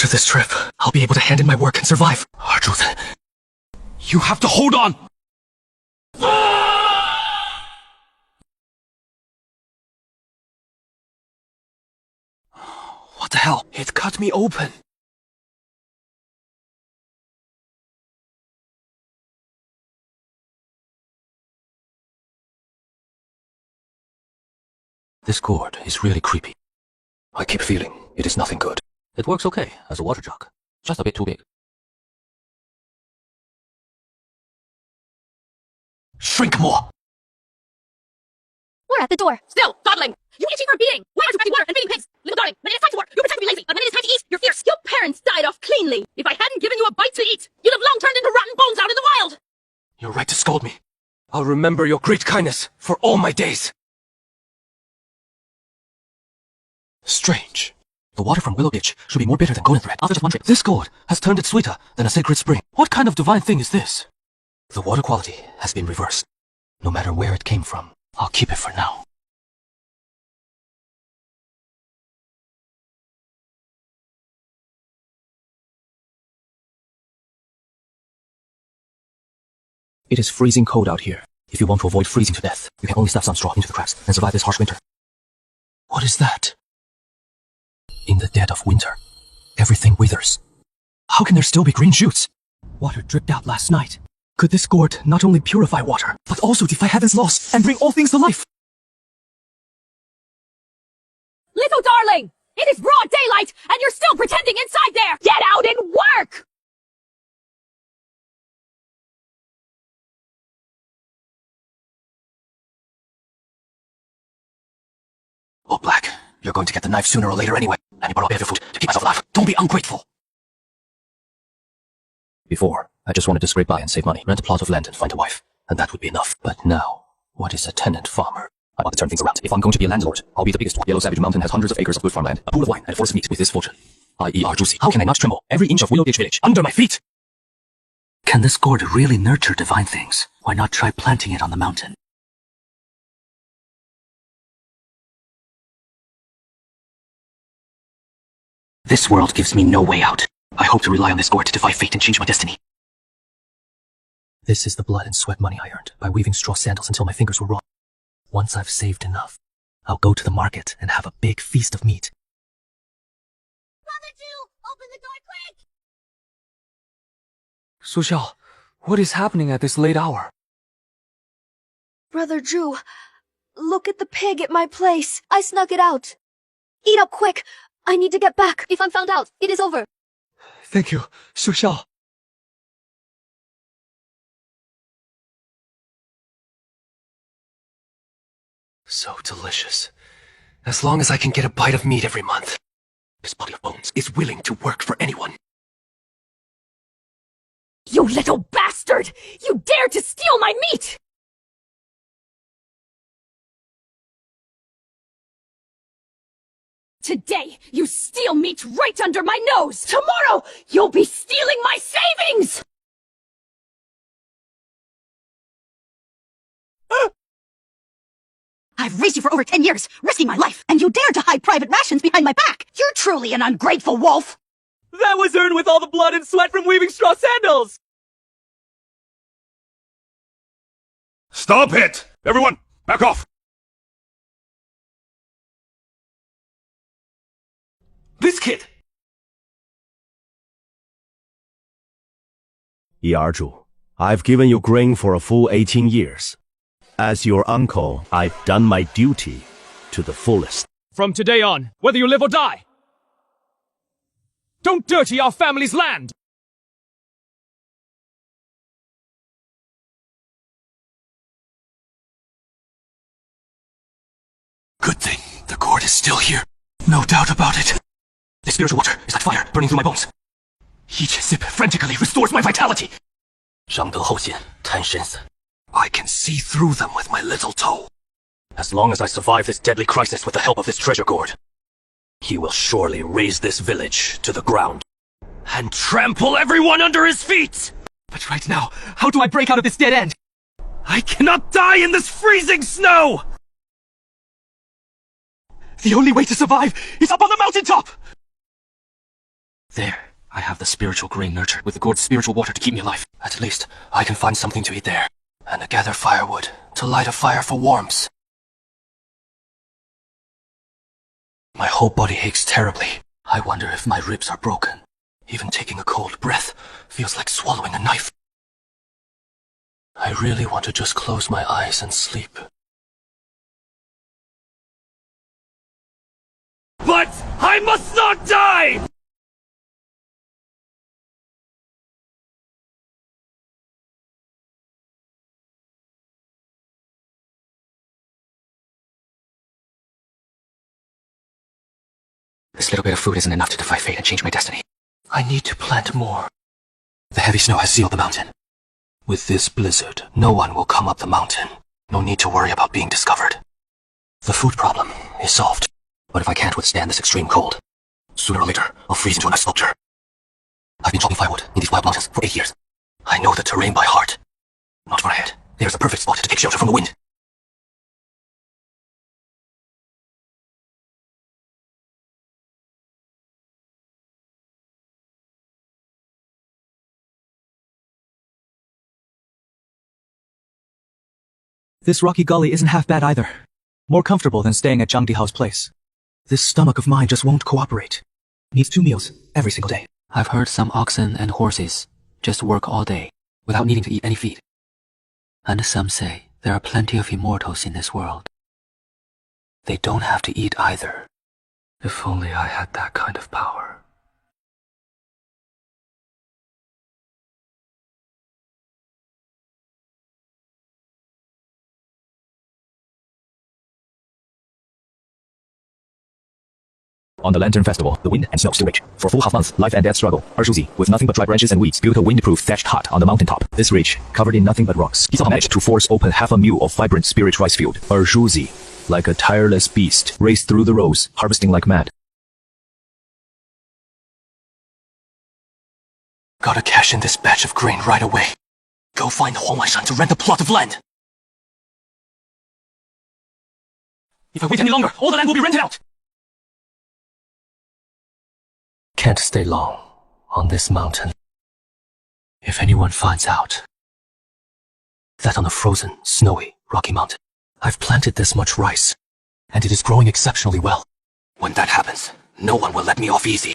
After this trip, I'll be able to hand in my work and survive. Arjun, you have to hold on! What the hell? It cut me open. This gourd is really creepy. I keep feeling it is nothing good. It works okay as a water jug. Just a bit too big. Shrink more! We're at the door. Still, dawdling! You itchy for a beating! Why aren't you packing water and feeding pigs? Little darling, when it is time to work, you pretend to be lazy, but when it is time to eat, you're fierce. Your parents died off cleanly. If I hadn't given you a bite to eat, you'd have long turned into rotten bones out in the wild! You're right to scold me. I'll remember your great kindness for all my days. Strange. The water from Willow Ditch should be more bitter than golden thread. After just one trip, this gourd has turned it sweeter than a sacred spring. What kind of divine thing is this? The water quality has been reversed. No matter where it came from, I'll keep it for now. It is freezing cold out here. If you want to avoid freezing to death, you can only stuff some straw into the cracks and survive this harsh winter. What is that? In the dead of winter, everything withers. How can there still be green shoots? Water dripped out last night. Could this gourd not only purify water, but also defy heaven's laws and bring all things to life? Little darling! It is broad daylight, and you're still pretending inside there! Get out and work! Oh, Black, you're going to get the knife sooner or later anyway. Let me borrow a bit of your food to keep myself alive. Don't be ungrateful. Before, I just wanted to scrape by and save money, rent a plot of land and find a wife. And that would be enough. But now, what is a tenant farmer? I want to turn things around. If I'm going to be a landlord, I'll be the biggest one. Yellow Savage Mountain has hundreds of acres of good farmland, a pool of wine, and a forest of meat. With this fortune, i.e. our juicy, how can I not tremble? Every inch of Willow Ditch Village under my feet! Can this gourd really nurture divine things? Why not try planting it on the mountain? This world gives me no way out. I hope to rely on this gourd to defy fate and change my destiny. This is the blood and sweat money I earned by weaving straw sandals until my fingers were raw. Once I've saved enough, I'll go to the market and have a big feast of meat. Brother Jew, open the door quick! Su Xiao, what is happening at this late hour? Brother Drew, look at the pig at my place. I snuck it out. Eat up quick. I need to get back. If I'm found out, it is over. Thank you, Su Xiao. So delicious. As long as I can get a bite of meat every month. This body of bones is willing to work for anyone. You little bastard! You dared to steal my meat! Today, you steal meat right under my nose! Tomorrow, you'll be stealing my savings! I've raised you for over 10 years, risking my life, and you dare to hide private rations behind my back! You're truly an ungrateful wolf! That was earned with all the blood and sweat from weaving straw sandals! Stop it! Everyone, back off! This kid! Yarju, I've given you grain for a full 18 years. As your uncle, I've done my duty to the fullest. From today on, whether you live or die, don't dirty our family's land! Good thing the gourd is still here. No doubt about it. This spiritual water is like fire burning through my bones. Each sip frantically restores my vitality. 伤得后显，贪生死. I can see through them with my little toe. As long as I survive this deadly crisis with the help of this treasure gourd, he will surely raise this village to the ground and trample everyone under his feet! But right now, how do I break out of this dead end? I cannot die in this freezing snow! The only way to survive is up on the mountaintop! There, I have the spiritual grain nurtured with the gourd's spiritual water to keep me alive. At least, I can find something to eat there, and to gather firewood to light a fire for warmth. My whole body aches terribly. I wonder if my ribs are broken. Even taking a cold breath feels like swallowing a knife. I really want to just close my eyes and sleep. But I must not die! This little bit of food isn't enough to defy fate and change my destiny. I need to plant more. The heavy snow has sealed the mountain. With this blizzard, no one will come up the mountain. No need to worry about being discovered. The food problem is solved. But if I can't withstand this extreme cold, sooner or later, I'll freeze into an ice sculpture. I've been chopping firewood in these wild mountains for 8 years. I know the terrain by heart. Not far ahead, there's a perfect spot to take shelter from the wind. This rocky gully isn't half bad either. More comfortable than staying at Zhang Dihao's place. This stomach of mine just won't cooperate. Needs 2 meals every single day. I've heard some oxen and horses just work all day without needing to eat any feed. And some say there are plenty of immortals in this world. They don't have to eat either. If only I had that kind of power. On the Lantern Festival, the wind and snow still rage. For a full half month, life and death struggle. Ershuzi, with nothing but dry branches and weeds, built a windproof thatched hut on the mountaintop. This ridge, covered in nothing but rocks, he somehow managed to force open half a mule of vibrant spirit rice field. Ershuzi, like a tireless beast, raced through the rows, harvesting like mad. Gotta cash in this batch of grain right away. Go find Huang Wanshan to rent a plot of land. If I wait any longer, all the land will be rented out. Can't stay long on this mountain. If anyone finds out that on a frozen, snowy, rocky mountain, I've planted this much rice, and it is growing exceptionally well, when that happens, no one will let me off easy.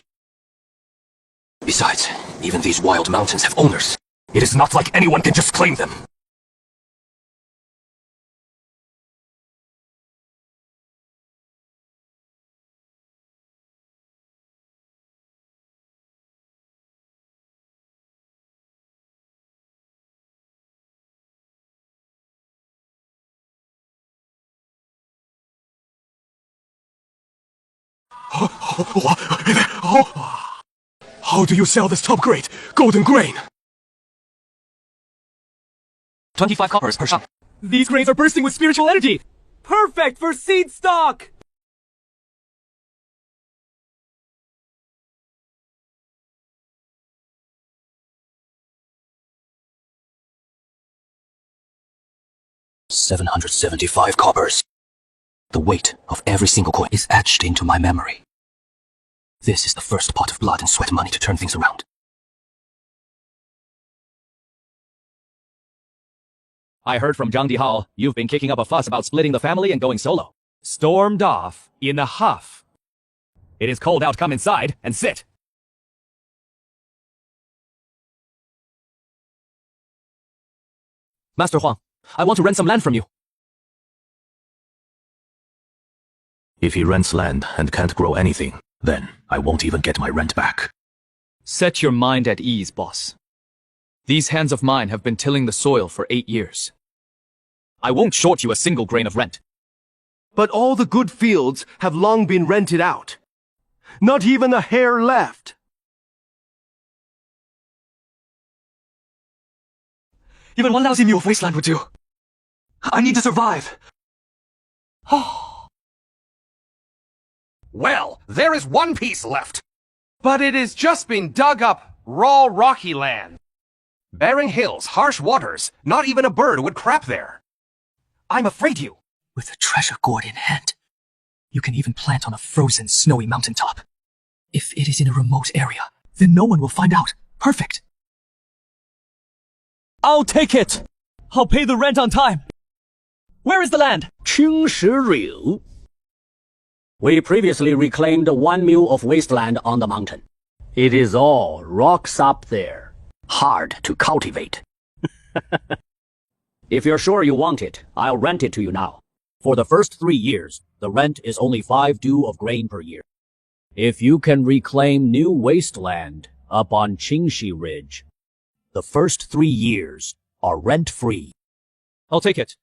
Besides, even these wild mountains have owners. It is not like anyone can just claim them. How do you sell this top-grade golden grain? 25 coppers per shop. These grains are bursting with spiritual energy! Perfect for seed stock! $775 coppers. The weight of every single coin is etched into my memory. This is the first pot of blood and sweat money to turn things around. I heard from Zhang Dihao, you've been kicking up a fuss about splitting the family and going solo. Stormed off in a huff. It is cold out, come inside and sit. Master Huang, I want to rent some land from you. If he rents land and can't grow anything, then I won't even get my rent back. Set your mind at ease, boss. These hands of mine have been tilling the soil for 8 years. I won't short you a single grain of rent. But all the good fields have long been rented out. Not even a hair left. Even 1 lousy mule of wasteland would do. I need to survive. Well, there is one piece left. But it has just been dug up, raw rocky land. Barren hills, harsh waters, not even a bird would crap there. I'm afraid you. With a treasure gourd in hand, you can even plant on a frozen, snowy mountaintop. If it is in a remote area, Then no one will find out. Perfect. I'll take it. I'll pay the rent on time. Where is the land? 青石榴. We previously reclaimed 1 mule of wasteland on the mountain. It is all rocks up there. Hard to cultivate. If you're sure you want it, I'll rent it to you now. For the first 3 years, the rent is only 5 due of grain per year. If you can reclaim new wasteland up on Qingxi Ridge, the first 3 years are rent-free. I'll take it.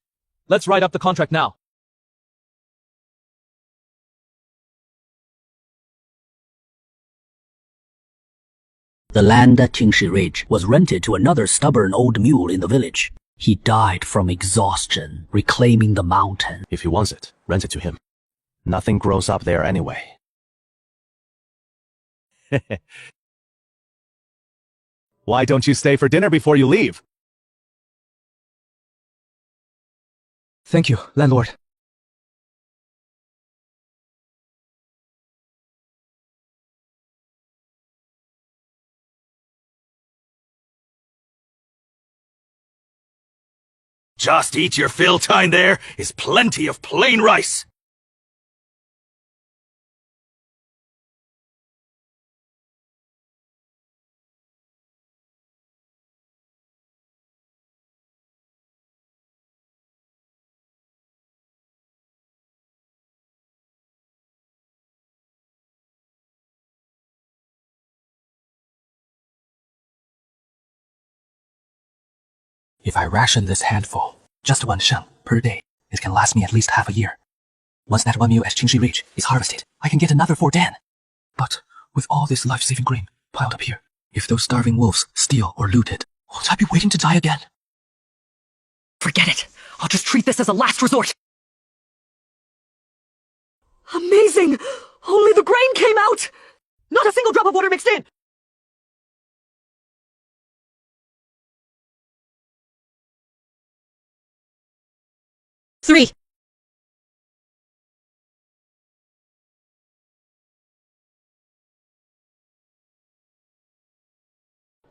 Let's write up the contract now. The land at Qingxi Ridge was rented to another stubborn old mule in the village. He died from exhaustion, reclaiming the mountain. If he wants it, rent it to him. Nothing grows up there anyway. Why don't you stay for dinner before you leave? Thank you, landlord. Just eat your fill. Time there is plenty of plain rice. If I ration this handful, just 1 sheng per day, it can last me at least half a year. Once that 1 mule at Qingxi Ridge is harvested, I can get another 4 dan. But with all this life-saving grain piled up here, if those starving wolves steal or loot it, won't I be waiting to die again? Forget it. I'll just treat this as a last resort. Amazing! Only the grain came out! Not a single drop of water mixed in! Three.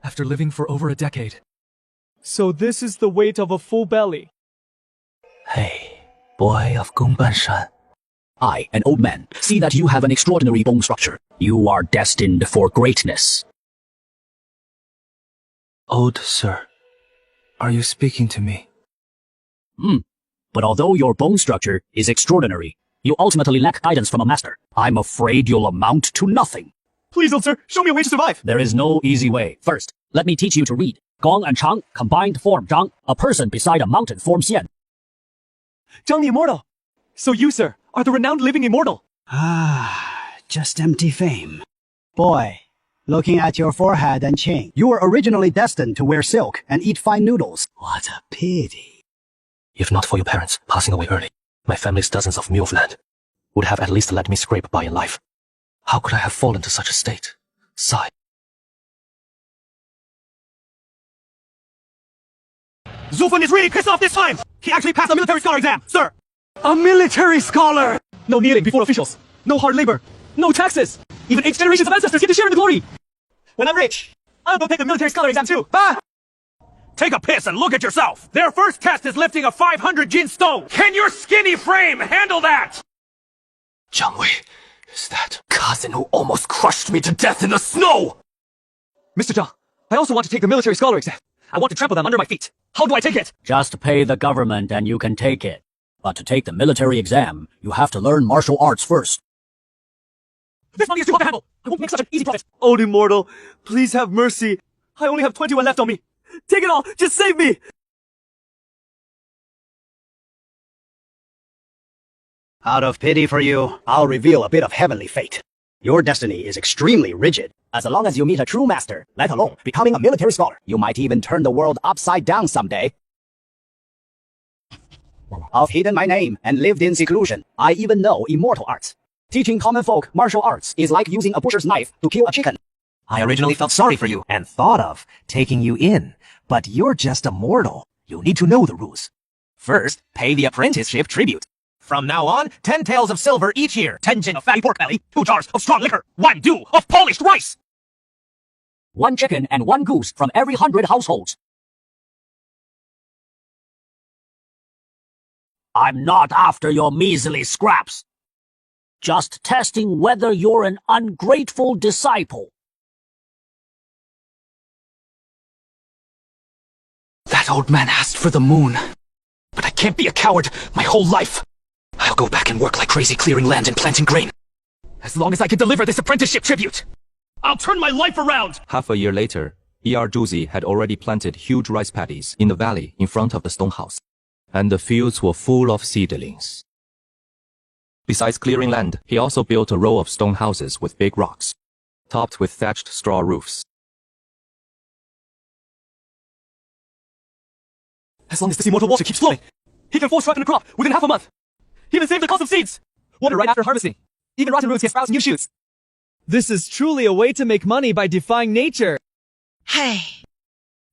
After living for over a decade. So this is the weight of a full belly. Hey, boy of Gongbanshan. I, an old man, see that you have an extraordinary bone structure. You are destined for greatness. Old sir, are you speaking to me? But although your bone structure is extraordinary, you ultimately lack guidance from a master. I'm afraid you'll amount to nothing. Please, old sir, show me a way to survive. There is no easy way. First, let me teach you to read. Gong and Chang combined form Zhang. A person beside a mountain form Xian. Zhang the Immortal. So you, sir, are the renowned living immortal. Ah, just empty fame. Boy, looking at your forehead and chin, you were originally destined to wear silk and eat fine noodles. What a pity. If not for your parents passing away early, my family's dozens of mule of land would have at least let me scrape by in life. How could I have fallen to such a state? Sigh. Zufan is really pissed off this time! He actually passed a military scholar exam, sir! A military scholar! No kneeling before officials. No hard labor. No taxes. Even 8 generations of ancestors get to share in the glory. When I'm rich, I'll go take the military scholar exam too. Ah! Take a piss and look at yourself! Their first test is lifting a 500 jin stone! Can your skinny frame handle that? Jiang Wei, is that cousin who almost crushed me to death in the snow? Mr. Zhang, I also want to take the military scholar exam. I want to trample them under my feet. How do I take it? Just pay the government and you can take it. But to take the military exam, you have to learn martial arts first. This money is too hard to handle. I won't make such an easy profit. Old Immortal, please have mercy. I only have 21 left on me. Take it all. Just save me. Out of pity for you, I'll reveal a bit of heavenly fate. Your destiny is extremely rigid. As long as you meet a true master, let alone becoming a military scholar, you might even turn the world upside down someday. I've hidden my name and lived in seclusion. I even know immortal arts. Teaching common folk martial arts is like using a butcher's knife to kill a chicken. I originally felt sorry for you and thought of taking you in, but you're just a mortal. You need to know the rules. First, pay the apprenticeship tribute. From now on, 10 taels of silver each year, 10 jin of fatty pork belly, 2 jars of strong liquor, 1 dew of polished rice. 1 chicken and 1 goose from every 100 households. I'm not after your measly scraps. Just testing whether you're an ungrateful disciple. That old man asked for the moon. But I can't be a coward my whole life. I'll go back and work like crazy clearing land and planting grain. As long as I can deliver this apprenticeship tribute. I'll turn my life around! Half a year later, E.R. Juzi had already planted huge rice paddies in the valley in front of the stone house, and the fields were full of seedlings. Besides clearing land, he also built a row of stone houses with big rocks, topped with thatched straw roofs. As long as this immortal water keeps flowing, he can force ripen a crop within half a month. He even saved the cost of seeds. Water right after harvesting. Even rotten roots can sprout new shoots. This is truly a way to make money by defying nature. Hey.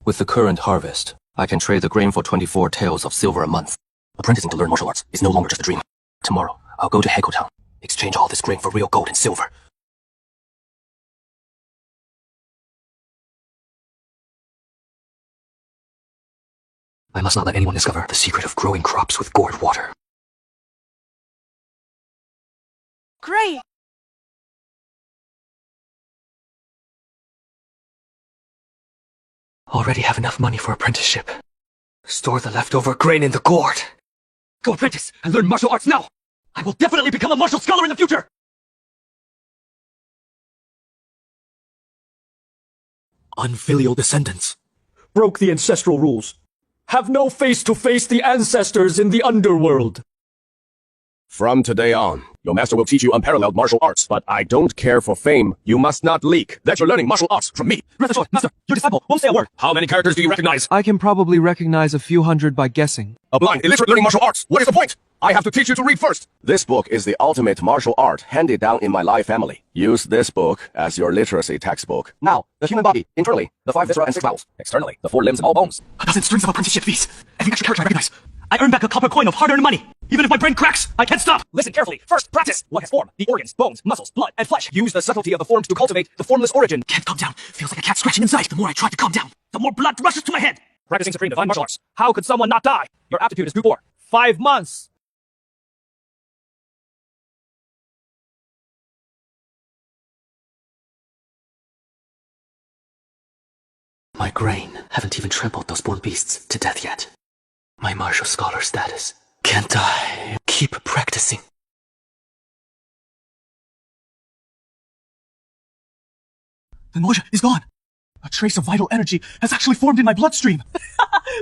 With the current harvest, I can trade the grain for 24 taels of silver a month. Apprenticing to learn martial arts is no longer just a dream. Tomorrow, I'll go to Heko Town, exchange all this grain for real gold and silver. I must not let anyone discover the secret of growing crops with gourd water. Great. Already have enough money for apprenticeship. Store the leftover grain in the gourd. Go apprentice and learn martial arts now. I will definitely become a martial scholar in the future. Unfilial descendants broke the ancestral rules. Have no face to face the ancestors in the underworld. From today on, your master will teach you unparalleled martial arts, but I don't care for fame. You must not leak that you're learning martial arts from me. Rest assured, master, your disciple won't say a word. How many characters do you recognize? I can probably recognize a few hundred by guessing. A blind, illiterate learning martial arts. What is the point? I have to teach you to read first. This book is the ultimate martial art handed down in my life family. Use this book as your literacy textbook. Now, the human body, internally, the 5 viscera and 6 bowels. Externally, the 4 limbs and all bones. A dozen strings of apprenticeship fees. Every extra character I recognize. I earn back a copper coin of hard-earned money. Even if my brain cracks, I can't stop. Listen carefully. First, practice what has form. The organs, bones, muscles, blood, and flesh. Use the subtlety of the forms to cultivate the formless origin. Can't calm down. Feels like a cat scratching inside. The more I try to calm down, the more blood rushes to my head. Practicing supreme divine martial arts. How could someone not die? Your aptitude is group 4. 5 months. My grain haven't even trampled those born beasts to death yet. My martial scholar status. Can't I keep practicing? The nausea is gone. A trace of vital energy has actually formed in my bloodstream.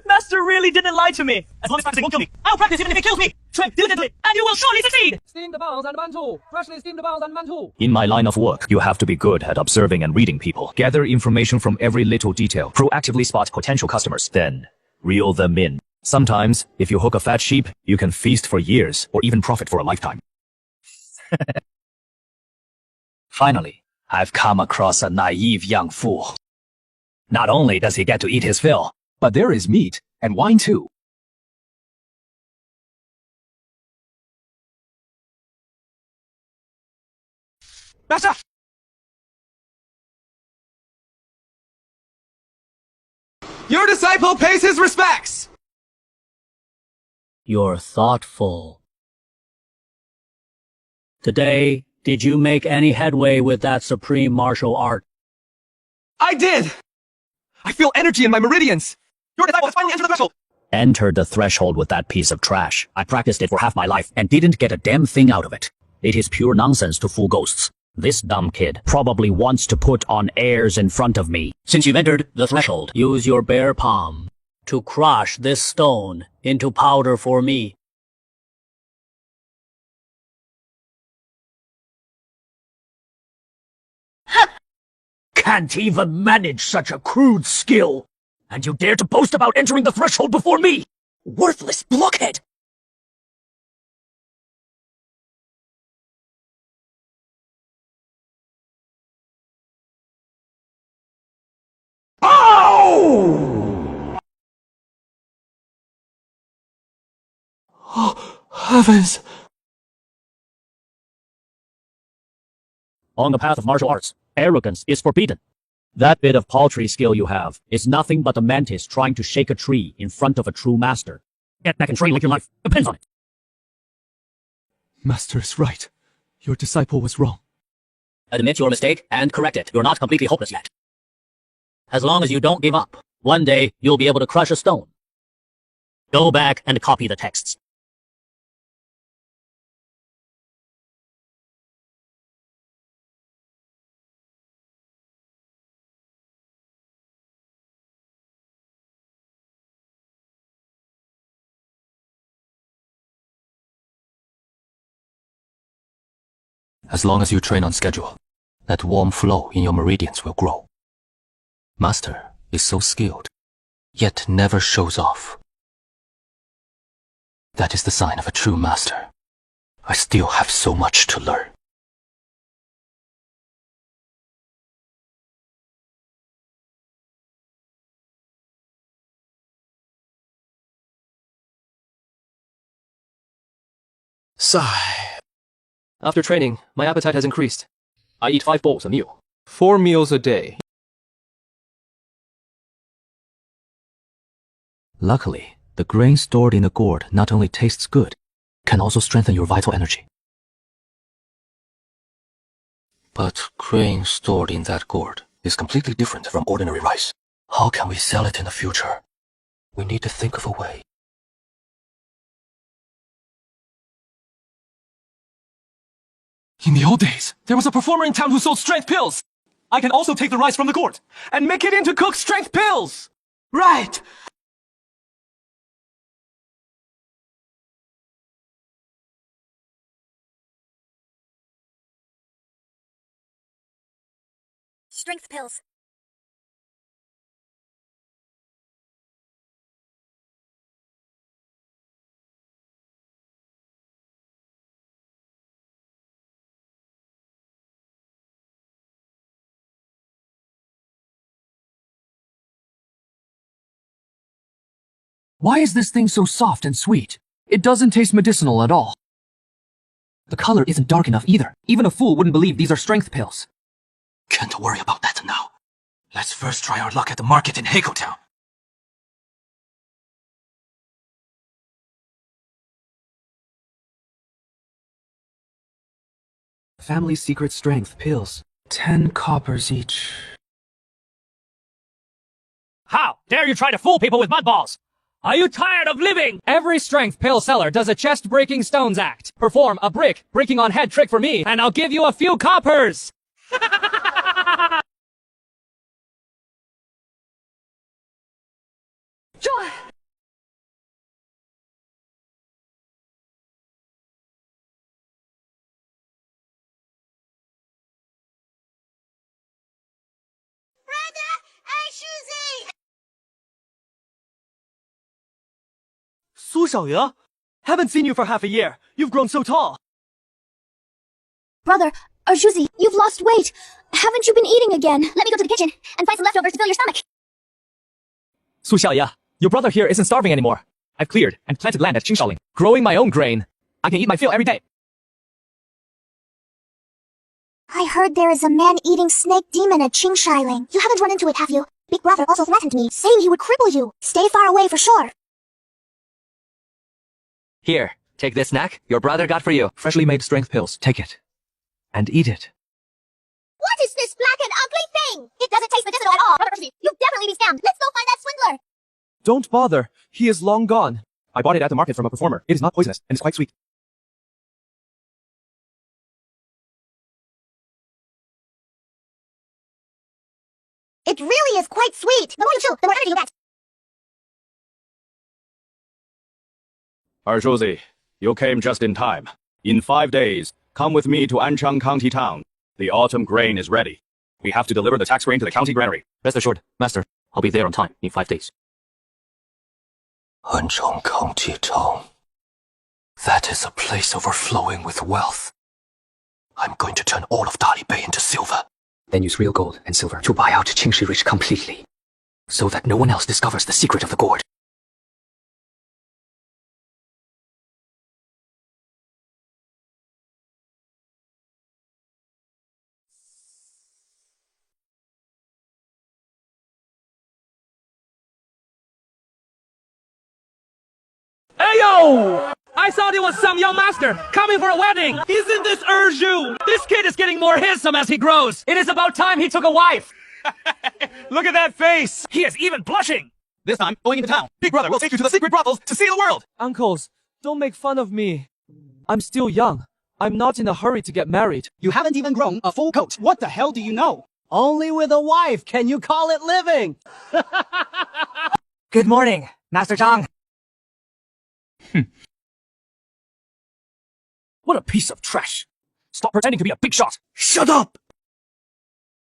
Master really didn't lie to me. As long as practicing won't kill me, I'll practice even if it kills me. Train diligently, and you will surely succeed. Steam the bones and mantle. Freshly steam the bones and mantle. In my line of work, you have to be good at observing and reading people. Gather information from every little detail. Proactively spot potential customers. Then, reel them in. Sometimes, if you hook a fat sheep, you can feast for years or even profit for a lifetime. Finally, I've come across a naive young fool. Not only does he get to eat his fill, but there is meat and wine too. Master! Your disciple pays his respects! You're thoughtful. Today, did you make any headway with that supreme martial art? I did! I feel energy in my meridians! Your disciple has finally entered the threshold! Entered the threshold with that piece of trash. I practiced it for half my life and didn't get a damn thing out of it. It is pure nonsense to fool ghosts. This dumb kid probably wants to put on airs in front of me. Since you've entered the threshold, use your bare palm to crush this stone into powder for me. Can't even manage such a crude skill. And you dare to boast about entering the threshold before me? Worthless blockhead! Oh! Oh, heavens! On the path of martial arts, arrogance is forbidden. That bit of paltry skill you have is nothing but a mantis trying to shake a tree in front of a true master. Get back and train like your life depends on it. Master is right. Your disciple was wrong. Admit your mistake and correct it. You're not completely hopeless yet. As long as you don't give up, one day you'll be able to crush a stone. Go back and copy the texts. As long as you train on schedule, that warm flow in your meridians will grow. Master is so skilled, yet never shows off. That is the sign of a true master. I still have so much to learn. Sigh. After training, my appetite has increased. I eat 5 bowls a meal. 4 meals a day. Luckily, the grain stored in the gourd not only tastes good, can also strengthen your vital energy. But grain stored in that gourd is completely different from ordinary rice. How can we sell it in the future? We need to think of a way. In the old days, there was a performer in town who sold strength pills. I can also take the rice from the gourd and make it into cooked strength pills. Right. Strength pills. Why is this thing so soft and sweet? It doesn't taste medicinal at all. The color isn't dark enough either. Even a fool wouldn't believe these are strength pills. Can't worry about that now. Let's first try our luck at the market in Heiko Town. Family secret strength pills. 10 coppers each. How dare you try to fool people with mud balls? Are you tired of living? Every strength pill seller does a chest-breaking stones act. Perform a brick breaking on head trick for me, and I'll give you a few coppers. Joy! Su Xiaoye? Haven't seen you for half a year. You've grown so tall. Brother, Arjuzi, you've lost weight. Haven't you been eating again? Let me go to the kitchen and find some leftovers to fill your stomach. Su Xiaoye, your brother here isn't starving anymore. I've cleared and planted land at Qingshaoling, growing my own grain. I can eat my fill every day. I heard there is a man-eating snake demon at Qingshaoling. You haven't run into it, have you? Big brother also threatened me, saying he would cripple you. Stay far away for sure. Here, take this snack your brother got for you. Freshly made strength pills. Take it. And eat it. What is this black and ugly thing? It doesn't taste medicinal at all. Brother Arjuzi, you've definitely been scammed. Let's go find that swindler. Don't bother. He is long gone. I bought it at the market from a performer. It is not poisonous, and it's quite sweet. It really is quite sweet. The more you chew, the more energy you get. Arjuzi, you came just in time. In 5 days, come with me to Anchang County Town. The autumn grain is ready. We have to deliver the tax grain to the county granary. Rest assured, Master, I'll be there on time in 5 days. Anchang County Town. That is a place overflowing with wealth. I'm going to turn all of Dali Bay into silver. Then use real gold and silver to buy out Qingshi Rich completely, so that no one else discovers the secret of the gourd. Whoa! I thought it was some young master coming for a wedding. Isn't this Urju? This kid is getting more handsome as he grows. It is about time he took a wife. Look at that face. He is even blushing. This time, going into town. Big brother will take you to the secret brothels to see the world. Uncles, don't make fun of me. I'm still young. I'm not in a hurry to get married. You haven't even grown a full coat. What the hell do you know? Only with a wife can you call it living. Good morning, Master Zhang. What a piece of trash. Stop pretending to be a big shot. Shut up!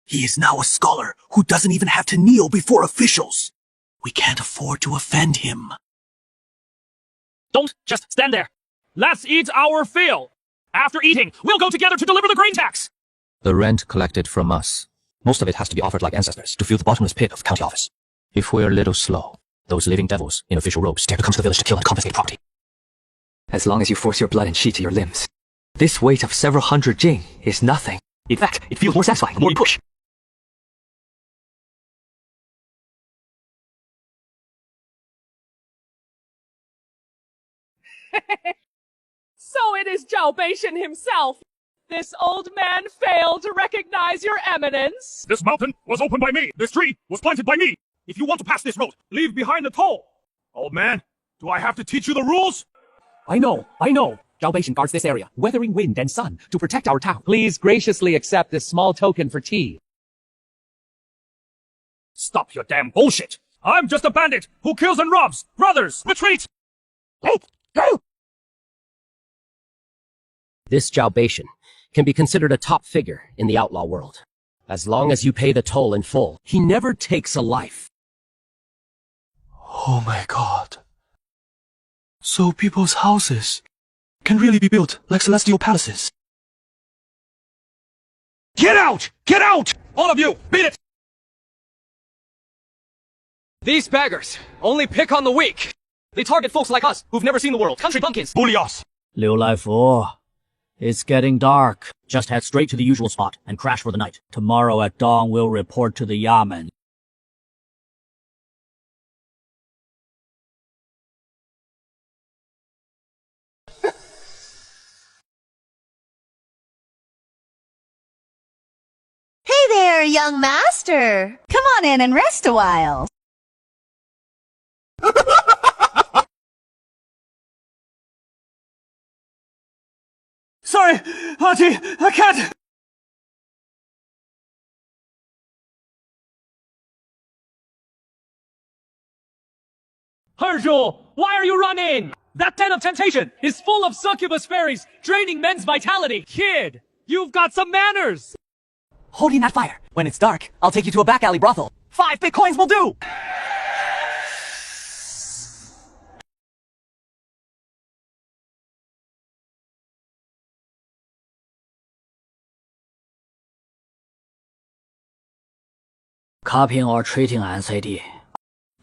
He is now a scholar who doesn't even have to kneel before officials. We can't afford to offend him. Don't just stand there. Let's eat our fill. After eating, we'll go together to deliver the grain tax. The rent collected from us. Most of it has to be offered like ancestors to fill the bottomless pit of county office. If we're a little slow, those living devils in official robes dare to come to the village to kill and confiscate property. As long as you force your blood and chi to your limbs, this weight of several hundred jing is nothing. In fact, it feels more satisfying the more you push. So it is Zhao Beishan himself. This old man failed to recognize your eminence. This mountain was opened by me. This tree was planted by me. If you want to pass this road, leave behind the toll. Old man, do I have to teach you the rules? I know. Zhao Beishan guards this area, weathering wind and sun, to protect our town. Please graciously accept this small token for tea. Stop your damn bullshit. I'm just a bandit who kills and robs. Brothers, retreat! Go! This Zhao Beishan can be considered a top figure in the outlaw world. As long as you pay the toll in full, he never takes a life. Oh my god. So people's houses can really be built like celestial palaces. Get out! Get out! All of you, beat it! These beggars only pick on the weak. They target folks like us who've never seen the world. Country bumpkins. Bully us. Liu Laifu, it's getting dark. Just head straight to the usual spot and crash for the night. Tomorrow at dawn we'll report to the Yamen. Hey there, young master. Come on in and rest a while. Sorry, Auntie, I can't. Herjul, why are you running? That den of temptation is full of succubus fairies draining men's vitality. Kid, you've got some manners. Holding that fire. When it's dark, I'll take you to a back alley brothel. 5 bitcoins will do! Copying or treating NCD?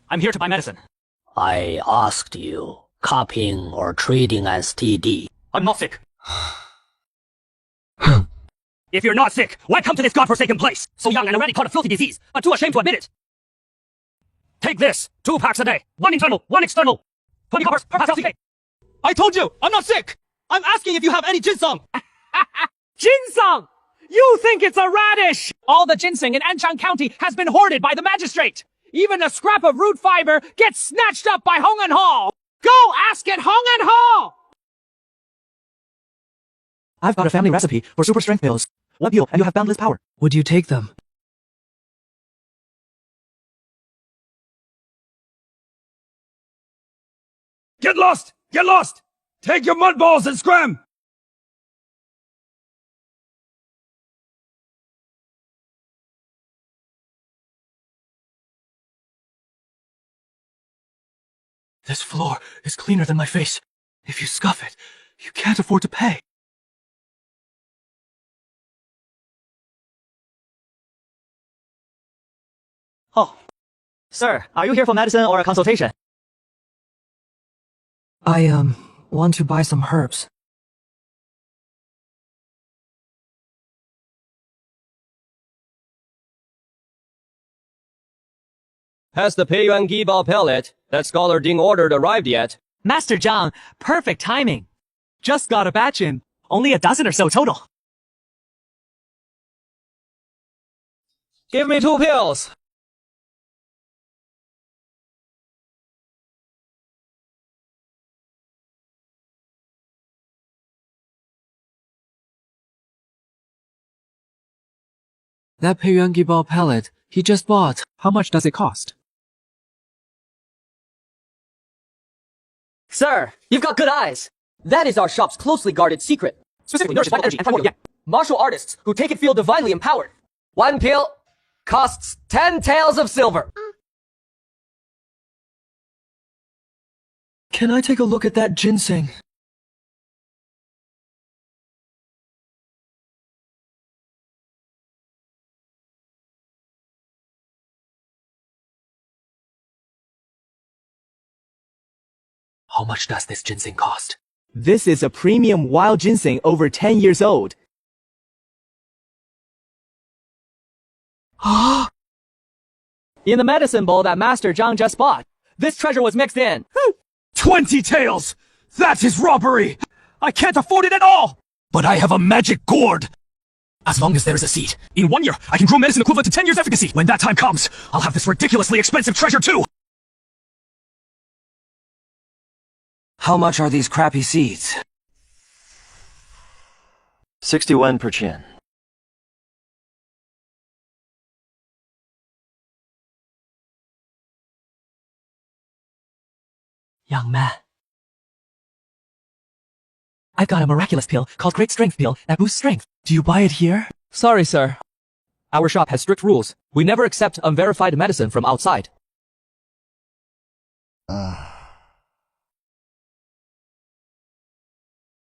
I'm here to buy medicine. I asked you, copying or trading STD? I'm not sick. If you're not sick, why come to this godforsaken place? So young and already caught a filthy disease, but too ashamed to admit it. Take this. 2 packs a day. 1 internal, 1 external. 20 coppers per pack LCK. I told you, I'm not sick. I'm asking if you have any ginseng. Ginseng! You think it's a radish! All the ginseng in Anchang County has been hoarded by the magistrate. Even a scrap of root fiber gets snatched up by Hong and Hall. Go ask it, Hong and Hall! I've got a family recipe for super strength pills. 1 pill and you have boundless power. Would you take them? Get lost! Get lost! Take your mud balls and scram! This floor is cleaner than my face. If you scuff it, you can't afford to pay. Oh. Sir, are you here for medicine or a consultation? I, want to buy some herbs. Has the Peiyuan Gibao pellet that Scholar Ding ordered arrived yet? Master Zhang, perfect timing. Just got a batch in. Only a dozen or so total. Give me 2 pills. That Peiyuangi ball pellet he just bought. How much does it cost? Sir, you've got good eyes. That is our shop's closely guarded secret. Specifically nourishes vital energy and primordial yang. Martial artists who take it feel divinely empowered. 1 pill costs 10 taels of silver. Can I take a look at that ginseng? How much does this ginseng cost? This is a premium wild ginseng over 10 years old. In the medicine bowl that Master Zhang just bought, this treasure was mixed in. 20 taels! That is robbery! I can't afford it at all! But I have a magic gourd! As long as there is a seed, in 1 year, I can grow medicine equivalent to 10 years efficacy. When that time comes, I'll have this ridiculously expensive treasure too! How much are these crappy seeds? 61 per chin. Young man. I've got a miraculous pill called Great Strength Pill that boosts strength. Do you buy it here? Sorry, sir. Our shop has strict rules. We never accept unverified medicine from outside.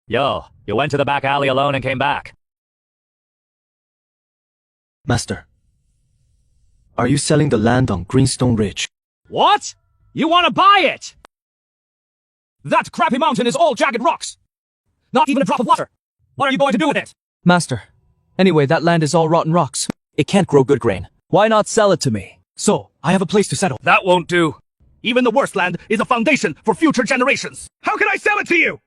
Yo, you went to the back alley alone and came back. Master, are you selling the land on Greenstone Ridge? What? You want to buy it? That crappy mountain is all jagged rocks. Not even a drop of water. What are you going to do with it? Master, anyway, that land is all rotten rocks. It can't grow good grain. Why not sell it to me? So, I have a place to settle. That won't do. Even the worst land is a foundation for future generations. How can I sell it to you?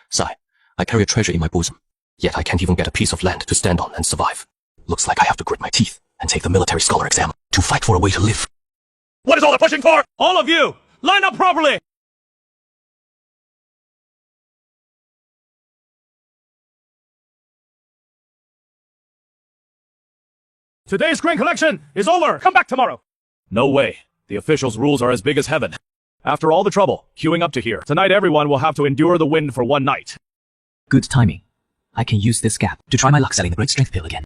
Sai, I carry a treasure in my bosom, yet I can't even get a piece of land to stand on and survive. Looks like I have to grit my teeth and take the military scholar exam to fight for a way to live. What is all the pushing for? All of you! Line up properly! Today's grain collection is over. Come back tomorrow. No way. The officials' rules are as big as heaven. After all the trouble, queuing up to here, tonight everyone will have to endure the wind for 1 night. Good timing. I can use this gap to try my luck selling the Great Strength Pill again.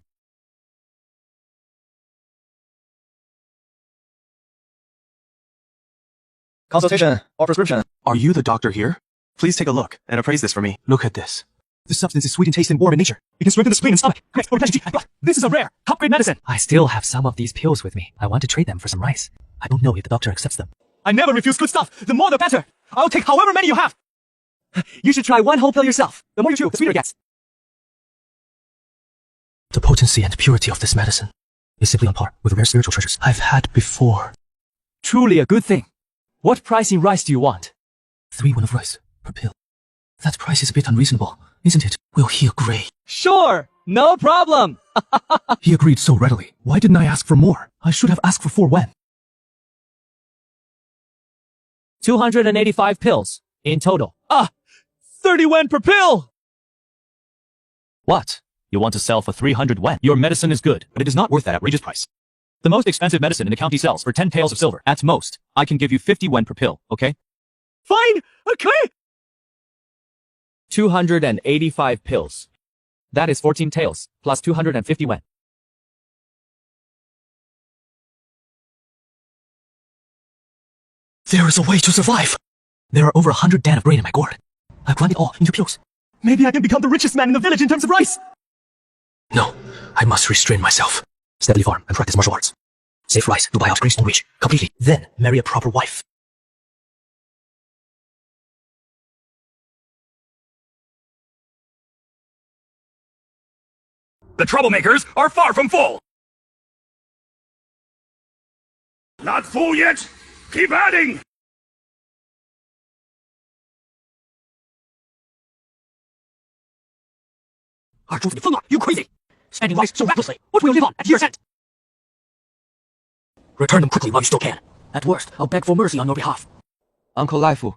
Consultation or prescription. Are you the doctor here? Please take a look and appraise this for me. Look at this. The substance is sweet in taste and warm in nature. It can strengthen the spleen and stomach. This is a rare, top-grade medicine. I still have some of these pills with me. I want to trade them for some rice. I don't know if the doctor accepts them. I never refuse good stuff. The more the better. I'll take however many you have. You should try 1 whole pill yourself. The more you chew, the sweeter it gets. The potency and purity of this medicine is simply on par with rare spiritual treasures I've had before. Truly a good thing. What pricing rice do you want? 3 1 of rice per pill. That price is a bit unreasonable, isn't it? Will he agree? Sure, no problem. He agreed so readily. Why didn't I ask for more? I should have asked for 4 when. 285 pills in total. 30 yen per pill! What? You want to sell for 300 yen? Your medicine is good, but it is not worth that outrageous price. The most expensive medicine in the county sells for 10 taels of silver. At most, I can give you 50 yen per pill, okay? Fine, okay. 285 pills. That is 14 taels, plus 250 yen. There is a way to survive. There are over 100 dan of grain in my gourd. I grind it all into pills. Maybe I can become the richest man in the village in terms of rice. No, I must restrain myself. Steadily farm and practice martial arts. Save rice to buy out Greenstone Ridge completely. Then marry a proper wife. The troublemakers are far from full. Not full yet. Keep adding. 二主子，你疯了 ！You crazy! Spending lives so recklessly. What will you live on at year's end? Return them quickly while you still can. At worst, I'll beg for mercy on your behalf. Uncle Laifu,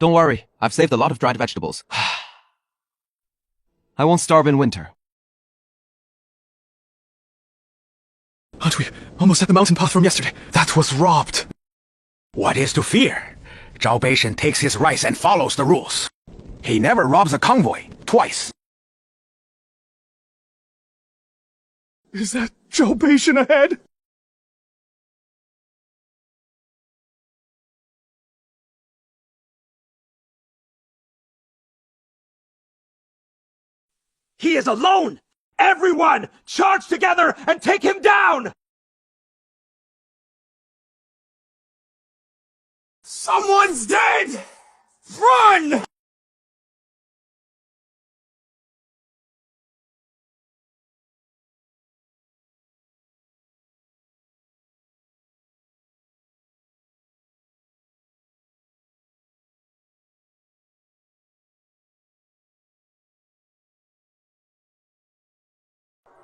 don't worry. I've saved a lot of dried vegetables. I won't starve in winter. Aren't we almost at the mountain path from yesterday? That was robbed. What is to fear? Zhao Beishan takes his rice and follows the rules. He never robs a convoy, twice. Is that Zhao Beishan ahead? He is alone! Everyone, charge together and take him down! Someone's dead! Run!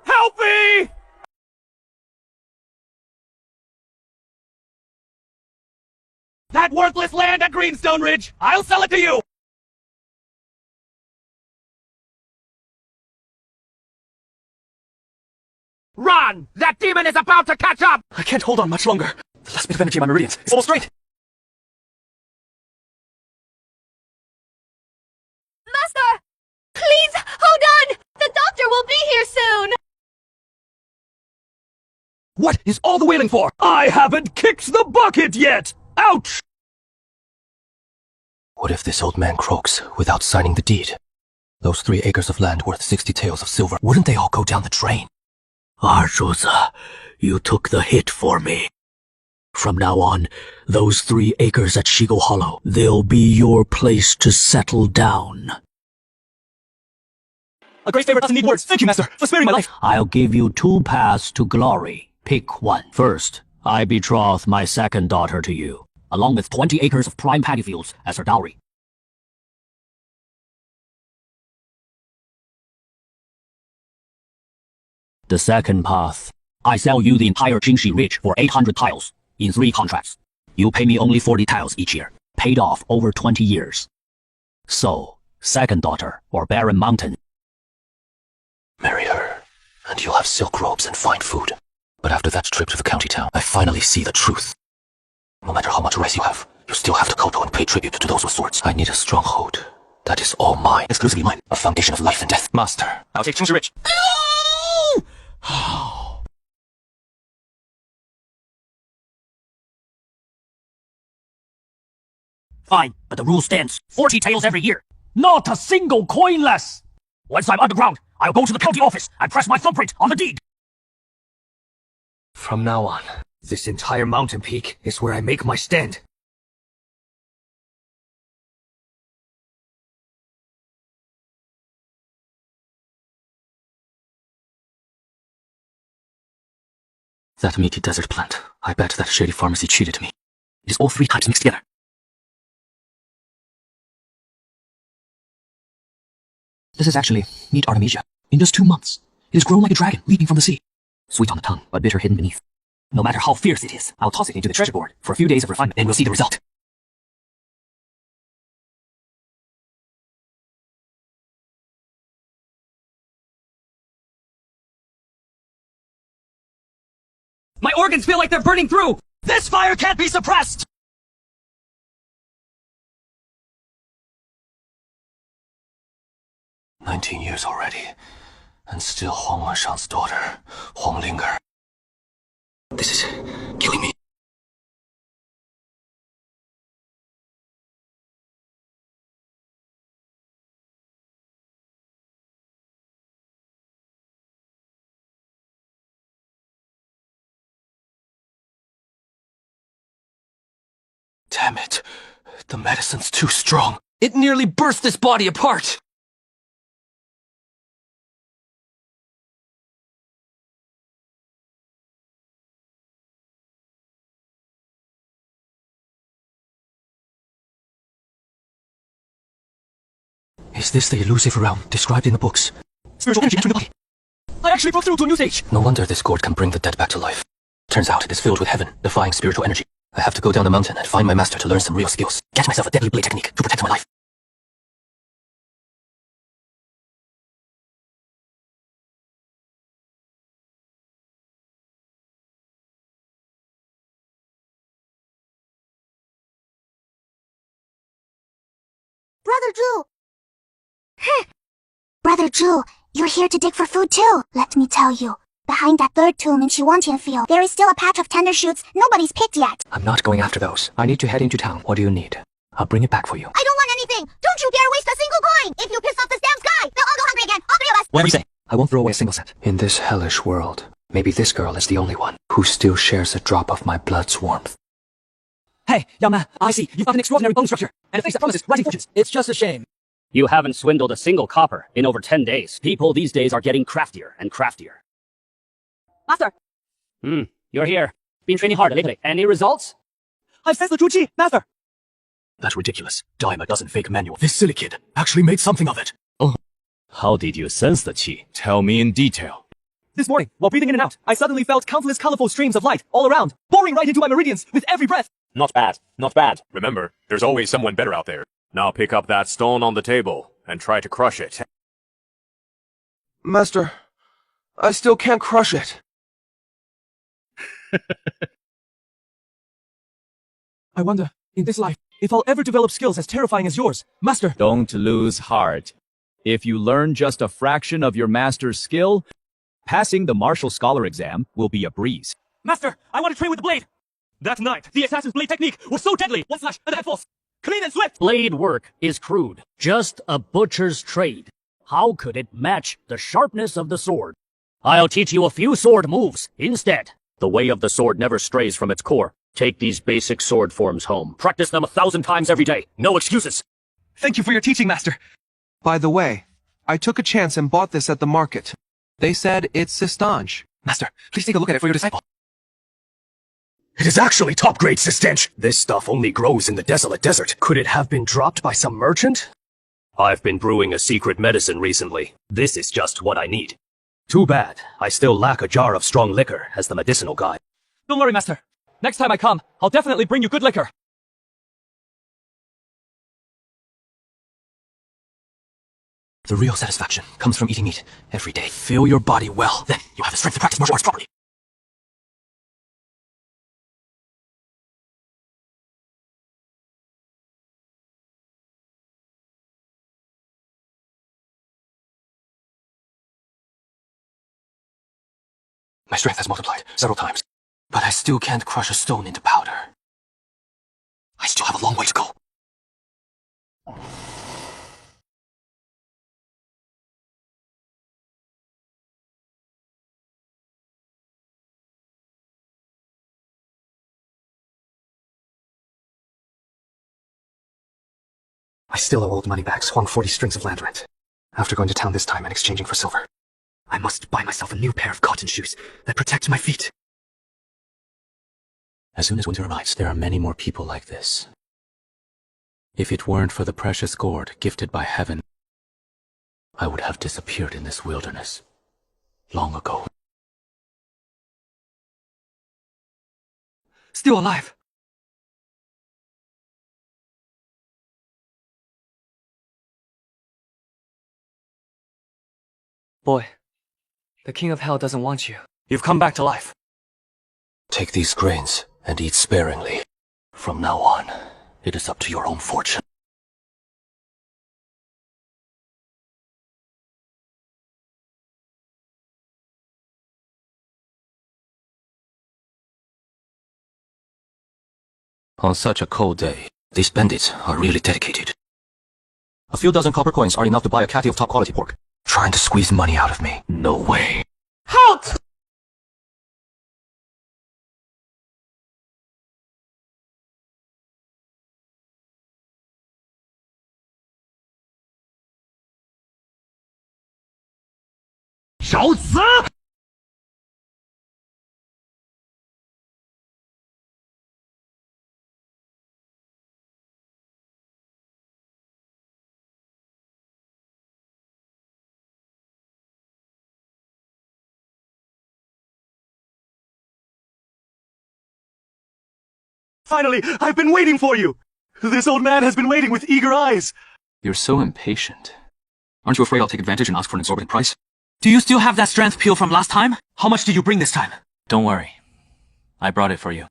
Help me! That worthless land at Greenstone Ridge! I'll sell it to you! Run! That demon is about to catch up! I can't hold on much longer. The last bit of energy in my meridians is almost drained. Master! Please, hold on! The doctor will be here soon! What is all the wailing for? I haven't kicked the bucket yet! Ouch! What if this old man croaks without signing the deed? Those 3 acres of land worth 60 taels of silver, wouldn't they all go down the drain? Arjuza, you took the hit for me. From now on, those 3 acres at Shigo Hollow, they'll be your place to settle down. A great favor doesn't need words. Thank you, Master, for sparing my life. I'll give you 2 paths to glory. Pick one. First, I betroth my second daughter to you, along with 20 acres of prime paddy fields as her dowry. The second path, I sell you the entire Jingxi Ridge for 800 tiles in 3 contracts. You pay me only 40 tiles each year, paid off over 20 years. So, second daughter or Barren Mountain. Marry her, and you'll have silk robes and fine food. But after that trip to the county town, I finally see the truth. No matter how much rice you have, you still have to kowtow and pay tribute to those with swords. I need a stronghold. That is all mine. Exclusively mine. A foundation of life and death. Master, I'll take Jingxi Ridge. Fine, but the rule stands. 40 taels every year. Not a single coin less! Once I'm underground, I'll go to the county office and press my thumbprint on the deed. From now on, this entire mountain peak is where I make my stand. That meaty desert plant. I bet that shady pharmacy cheated me. It is all 3 types mixed together. This is actually meat artemisia. In just 2 months, it has grown like a dragon leaping from the sea. Sweet on the tongue, but bitter hidden beneath. No matter how fierce it is, I'll toss it into the treasure board for a few days of refinement, and we'll see the result. My organs feel like they're burning through! This fire can't be suppressed! "19 years already, and still Huang Wenshang's daughter, Huang Linger. This is killing me." Damn it. The medicine's too strong. It nearly burst this body apart. Is this the elusive realm described in the books? Spiritual energy entering the body. I actually broke through to a new stage. No wonder this gourd can bring the dead back to life. Turns out it is filled with heaven, defying spiritual energy. I have to go down the mountain and find my master to learn some real skills. Get myself a deadly blade technique to protect my life. Brother Drew! Brother Drew, you're here to dig for food too. Let me tell you, behind that third tomb in Chiwantian Field, there is still a patch of tender shoots nobody's picked yet. I'm not going after those. I need to head into town. What do you need? I'll bring it back for you. I don't want anything! Don't you dare waste a single coin! If you piss off this damn sky, they'll all go hungry again, all three of us! Whatever you say. I won't throw away a single cent. In this hellish world, maybe this girl is the only one who still shares a drop of my blood's warmth. Hey, young man, I see. You've got an extraordinary bone structure, and a face that promises rising fortunes. It's just a shame. You haven't swindled a single copper in over 10 days. People these days are getting craftier and craftier. Master! You're here. Been training hard lately. Any results? I've sensed the true chi, Master! That's ridiculous. Dime a dozen fake manual. This silly kid actually made something of it. Oh. How did you sense the chi? Tell me in detail. This morning, while breathing in and out, I suddenly felt countless colorful streams of light all around, pouring right into my meridians with every breath. Not bad. Not bad. Remember, there's always someone better out there. Now pick up that stone on the table and try to crush it. Master, I still can't crush it. I wonder, in this life, if I'll ever develop skills as terrifying as yours, Master. Don't lose heart. If you learn just a fraction of your master's skill, passing the martial scholar exam will be a breeze. Master, I want to train with the blade. That night, the assassin's blade technique was so deadly. One slash and the head falls. Clean and swift! Blade work is crude. Just a butcher's trade. How could it match the sharpness of the sword? I'll teach you a few sword moves instead. The way of the sword never strays from its core. Take these basic sword forms home. Practice them 1,000 times every day. No excuses. Thank you for your teaching, Master. By the way, I took a chance and bought this at the market. They said it's Sistange. Master, please take a look at it for your disciple. It is actually top-grade Sistange. This stuff only grows in the desolate desert. Could it have been dropped by some merchant? I've been brewing a secret medicine recently. This is just what I need. Too bad. I still lack a jar of strong liquor as the medicinal guide. Don't worry, Master. Next time I come, I'll definitely bring you good liquor. The real satisfaction comes from eating meat every day. Fill your body well. Then you have the strength to practice martial arts properly. My strength has multiplied several times, but I still can't crush a stone into powder. I still have a long way to go. I still owe old moneybags, swung 40 strings of land rent. After going to town this time and exchanging for silver, I must buy myself a new pair of cotton shoes that protect my feet. As soon as winter arrives, there are many more people like this. If it weren't for the precious gourd gifted by heaven, I would have disappeared in this wilderness long ago. Still alive. Boy, the King of Hell doesn't want you. You've come back to life. Take these grains and eat sparingly. From now on, it is up to your own fortune. On such a cold day, these bandits are really dedicated. A few dozen copper coins are enough to buy a catty of top-quality pork. Trying to squeeze money out of me? No way. Halt! Finally, I've been waiting for you! This old man has been waiting with eager eyes. You're so impatient. Aren't you afraid I'll take advantage and ask for an exorbitant price? Do you still have that strength peel from last time? How much did you bring this time? Don't worry. I brought it for you.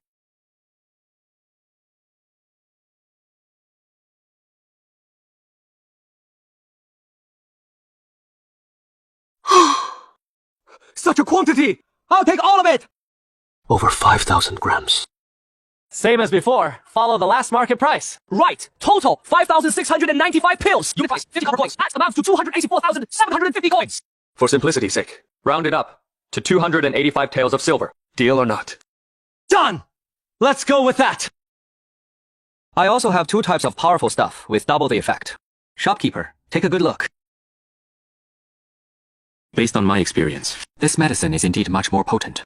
Such a quantity! I'll take all of it! Over 5,000 grams. Same as before. Follow the last market price. Right. Total 5,695 pills. Unit price 50 copper coins. That amounts to 284,750 coins. For simplicity's sake, round it up to 285 taels of silver. Deal or not? Done! Let's go with that. I also have 2 types of powerful stuff with double the effect. Shopkeeper, take a good look. Based on my experience, this medicine is indeed much more potent.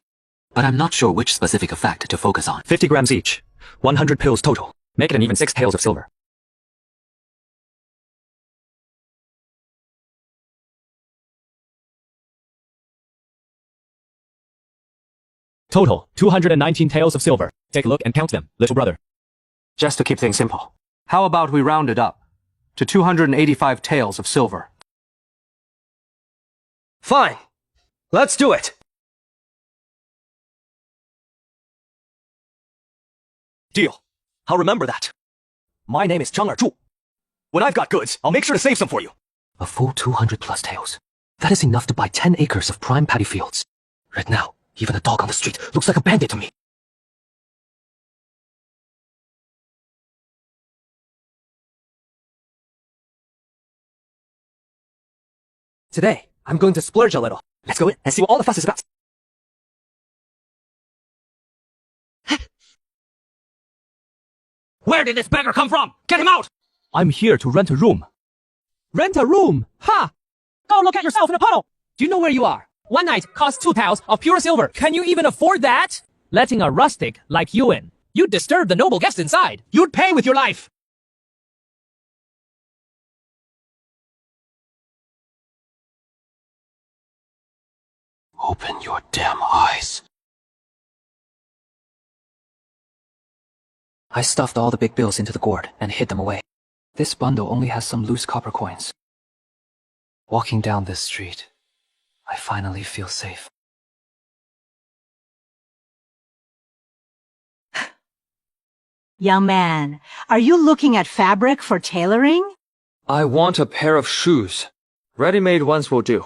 But I'm not sure which specific effect to focus on. 50 grams each. 100 pills total. Make it an even 6 taels of silver. Total, 219 taels of silver. Take a look and count them, little brother. Just to keep things simple, how about we round it up to 285 taels of silver? Fine. Let's do it. Deal. I'll remember that. My name is Chang Er Zhu. When I've got goods, I'll make sure to save some for you. A full 200 plus taels. That is enough to buy 10 acres of prime paddy fields. Right now, even a dog on the street looks like a bandit to me. Today, I'm going to splurge a little. Let's go in and see what all the fuss is about. Where did this beggar come from? Get him out! I'm here to rent a room. Rent a room? Ha! Go look at yourself in a puddle! Do you know where you are? One night costs 2 taels of pure silver. Can you even afford that? Letting a rustic like you in. You'd disturb the noble guest inside. You'd pay with your life. Open your damn eyes. I stuffed all the big bills into the gourd and hid them away. This bundle only has some loose copper coins. Walking down this street, I finally feel safe. Young man, are you looking at fabric for tailoring? I want a pair of shoes. Ready-made ones will do.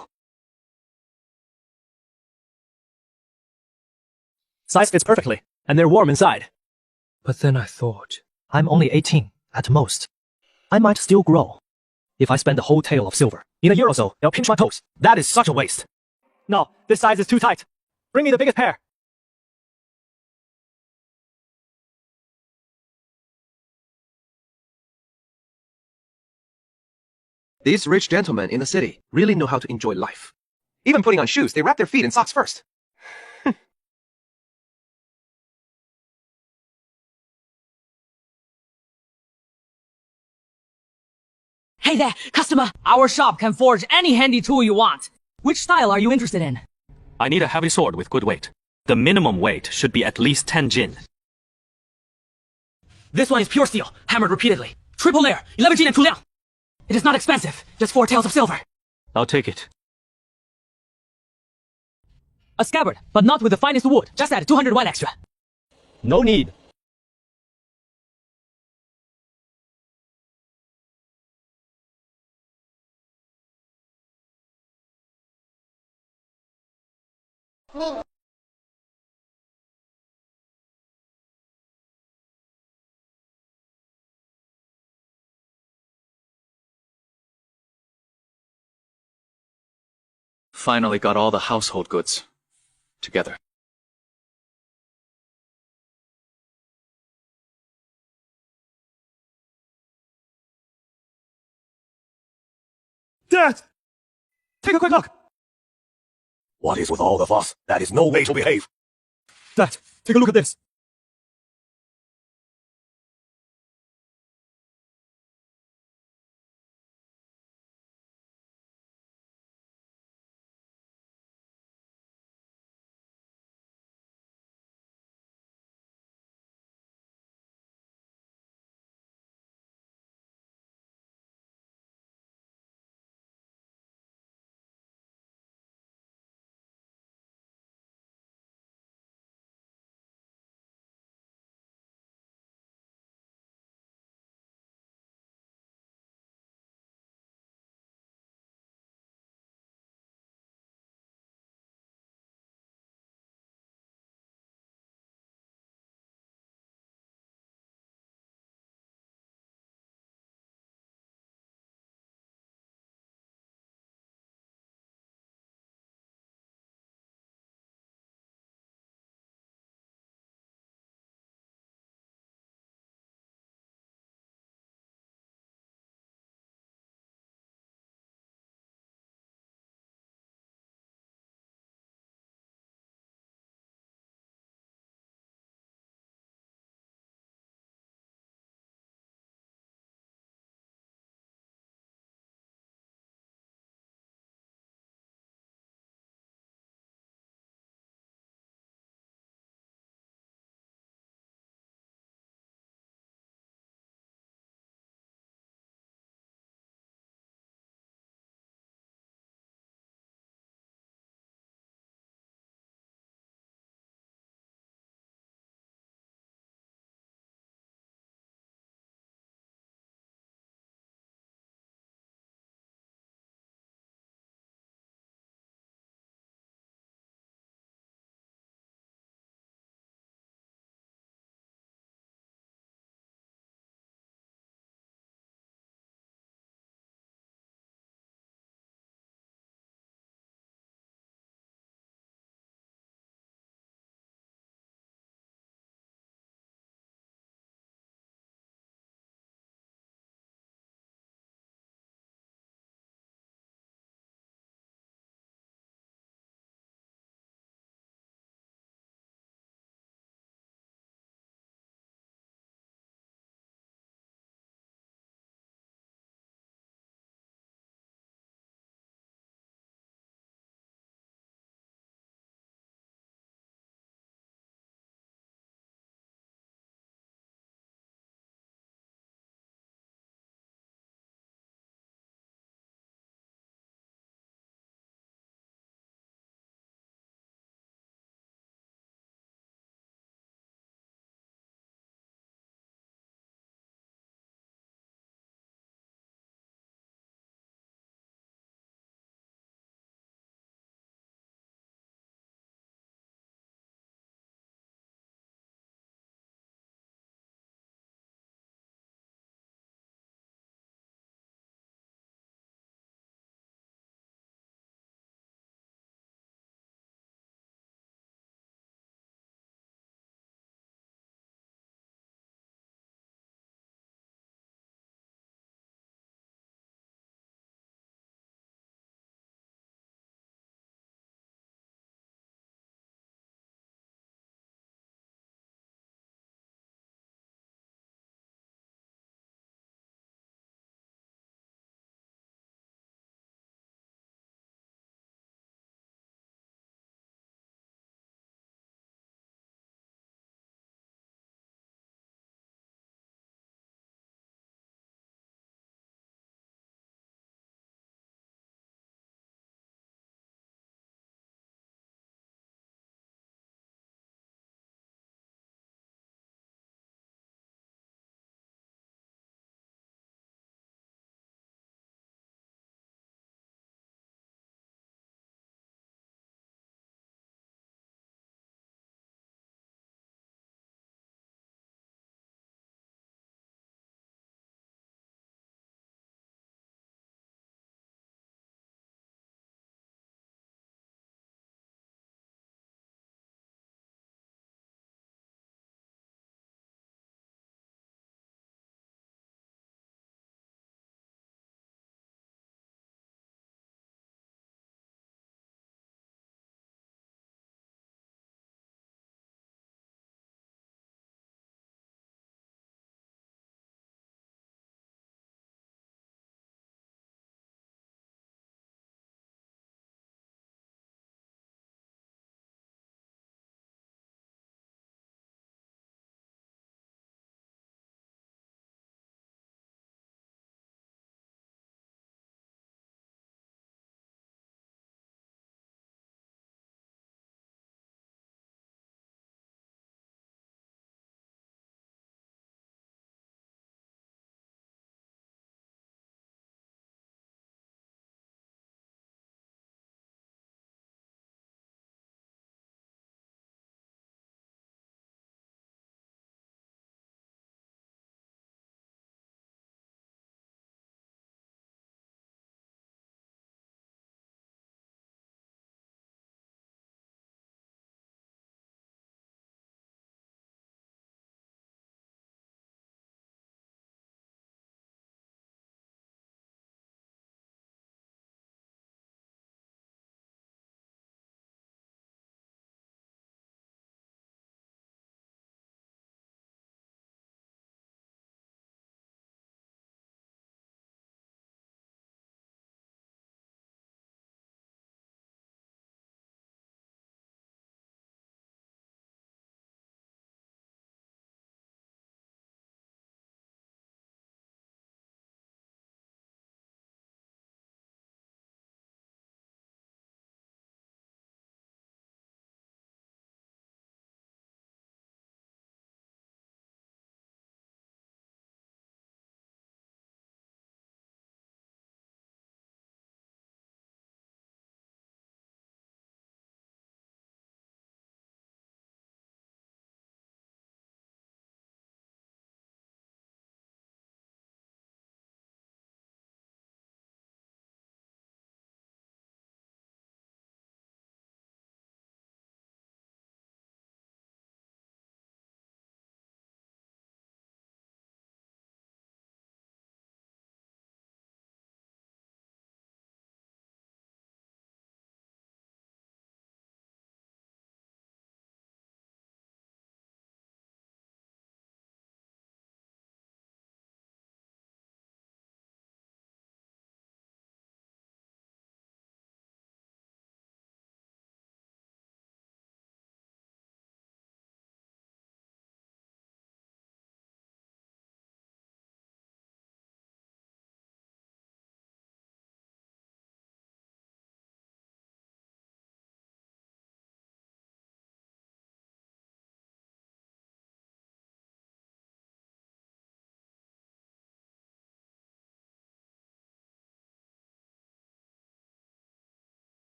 Size fits perfectly, and they're warm inside. But then I thought... I'm only 18, at most. I might still grow. If I spend the whole tael of silver, in a year or so, they'll pinch my toes. That is such a waste. No, this size is too tight. Bring me the biggest pair. These rich gentlemen in the city really know how to enjoy life. Even putting on shoes, they wrap their feet in socks first. Hey there, customer! Our shop can forge any handy tool you want. Which style are you interested in? I need a heavy sword with good weight. The minimum weight should be at least 10 jin. This one is pure steel, hammered repeatedly. Triple layer, 11 jin and 2 liang. It is not expensive, just 4 taels of silver. I'll take it. A scabbard, but not with the finest wood. Just add 200 wine extra. No need. Finally got all the household goods together. Dad! Take a quick look! What is with all the fuss? That is no way to behave. Dad, take a look at this.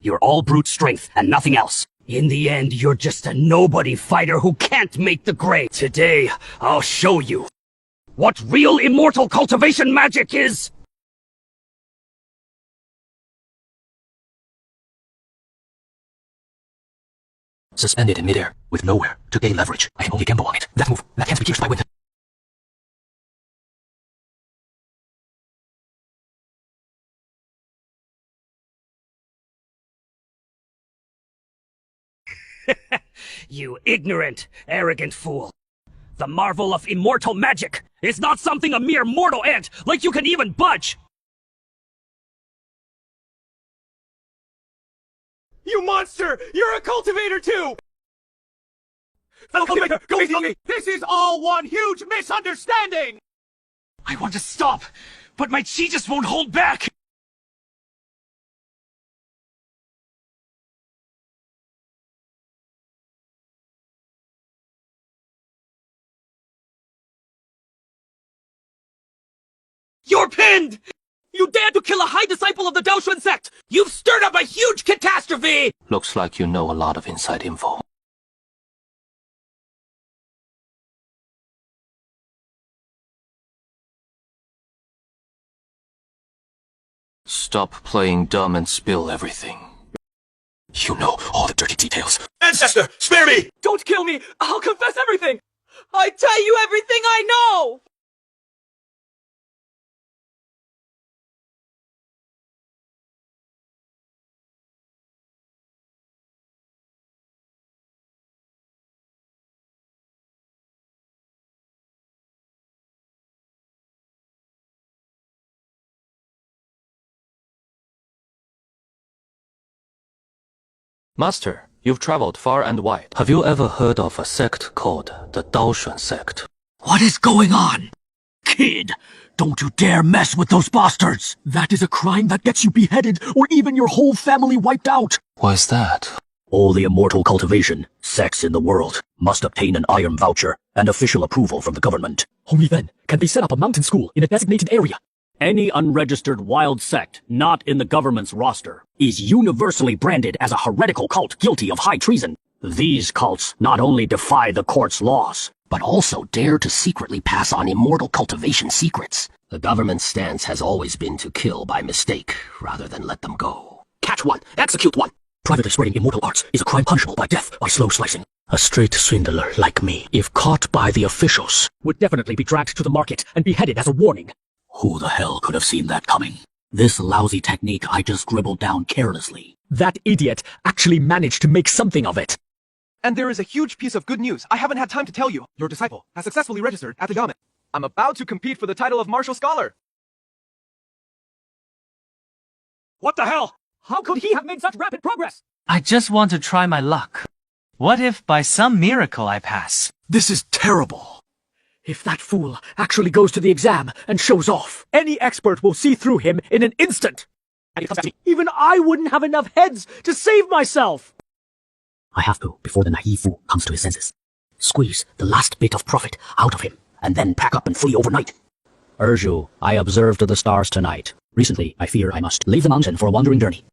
You're all brute strength and nothing else. In the end, you're just a nobody fighter who can't make the grade. Today, I'll show you what real immortal cultivation magic is! Suspended in midair, with nowhere to gain leverage. I can only gamble on it. That move, that can't be pierced by wind. You ignorant, arrogant fool. The marvel of immortal magic is not something a mere mortal ant like you can even budge! You monster! You're a cultivator too! Fellow cultivator, go easy on me! This is all one huge misunderstanding! I want to stop, but my chi just won't hold back! You're pinned! You dared to kill a high disciple of the Daoshuan sect! You've stirred up a huge catastrophe! Looks like you know a lot of inside info. Stop playing dumb and spill everything. You know all the dirty details. Ancestor, spare me! Don't kill me! I'll confess everything! I tell you everything I know! Master, you've traveled far and wide. Have you ever heard of a sect called the Daoshuan sect? What is going on? Kid, don't you dare mess with those bastards! That is a crime that gets you beheaded or even your whole family wiped out. Why's that? All the immortal cultivation sects in the world must obtain an iron voucher and official approval from the government. Only then can they set up a mountain school in a designated area. Any unregistered wild sect not in the government's roster is universally branded as a heretical cult guilty of high treason. These cults not only defy the court's laws, but also dare to secretly pass on immortal cultivation secrets. The government's stance has always been to kill by mistake rather than let them go. Catch one, execute one. Privately spreading immortal arts is a crime punishable by death by slow slicing. A straight swindler like me, if caught by the officials, would definitely be dragged to the market and beheaded as a warning. Who the hell could have seen that coming? This lousy technique I just scribbled down carelessly. That idiot actually managed to make something of it. And there is a huge piece of good news I haven't had time to tell you. Your disciple has successfully registered at the Yamen. I'm about to compete for the title of Martial Scholar. What the hell? How could he have made such rapid progress? I just want to try my luck. What if by some miracle I pass? This is terrible. If that fool actually goes to the exam and shows off, any expert will see through him in an instant. And even I wouldn't have enough heads to save myself. I have to before the naive fool comes to his senses. Squeeze the last bit of profit out of him, and then pack up and flee overnight. Urge you, I observed the stars tonight. Recently, I fear I must leave the mountain for a wandering journey.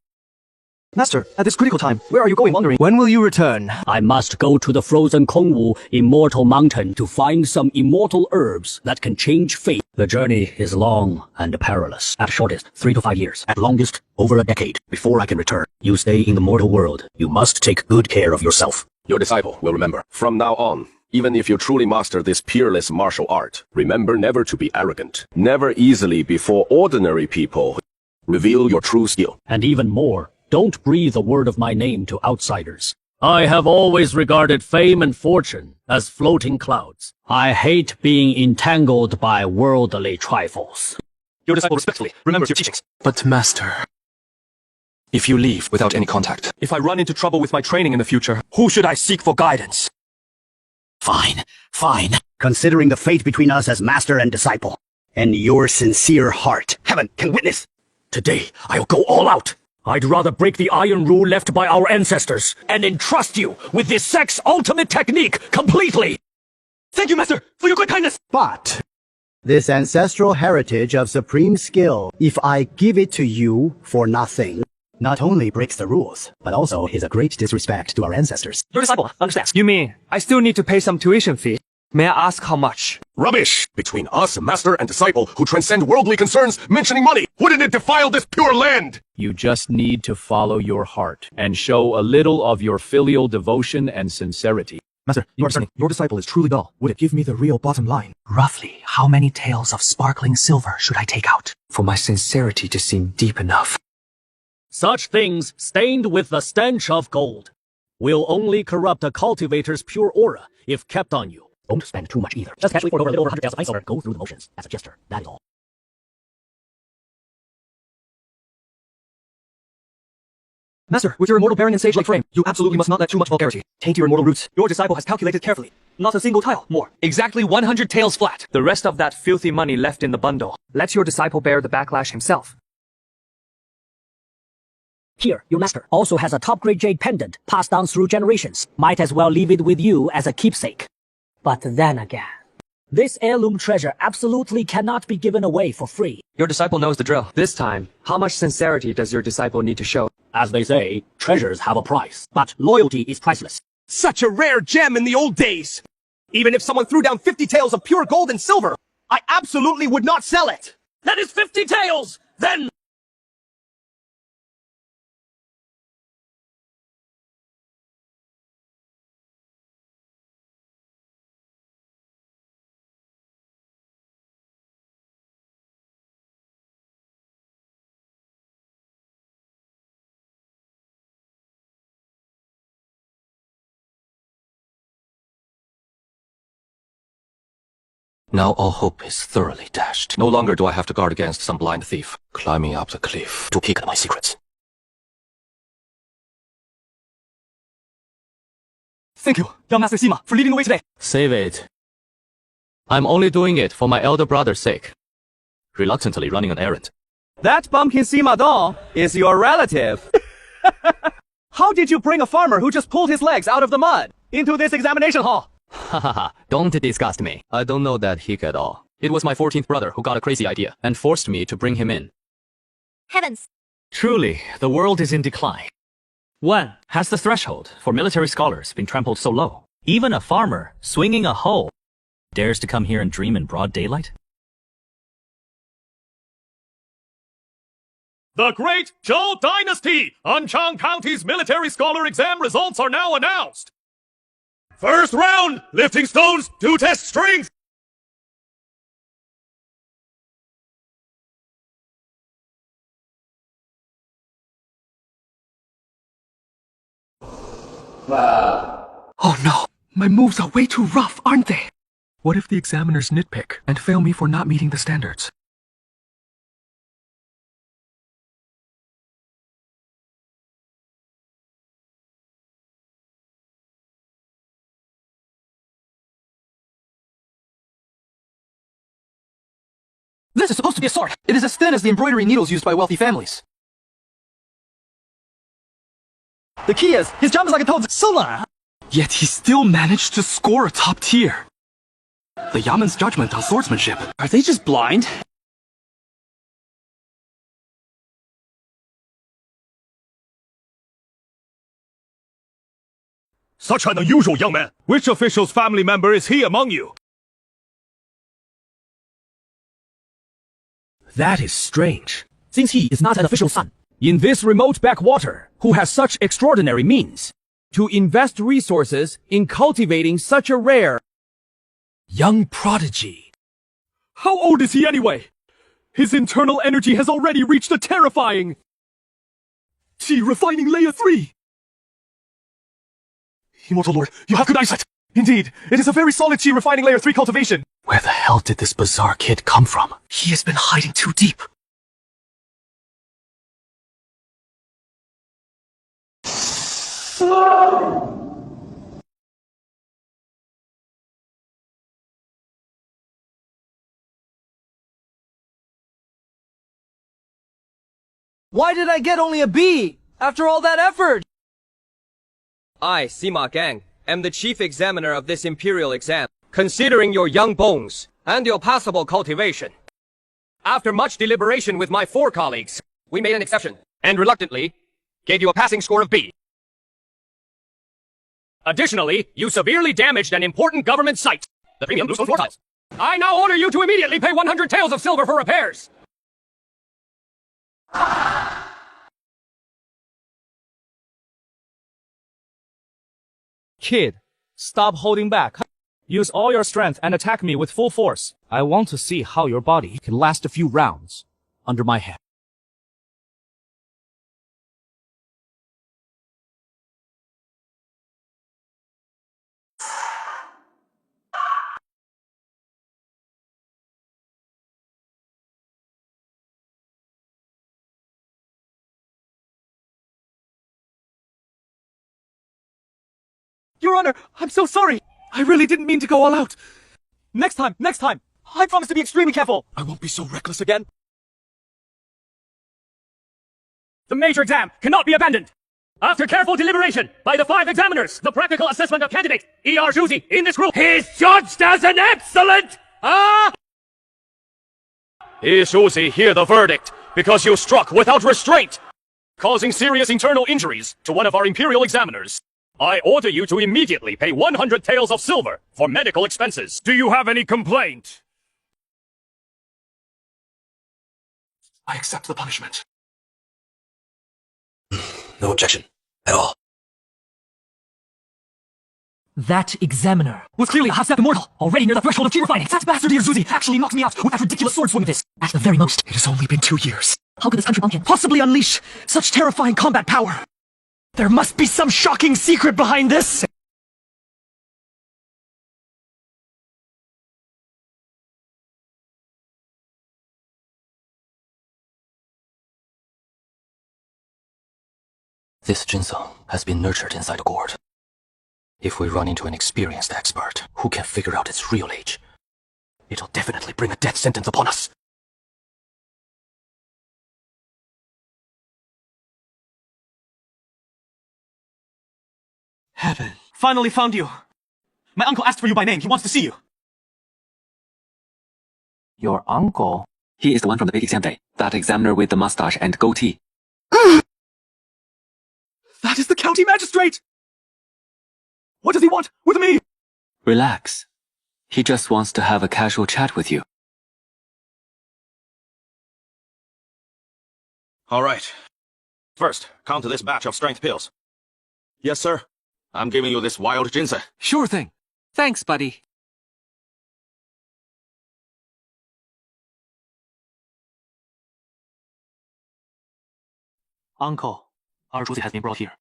Master, at this critical time, where are you going wandering? When will you return? I must go to the frozen Kongwu Immortal Mountain to find some immortal herbs that can change fate. The journey is long and perilous. At shortest, 3 to 5 years. At longest, over a decade. Before I can return, you stay in the mortal world. You must take good care of yourself. Your disciple will remember. From now on, even if you truly master this peerless martial art, remember never to be arrogant. Never easily before ordinary people. Reveal your true skill. And even more, don't breathe a word of my name to outsiders. I have always regarded fame and fortune as floating clouds. I hate being entangled by worldly trifles. Your disciple respectfully remembers your teachings. But Master, if you leave without any contact, if I run into trouble with my training in the future, who should I seek for guidance? Fine, fine. Considering the fate between us as master and disciple, and your sincere heart, heaven can witness. Today, I'll go all out. I'd rather break the iron rule left by our ancestors and entrust you with this sect's ultimate technique completely. Thank you, Master, for your good kindness. But this ancestral heritage of supreme skill, if I give it to you for nothing, not only breaks the rules, but also is a great disrespect to our ancestors. Your disciple understands. You mean I still need to pay some tuition fee? May I ask how much? Rubbish! Between us, master and disciple who transcend worldly concerns, mentioning money, wouldn't it defile this pure land? You just need to follow your heart and show a little of your filial devotion and sincerity. Master, you are discerning. Your disciple is truly dull. Would it give me the real bottom line? Roughly, how many taels of sparkling silver should I take out for my sincerity to seem deep enough? Such things, stained with the stench of gold, will only corrupt a cultivator's pure aura if kept on you. Don't spend too much either. Just casually pour over a little over 100 taels of ice or go through the motions. As a gesture, that is all. Master, with your immortal bearing and sage-like frame, you absolutely must not let too much vulgarity taint your immortal roots. Your disciple has calculated carefully. Not a single tile more. Exactly 100 taels flat. The rest of that filthy money left in the bundle. Let your disciple bear the backlash himself. Here, your master also has a top-grade jade pendant passed down through generations. Might as well leave it with you as a keepsake. But then again, this heirloom treasure absolutely cannot be given away for free. Your disciple knows the drill. This time, how much sincerity does your disciple need to show? As they say, treasures have a price, but loyalty is priceless. Such a rare gem in the old days! Even if someone threw down 50 taels of pure gold and silver, I absolutely would not sell it! That is 50 taels! Then... Now all hope is thoroughly dashed. No longer do I have to guard against some blind thief climbing up the cliff to peek at my secrets. Thank you, young Master Sima, for leading the way today. Save it. I'm only doing it for my elder brother's sake. Reluctantly running an errand. That pumpkin Sima doll is your relative. How did you bring a farmer who just pulled his legs out of the mud into this examination hall? Hahaha, don't disgust me. I don't know that hick at all. It was my 14th brother who got a crazy idea and forced me to bring him in. Heavens. Truly, the world is in decline. When has the threshold for military scholars been trampled so low? Even a farmer swinging a hoe dares to come here and dream in broad daylight? The Great Zhou Dynasty! Anchang County's military scholar exam results are now announced! First round, lifting stones to test strength! Oh no, my moves are way too rough, aren't they? What if the examiners nitpick and fail me for not meeting the standards? This is supposed to be a sword. It is as thin as the embroidery needles used by wealthy families. The key is, his jump is like a toad's solar. Yet he still managed to score a top tier. The Yaman's judgment on swordsmanship. Are they just blind? Such an unusual young man! Which official's family member is he among you? That is strange, since he is not an official son. In this remote backwater, who has such extraordinary means to invest resources in cultivating such a rare young prodigy? How old is he anyway? His internal energy has already reached a terrifying Qi refining layer 3. Immortal Lord, you have good eyesight. Indeed, it is a very solid Qi refining layer 3 cultivation. Where the hell did this bizarre kid come from? He has been hiding too deep. Why did I get only a B after all that effort? I, Sima Gang, am the chief examiner of this imperial exam. Considering your young bones and your passable cultivation, after much deliberation with my 4 colleagues, we made an exception. And reluctantly, gave you a passing score of B. Additionally, you severely damaged an important government site. The premium bluestone floor tiles. I now order you to immediately pay 100 taels of silver for repairs. Kid, stop holding back. Use all your strength and attack me with full force. I want to see how your body can last a few rounds under my hand. Your Honor, I'm so sorry. I really didn't mean to go all out. Next time, I promise to be extremely careful. I won't be so reckless again. The major exam cannot be abandoned. After careful deliberation by the 5 examiners, the practical assessment of candidate E.R. Juzi in this group is judged as an excellent... Juzi, hear the verdict, because you struck without restraint, causing serious internal injuries to one of our Imperial examiners. I order you to immediately pay 100 taels of silver for medical expenses. Do you have any complaint? I accept the punishment. No objection. At all. That examiner was clearly a half-step immortal, already near the threshold of key refining. That bastard Juzi actually knocked me out with that ridiculous sword swing of his. At the very most, it has only been 2 years. How could this country bumpkin possibly unleash such terrifying combat power? There must be some shocking secret behind this! This ginseng has been nurtured inside a gourd. If we run into an experienced expert who can figure out its real age, it'll definitely bring a death sentence upon us. Heaven. Finally found you. My uncle asked for you by name. He wants to see you. Your uncle? He is the one from the big exam day. That examiner with the mustache and goatee. That is the county magistrate! What does he want with me? Relax. He just wants to have a casual chat with you. All right. First, count this batch of strength pills. Yes, sir. I'm giving you this wild ginseng. Sure thing. Thanks, buddy. Uncle, our Juzi has been brought here.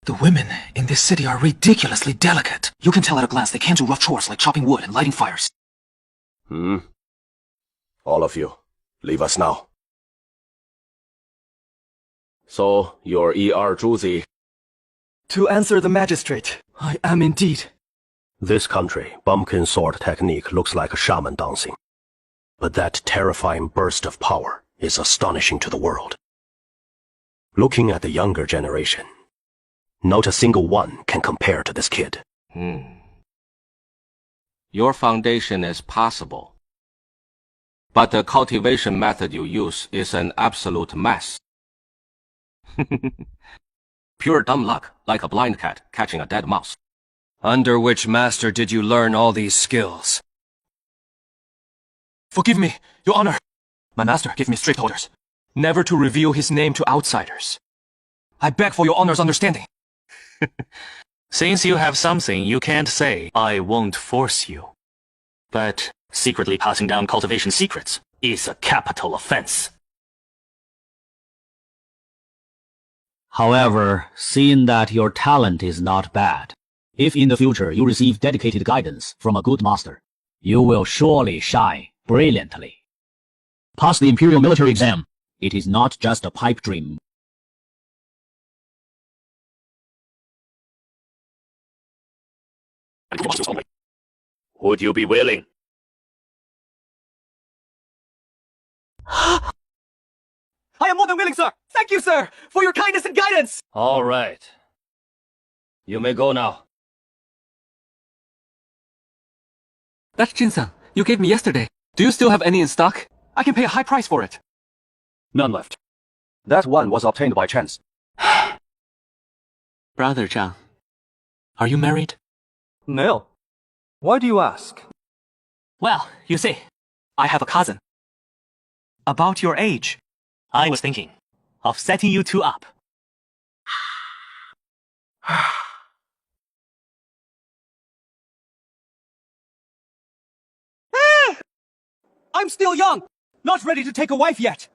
The women in this city are ridiculously delicate. You can tell at a glance they can't do rough chores like chopping wood and lighting fires. All of you, leave us now. So, you're E.R. Juzi. To answer the magistrate, I am indeed. This country, bumpkin sword technique looks like a shaman dancing. But that terrifying burst of power is astonishing to the world. Looking at the younger generation, not a single one can compare to this kid. Your foundation is possible, but the cultivation method you use is an absolute mess. Pure dumb luck, like a blind cat catching a dead mouse. Under which master did you learn all these skills? Forgive me, Your Honor. My master gave me strict orders, never to reveal his name to outsiders. I beg for Your Honor's understanding. Since you have something you can't say, I won't force you. But secretly passing down cultivation secrets is a capital offense. However, seeing that your talent is not bad, if in the future you receive dedicated guidance from a good master, you will surely shine brilliantly. Pass the Imperial military exam. It is not just a pipe dream. Would you be willing? I am more than willing, sir! Thank you, sir, for your kindness and guidance! All right. You may go now. That ginseng you gave me yesterday. Do you still have any in stock? I can pay a high price for it. None left. That one was obtained by chance. Brother Zhang, are you married? No. Why do you ask? Well, you see, I have a cousin. About your age. I was thinking of setting you two up. I'm still young, not ready to take a wife yet.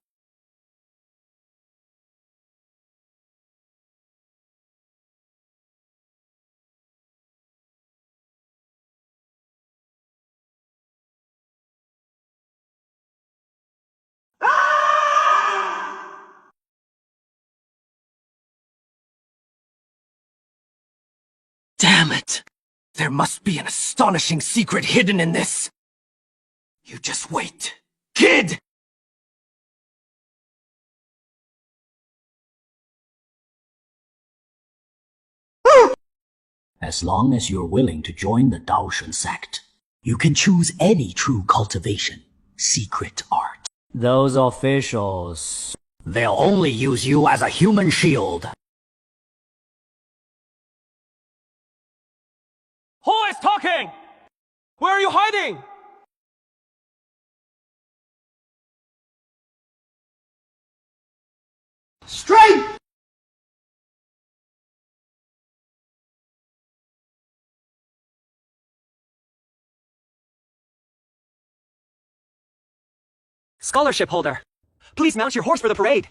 Damn it! There must be an astonishing secret hidden in this. You just wait, kid! As long as you're willing to join the Daoshan sect, you can choose any true cultivation, secret art. Those officials, they'll only use you as a human shield. Who is talking? Where are you hiding? Straight! Scholarship holder, please mount your horse for the parade.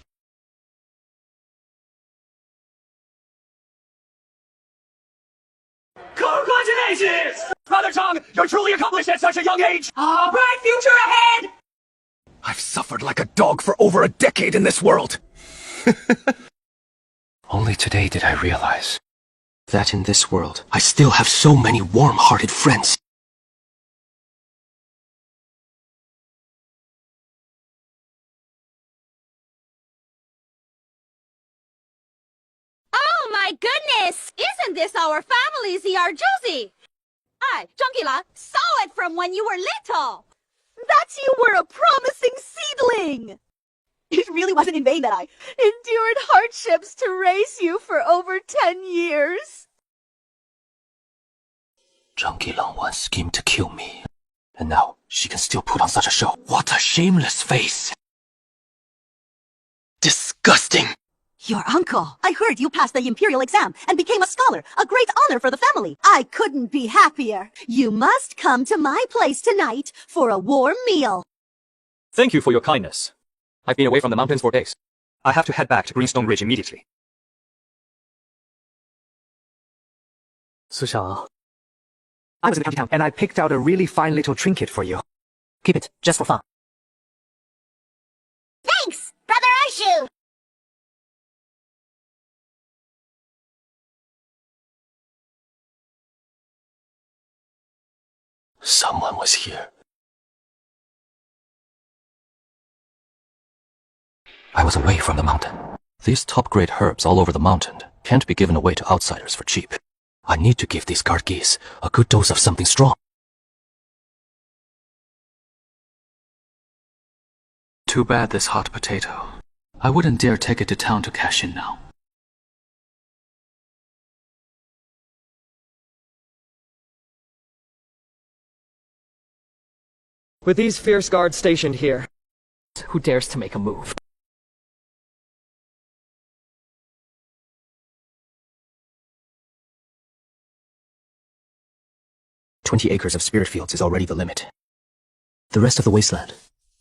Congratulations! Brother Chong, you're truly accomplished at such a young age! A bright future ahead! I've suffered like a dog for over a decade in this world. Only today did I realize that in this world, I still have so many warm-hearted friends. Oh my goodness! Isn't this our family's Yarjuzi? I, Jungila, saw it from when you were little. That you were a promising seedling! It really wasn't in vain that I endured hardships to raise you for over 10 years. Zhang Yilang once schemed to kill me, and now she can still put on such a show. What a shameless face! Disgusting! Your uncle. I heard you passed the Imperial exam and became a scholar, a great honor for the family. I couldn't be happier. You must come to my place tonight for a warm meal. Thank you for your kindness. I've been away from the mountains for days. I have to head back to Greenstone Ridge immediately. Sushao, I was in the county town and I picked out a really fine little trinket for you. Keep it, just for fun. Thanks, Brother Arshu! Someone was here. I was away from the mountain. These top-grade herbs all over the mountain can't be given away to outsiders for cheap. I need to give these guard geese a good dose of something strong. Too bad this hot potato. I wouldn't dare take it to town to cash in now. With these fierce guards stationed here, who dares to make a move? "20 acres of spirit fields is already the limit. The rest of the wasteland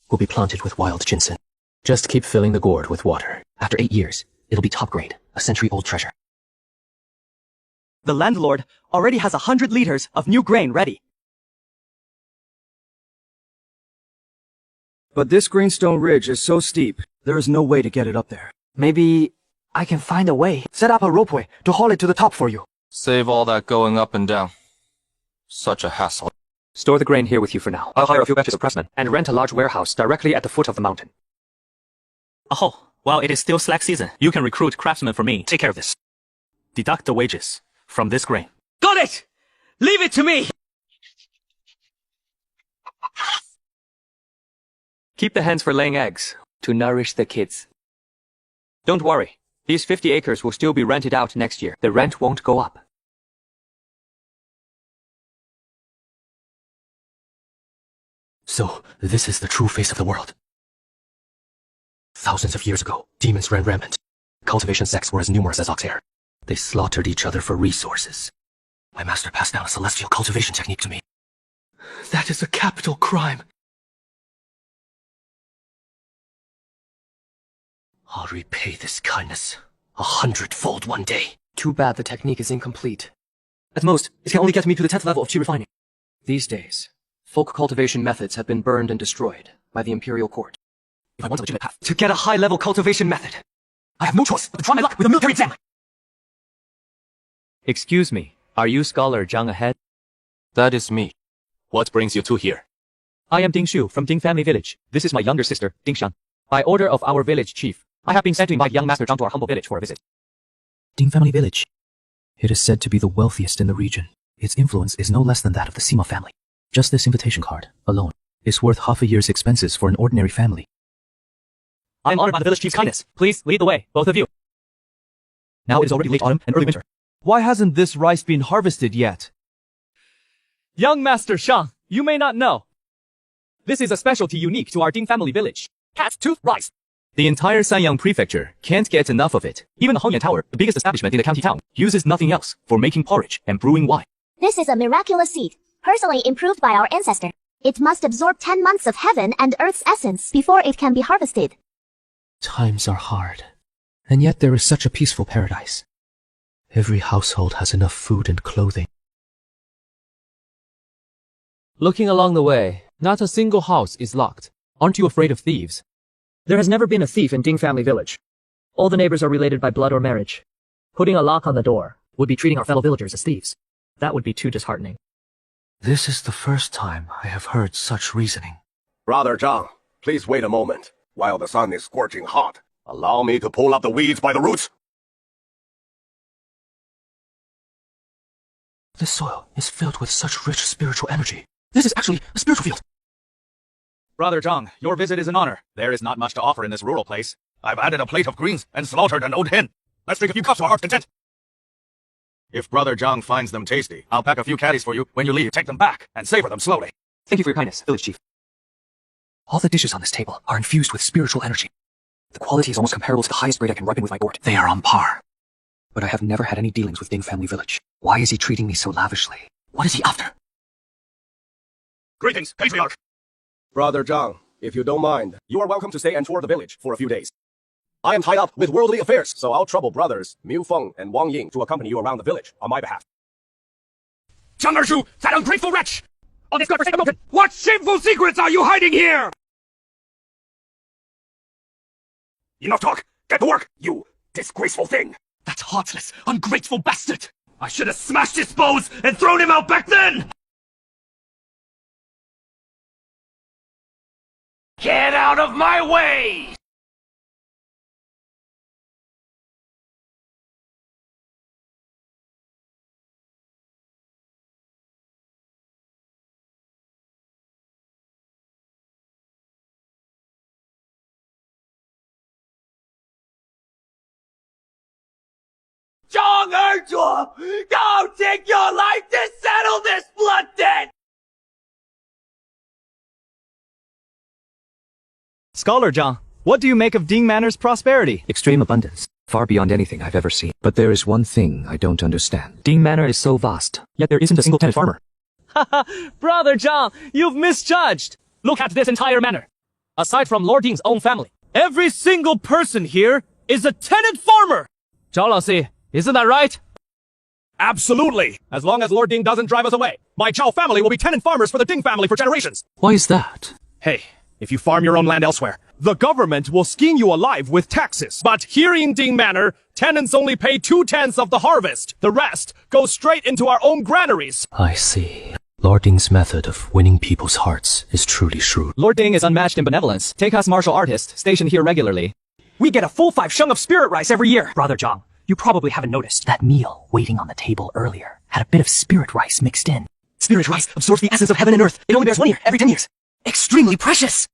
will be planted with wild ginseng. Just keep filling the gourd with water. After 8 years, it'll be top grade, a century-old treasure." The landlord already has 100 liters of new grain ready. But this Greenstone Ridge is so steep, there is no way to get it up there. Maybe I can find a way. Set up a ropeway to haul it to the top for you. Save all that going up and down. Such a hassle. Store the grain here with you for now. I'll hire a few batches of pressmen and rent a large warehouse directly at the foot of the mountain. Oh, while it is still slack season, you can recruit craftsmen for me. Take care of this. Deduct the wages from this grain. Got it! Leave it to me! Keep the hens for laying eggs, to nourish the kids. Don't worry, these 50 acres will still be rented out next year. The rent won't go up. So, this is the true face of the world. Thousands of years ago, demons ran rampant. Cultivation sects were as numerous as oxhair. They slaughtered each other for resources. My master passed down a celestial cultivation technique to me. That is a capital crime. I'll repay this kindness 100-fold one day. Too bad the technique is incomplete. At most, it can only get me to the 10th level of chi refining. These days, folk cultivation methods have been burned and destroyed by the Imperial Court. If I want a legitimate path to get a high-level cultivation method, I have no choice but to try my luck with a military exam. Excuse me, are you Scholar Zhang ahead? That is me. What brings you two here? I am Ding Shu from Ding family village. This is my younger sister, Ding Shan. By order of our village chief, I have been sent to invite young Master Zhang to our humble village for a visit. Ding family village. It is said to be the wealthiest in the region. Its influence is no less than that of the Sima family. Just this invitation card, alone, is worth half a year's expenses for an ordinary family. I am honored by the village chief's kindness. Please lead the way, both of you. Now it is already late autumn and early winter. Why hasn't this rice been harvested yet? Young Master Shang, you may not know. This is a specialty unique to our Ding family village. Cat's tooth rice. The entire Sanyang prefecture can't get enough of it. Even the Hongyan Tower, the biggest establishment in the county town, uses nothing else for making porridge and brewing wine. This is a miraculous seed, personally improved by our ancestor. It must absorb 10 months of heaven and earth's essence before it can be harvested. Times are hard, and yet there is such a peaceful paradise. Every household has enough food and clothing. Looking along the way, not a single house is locked. Aren't you afraid of thieves? There has never been a thief in Ding family village. All the neighbors are related by blood or marriage. Putting a lock on the door would be treating our fellow villagers as thieves. That would be too disheartening. This is the first time I have heard such reasoning. Brother Zhang, please wait a moment. While the sun is scorching hot, allow me to pull up the weeds by the roots. This soil is filled with such rich spiritual energy. This is actually a spiritual field. Brother Zhang, your visit is an honor. There is not much to offer in this rural place. I've added a plate of greens and slaughtered an old hen. Let's drink a few cups to our heart's content. If Brother Zhang finds them tasty, I'll pack a few caddies for you. When you leave, take them back and savor them slowly. Thank you for your kindness, village chief. All the dishes on this table are infused with spiritual energy. The quality is almost comparable to the highest grade I can ripen with my gourd. They are on par. But I have never had any dealings with Ding family village. Why is he treating me so lavishly? What is he after? Greetings, patriarch. Brother Zhang, if you don't mind, you are welcome to stay and tour the village for a few days. I am tied up with worldly affairs, so I'll trouble brothers Miu Feng and Wang Ying to accompany you around the village on my behalf. Zhang Ershu, that ungrateful wretch! On this godforsaken mountain, what shameful secrets are you hiding here? Enough talk! Get to work, you disgraceful thing! That heartless, ungrateful bastard! I should have smashed his bows and thrown him out back then! Get out of my way! Zhang Erzuo, go take your life to settle this blood debt! Scholar Zhang, what do you make of Ding Manor's prosperity? Extreme abundance, far beyond anything I've ever seen. But there is one thing I don't understand. Ding Manor is so vast, yet there isn't a single tenant farmer. Haha, Brother Zhang, you've misjudged! Look at this entire manor. Aside from Lord Ding's own family, every single person here is a tenant farmer! Zhao Laosi, isn't that right? Absolutely! As long as Lord Ding doesn't drive us away, my Zhao family will be tenant farmers for the Ding family for generations! Why is that? Hey, if you farm your own land elsewhere, the government will skin you alive with taxes. But here in Ding Manor, tenants only pay 2/10 of the harvest. The rest goes straight into our own granaries. I see. Lord Ding's method of winning people's hearts is truly shrewd. Lord Ding is unmatched in benevolence. Take us martial artists stationed here regularly. We get a full 5 sheng of spirit rice every year. Brother Zhang, you probably haven't noticed that meal waiting on the table earlier had a bit of spirit rice mixed in. Spirit rice absorbs the essence of heaven and earth. It only bears 1 year every 10 years. Extremely precious.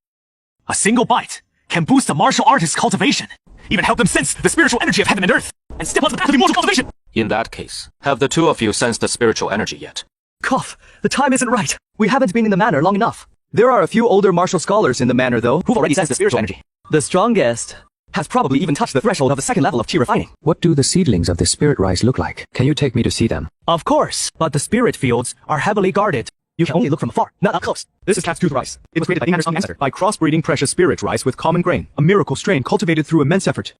A single bite can boost a martial artist's cultivation, even help them sense the spiritual energy of heaven and earth, and step onto the path of immortal cultivation. In that case, have the two of you sensed the spiritual energy yet? Cough. The time isn't right. We haven't been in the manor long enough. There are a few older martial scholars in the manor, though, who've already sensed the spiritual energy. The strongest has probably even touched the threshold of the second level of chi refining. What do the seedlings of this spirit rice look like? Can you take me to see them? Of course, but the spirit fields are heavily guarded. You can only look from afar, not up close. This is cat's tooth rice. It was created by the Anderson ancestor by crossbreeding precious spirit rice with common grain, a miracle strain cultivated through immense effort.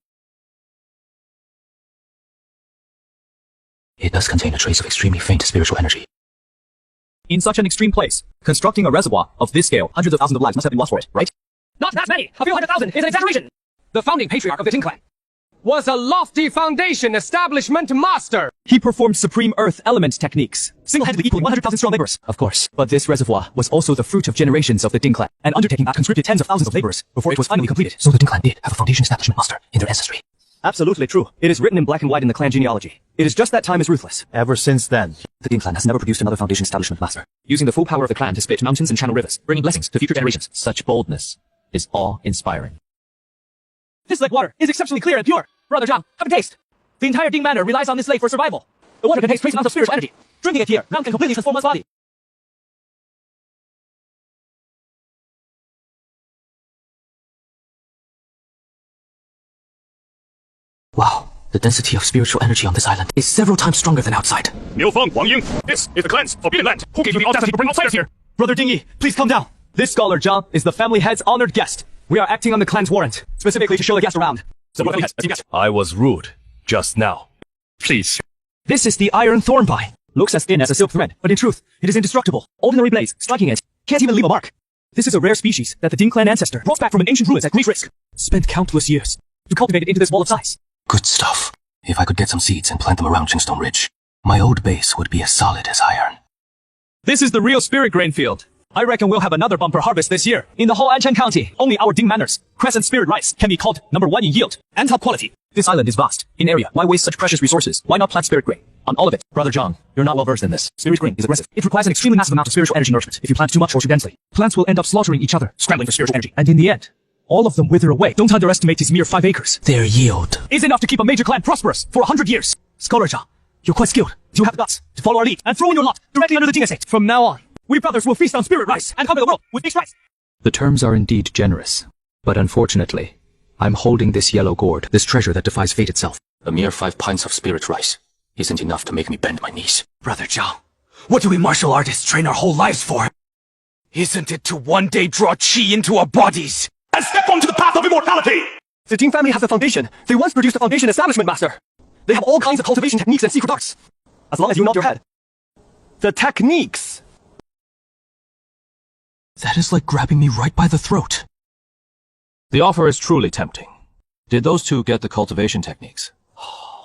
It does contain a trace of extremely faint spiritual energy. In such an extreme place, constructing a reservoir of this scale, hundreds of thousands of lives must have been lost for it, right? Not that many. A few 100,000 is an exaggeration. The founding patriarch of the Ting clan was a lofty foundation establishment master. He performed supreme earth element techniques, single-handedly equaling 100,000 strong laborers. Of course. But this reservoir was also the fruit of generations of the Ding clan, an undertaking that conscripted tens of thousands of laborers before it was finally completed. So the Ding clan did have a foundation establishment master in their ancestry. Absolutely true. It is written in black and white in the clan genealogy. It is just that time is ruthless. Ever since then, the Ding clan has never produced another foundation establishment master, using the full power of the clan to split mountains and channel rivers, bringing blessings to future generations. Such boldness is awe-inspiring. This lake water is exceptionally clear and pure. Brother Zhang, have a taste. The entire Ding manor relies on this lake for survival. The water contains trace amounts of spiritual energy. Drinking it here now can completely transform one's body. Wow, the density of spiritual energy on this island is several times stronger than outside. Miu Feng, Wang Ying, this is the clan's forbidden land. Who gave you the audacity to bring outsiders here? Brother Dingyi, please calm down. This scholar Zhang is the family head's honored guest. We are acting on the clan's warrant, specifically to show the guest around. So what has he I was rude just now. Please. This is the iron thorn vine. Looks as thin as a silk thread, but in truth, it is indestructible. Ordinary blaze, striking it, can't even leave a mark. This is a rare species that the Ding clan ancestor brought back from an ancient ruins at great risk. Spent countless years to cultivate it into this wall of size. Good stuff. If I could get some seeds and plant them around Jingstone Ridge, my old base would be as solid as iron. This is the real spirit grain field. I reckon we'll have another bumper harvest this year. In the whole Anshan County, only our Ding Manor's Crescent Spirit Rice can be called #1 in yield and top quality. This island is vast in area. Why waste such precious resources? Why not plant spirit grain on all of it? Brother Zhang, you're not well versed in this. Spirit grain is aggressive. It requires an extremely massive amount of spiritual energy nourishment. If you plant too much or too densely, plants will end up slaughtering each other, scrambling for spiritual energy. And in the end, all of them wither away. Don't underestimate his mere 5 acres. Their yield is enough to keep a major clan prosperous for 100 years. Scholar Zhang, you're quite skilled. You have the guts to follow our lead and throw in your lot directly under the Ding estate. From now on, we brothers will feast on spirit rice and conquer the world with mixed rice. The terms are indeed generous, but unfortunately, I'm holding this yellow gourd, this treasure that defies fate itself. A mere 5 pints of spirit rice isn't enough to make me bend my knees. Brother Zhang, what do we martial artists train our whole lives for? Isn't it to one day draw chi into our bodies and step onto the path of immortality? The Ding family has a foundation. They once produced a foundation establishment master. They have all kinds of cultivation techniques and secret arts. As long as you nod your head. The techniques! That is like grabbing me right by the throat. The offer is truly tempting. Did those two get the cultivation techniques?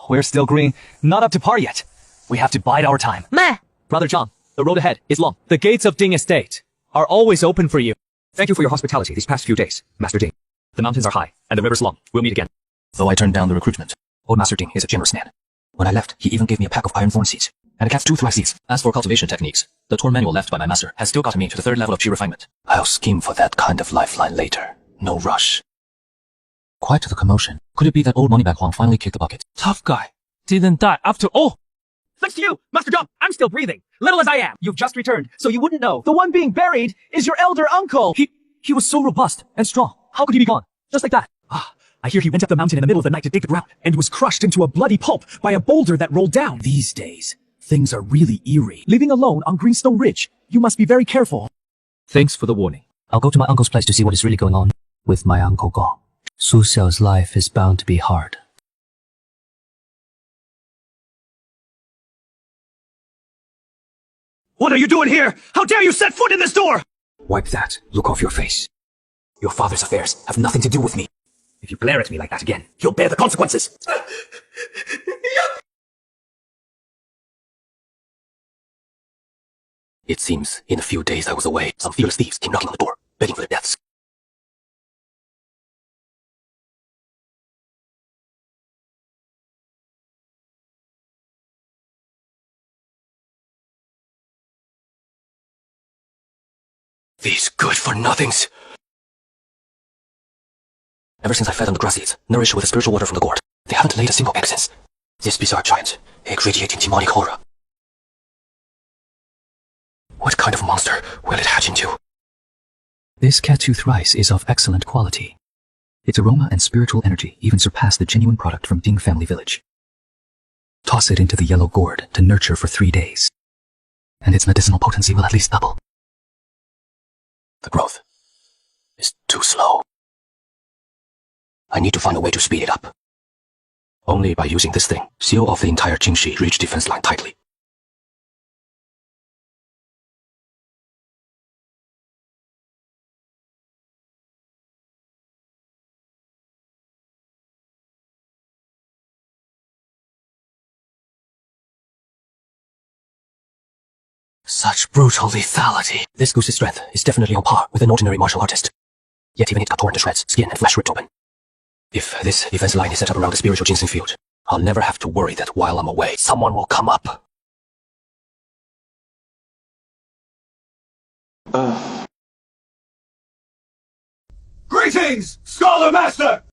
We're still green. Not up to par yet. We have to bide our time. Meh. Brother Zhang, the road ahead is long. The gates of Ding Estate are always open for you. Thank you for your hospitality these past few days, Master Ding. The mountains are high, and the river's long. We'll meet again. Though I turned down the recruitment, old Master Ding is a generous man. When I left, he even gave me a pack of iron thorn seeds and a cat's tooth rice seeds. As for cultivation techniques, the tour manual left by my master has still gotten me to the 3rd level of chi refinement. I'll scheme for that kind of lifeline later. No rush. Quite the commotion. Could it be that old Moneybag Huang finally kicked the bucket? Tough guy. Didn't die after all. Thanks to you, Master Zhang, I'm still breathing. Little as I am. You've just returned, so you wouldn't know. The one being buried is your elder uncle. He was so robust and strong. How could he be gone? Just like that. I hear he went up the mountain in the middle of the night to dig the ground and was crushed into a bloody pulp by a boulder that rolled down. These days, things are really eerie. Living alone on Greenstone Ridge, you must be very careful. Thanks for the warning. I'll go to my uncle's place to see what is really going on with my Uncle Gao. Su Xiao's life is bound to be hard. What are you doing here? How dare you set foot in this door? Wipe that look off your face. Your father's affairs have nothing to do with me. If you glare at me like that again, you'll bear the consequences. It seems, in a few days I was away, some fearless thieves came knocking on the door, begging for their deaths. These good-for-nothings. Ever since I fed on the grass seeds, nourished with the spiritual water from the gourd, they haven't laid a single egg since. This bizarre giant, egg radiating demonic horror. What kind of monster will it hatch into? This cat-tooth rice is of excellent quality. Its aroma and spiritual energy even surpass the genuine product from Ding Family Village. Toss it into the yellow gourd to nurture for 3 days, and its medicinal potency will at least double. The growth is too slow. I need to find a way to speed it up. Only by using this thing, seal off the entire Qingxi Reach defense line tightly. Such brutal lethality. This goose's strength is definitely on par with an ordinary martial artist. Yet even it got torn to shreds, skin and flesh ripped open. If this defense line is set up around the spiritual ginseng field, I'll never have to worry that while I'm away, someone will come up. Greetings, Scholar Master!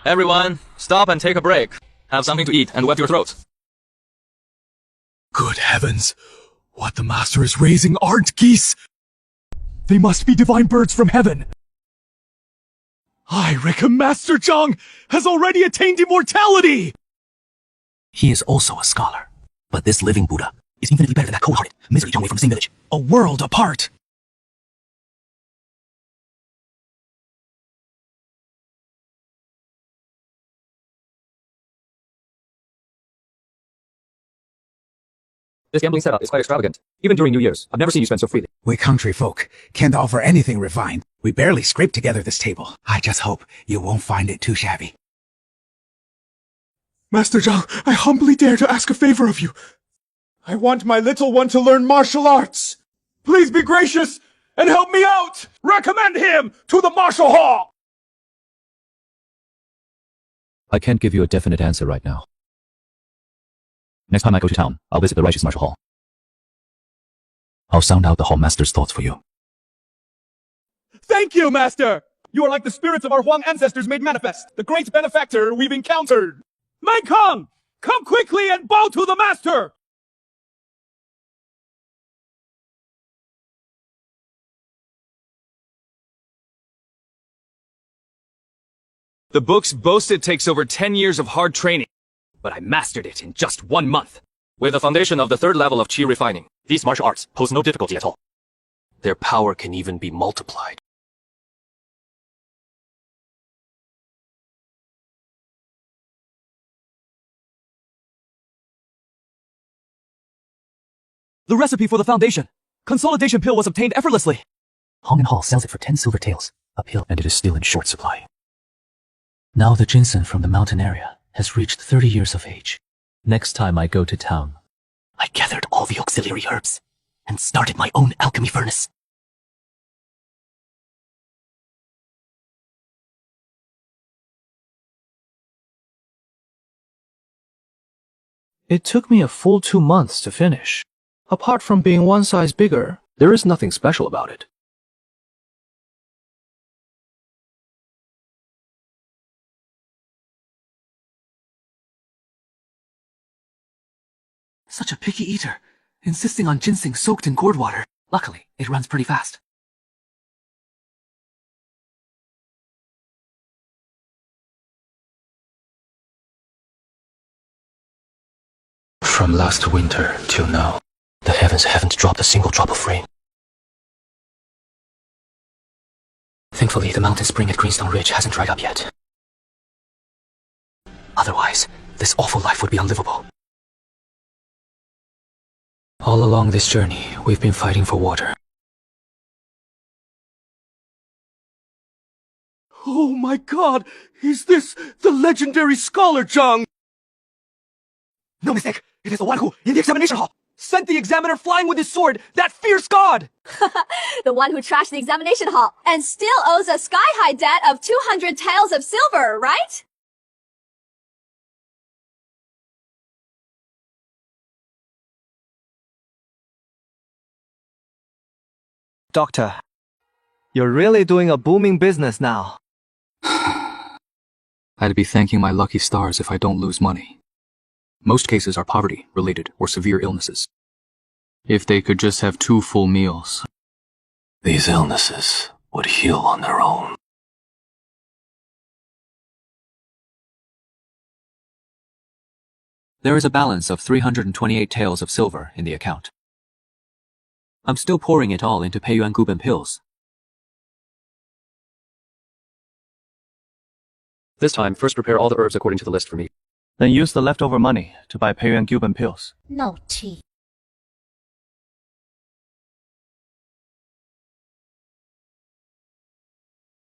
Everyone, stop and take a break. Have something to eat and wet your throats. Good heavens! What the master is raising aren't geese! They must be divine birds from heaven! I reckon Master Zhang has already attained immortality! He is also a scholar, but this living Buddha is infinitely better than that cold-hearted, misery Zhongwei from the same village. A world apart! This gambling setup is quite extravagant. Even during New Year's, I've never seen you spend so freely. We country folk can't offer anything refined. We barely scrape together this table. I just hope you won't find it too shabby. Master Zhang, I humbly dare to ask a favor of you. I want my little one to learn martial arts. Please be gracious and help me out! Recommend him to the martial hall! I can't give you a definite answer right now. Next time I go to town, I'll visit the Righteous Martial Hall. I'll sound out the Hall Master's thoughts for you. Thank you, Master! You are like the spirits of our Huang ancestors made manifest, the great benefactor we've encountered! Mankang! Come quickly and bow to the Master! The books boast it takes over 10 years of hard training, but I mastered it in just 1 month. With the foundation of the 3rd level of Qi refining, these martial arts pose no difficulty at all. Their power can even be multiplied. The recipe for the foundation. Consolidation pill was obtained effortlessly. Hong Hall sells it for 10 silver taels a pill, and it is still in short supply. Now the ginseng from the mountain area has reached 30 years of age. Next time I go to town, I gathered all the auxiliary herbs and started my own alchemy furnace. It took me a full 2 months to finish. Apart from being 1 size bigger, there is nothing special about it. Such a picky eater, insisting on ginseng soaked in gourd water. Luckily, it runs pretty fast. From last winter till now, the heavens haven't dropped a single drop of rain. Thankfully, the mountain spring at Greenstone Ridge hasn't dried up yet. Otherwise, this awful life would be unlivable. All along this journey, we've been fighting for water. Oh my god! Is this the legendary scholar Zhang? No mistake! It is the one who, in the examination hall, sent the examiner flying with his sword, that fierce god! The one who trashed the examination hall and still owes a sky-high debt of 200 taels of silver, right? Doctor, you're really doing a booming business now. I'd be thanking my lucky stars if I don't lose money. Most cases are poverty-related or severe illnesses. If they could just have 2 full meals. These illnesses would heal on their own. There is a balance of 328 taels of silver in the account. I'm still pouring it all into Peiyuan Guban pills. This time, first prepare all the herbs according to the list for me. Then use the leftover money to buy Peiyuan Guban pills. No tea.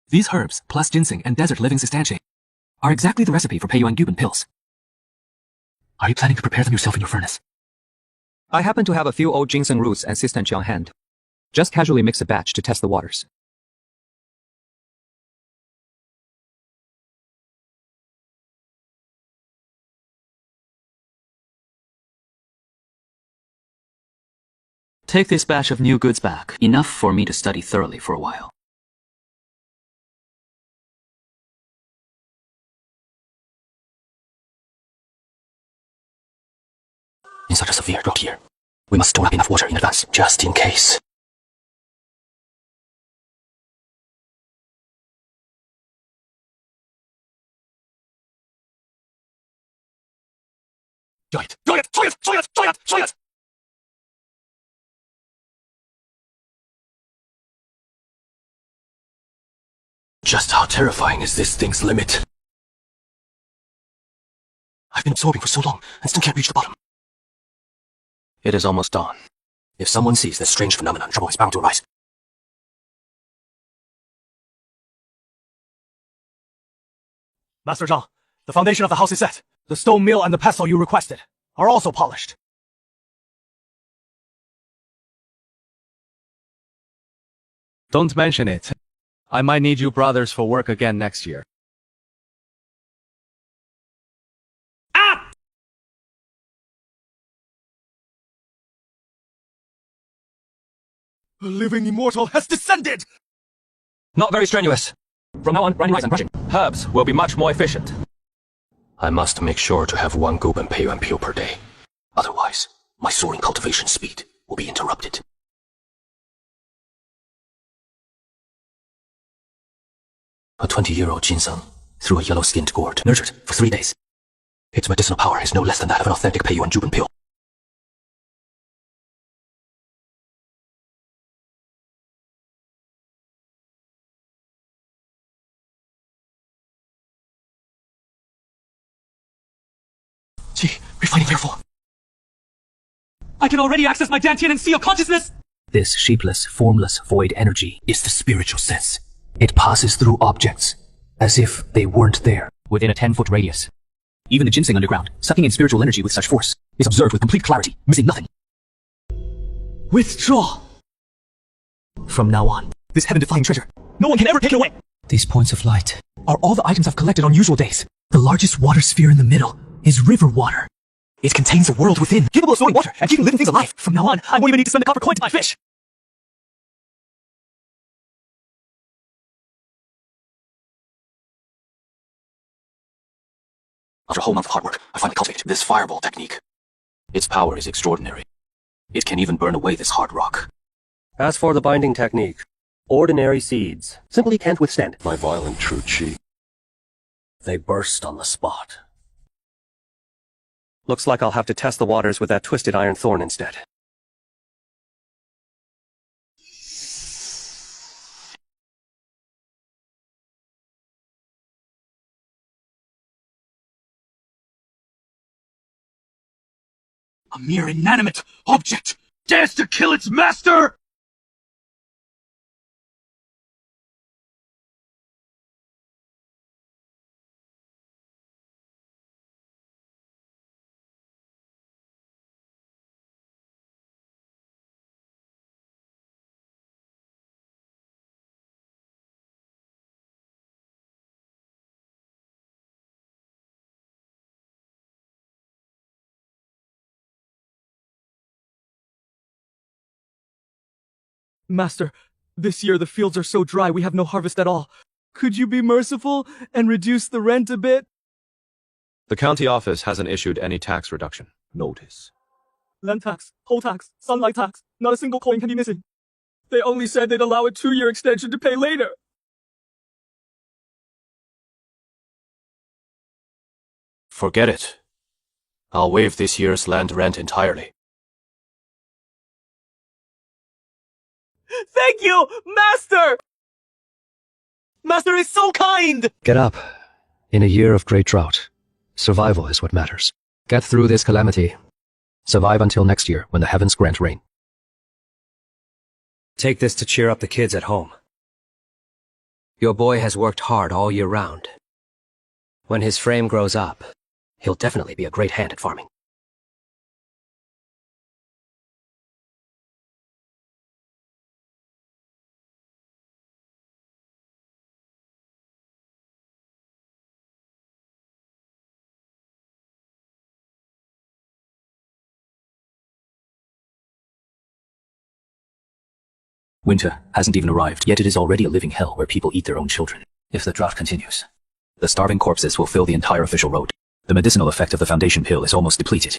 These herbs, plus ginseng and desert living sustantiae, are exactly the recipe for Peiyuan Guban pills. Are you planning to prepare them yourself in your furnace? I happen to have a few old ginseng roots and cistanche on hand. Just casually mix a batch to test the waters. Take this batch of new goods back. Enough for me to study thoroughly for a while. In such a severe drought here, we must store up enough water in advance, just in case. Giant! Giant! Giant! Giant! Giant! Giant! Just how terrifying is this thing's limit? I've been absorbing for so long and still can't reach the bottom. It is almost dawn. If someone sees this strange phenomenon, trouble is bound to arise. Master Zhang, the foundation of the house is set. The stone mill and the pestle you requested are also polished. Don't mention it. I might need you brothers for work again next year. The living immortal has descended! Not very strenuous. From now on, running rice and brushing. Herbs will be much more efficient. I must make sure to have 1 Guban Peiyuan peel per day. Otherwise, my soaring cultivation speed will be interrupted. A 20-year-old ginseng through a yellow-skinned gourd, nurtured for 3 days. Its medicinal power is no less than that of an authentic Peiyuan Guban pill. Gee, refining careful. I can already access my Dantian and seal consciousness! This shapeless, formless, void energy is the spiritual sense. It passes through objects as if they weren't there. Within a 10-foot radius. Even the ginseng underground, sucking in spiritual energy with such force, is observed with complete clarity, missing nothing. Withdraw! From now on, this heaven-defying treasure, no one can ever take it away! these points of light are all the items I've collected on usual days. The largest water sphere in the middle is river water. It contains a world within, capable of storing water and keeping living things alive. From now on, I won't even need to spend a copper coin to buy fish. After a whole month of hard work, I finally cultivated this fireball technique. Its power is extraordinary. It can even burn away this hard rock. As for the binding technique, ordinary seeds simply can't withstand my violent true chi. They burst on the spot. Looks like I'll have to test the waters with that twisted iron thorn instead. A mere inanimate object dares to kill its master! Master, This year the fields are so dry we have no harvest at all. Could you be merciful and reduce the rent a bit? The county office hasn't issued any tax reduction notice. Land tax, poll tax, sunlight tax, not a single coin can be missing. They only said they'd allow a 2-year extension to pay later. Forget it. I'll waive this year's land rent entirely. Thank you, Master! Master is so kind! Get up. In a year of great drought, survival is what matters. Get through this calamity. Survive until next year when the heavens grant rain. Take this to cheer up the kids at home. Your boy has worked hard all year round. When his frame grows up, he'll definitely be a great hand at farming. Winter hasn't even arrived, yet it is already a living hell where people eat their own children. If the drought continues, the starving corpses will fill the entire official road. The medicinal effect of the foundation pill is almost depleted.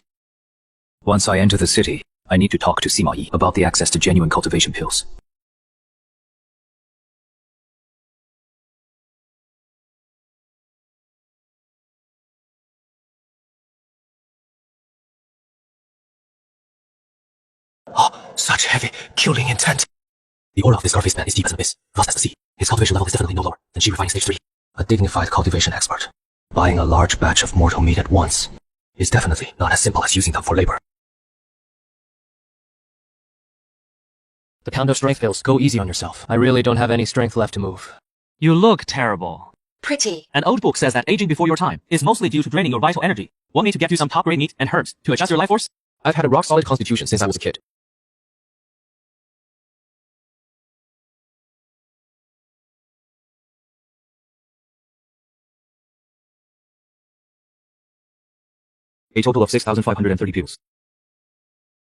Once I enter the city, I need to talk to Sima Yi about the access to genuine cultivation pills. Oh, such heavy, killing intent. The aura of this Scarface man is deep as an abyss, vast as the sea. His cultivation level is definitely no lower than she refining stage 3. A dignified cultivation expert. Buying a large batch of mortal meat at once is definitely not as simple as using them for labor. The pound of strength pills. Go easy on yourself. I really don't have any strength left to move. You look terrible. Pretty. An old book says that aging before your time is mostly due to draining your vital energy. Want me to get you some top-grade meat and herbs to adjust your life force? I've had a rock-solid constitution since I was a kid. A total of 6,530 pills.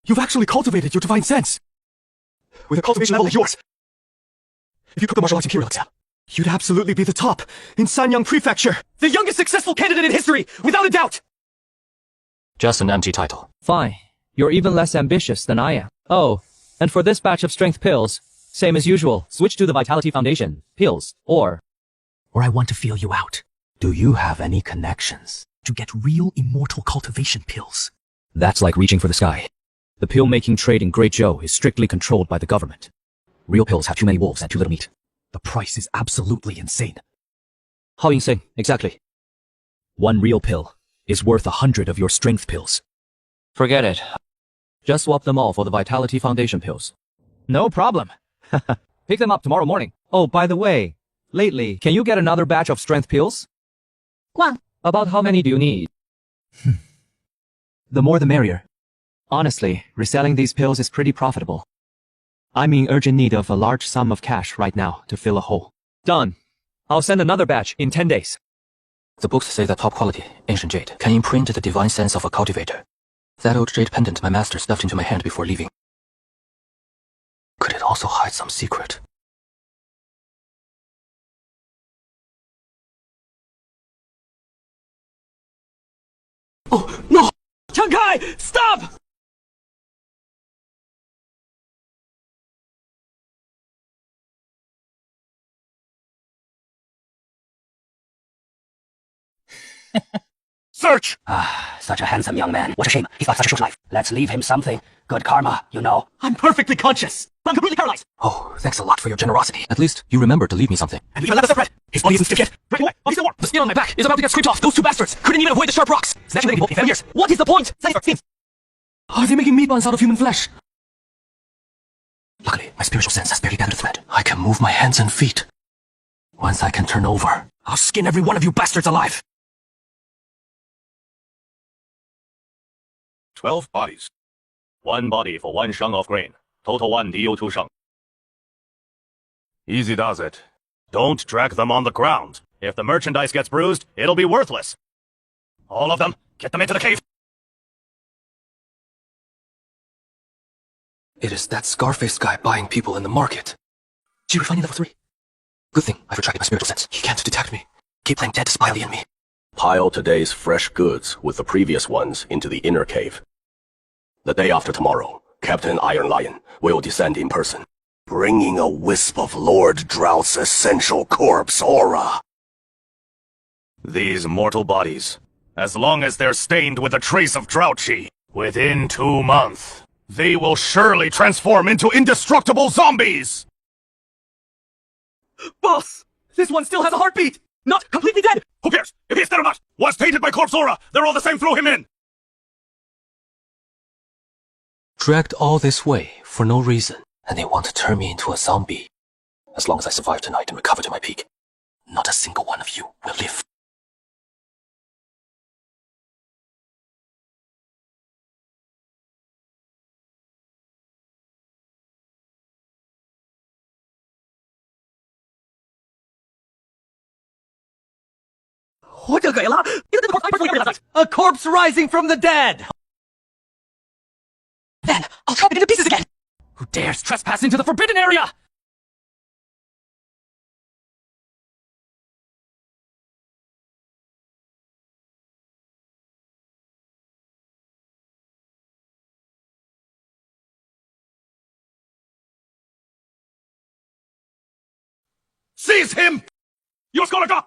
You've actually cultivated your divine sense! With a cultivation level like yours! If you took the martial arts imperial exam, you'd absolutely be the top in Sanyang Prefecture! The youngest successful candidate in history, without a doubt! Just an empty title. Fine. You're even less ambitious than I am. Oh, and for this batch of strength pills, same as usual, switch to the Vitality Foundation pills, or I want to feel you out. Do you have any connections to get real immortal cultivation pills? That's like reaching for the sky. The pill-making trade in Great Joe is strictly controlled by the government. Real pills have too many wolves and too little meat. The price is absolutely insane. How insane, exactly? 1 real pill is worth 100 of your strength pills. forget it. Just swap them all for the Vitality Foundation pills. No problem. Pick them up tomorrow morning. Oh, by the way, lately, can you get another batch of strength pills? Guang. About how many do you need? The more the merrier. Honestly, reselling these pills is pretty profitable. I'm in urgent need of a large sum of cash right now to fill a hole. Done. I'll send another batch in 10 days. The books say that top quality, ancient jade, can imprint the divine sense of a cultivator. That old jade pendant my master stuffed into my hand before leaving. Could it also hide some secret? Oh, no! Changkai, stop! Search! Such a handsome young man. What a shame. He's got such a short life. Let's leave him something. Good karma, you know. I'm perfectly conscious. I'm completely paralyzed. Oh, thanks a lot for your generosity. At least you remembered to leave me something. And even left us a threat. His body isn't stiff yet. Right away. Body's still warm. The skin on my back is about to get scraped off. Those two bastards couldn't even avoid the sharp rocks. Snatching the in 7 years. What is the point? Are they making meat buns out of human flesh? Luckily, my spiritual sense has barely gathered a thread. I can move my hands and feet. Once I can turn over, I'll skin every one of you bastards alive. 12 bodies. 1 body for 1 sheng of grain. Total 1 DU 2 sheng. Easy does it. Don't drag them on the ground. If the merchandise gets bruised, it'll be worthless. All of them, get them into the cave. it is that Scarface guy buying people in the market. She refined level 3. Good thing I've retracted my spiritual sense. He can't detect me. Keep playing dead to spy the enemy. Pile today's fresh goods with the previous ones into the inner cave. The day after tomorrow, Captain Iron Lion will descend in person, bringing a wisp of Lord Drought's essential corpse aura. These mortal bodies, as long as they're stained with a trace of drought chi, within 2 months, they will surely transform into indestructible zombies! Boss! This one still has a heartbeat! Not completely dead! Who cares? If he's dead or not! Was tainted by corpse aura! They're all the same, throw him in! Dragged all this way for no reason, and they want to turn me into a zombie. As long as I survive tonight and recover to my peak, not a single one of you will live. A corpse rising from the dead! Then I'll chop it into pieces again! Who dares trespass into the forbidden area? Seize him! You Skolaka!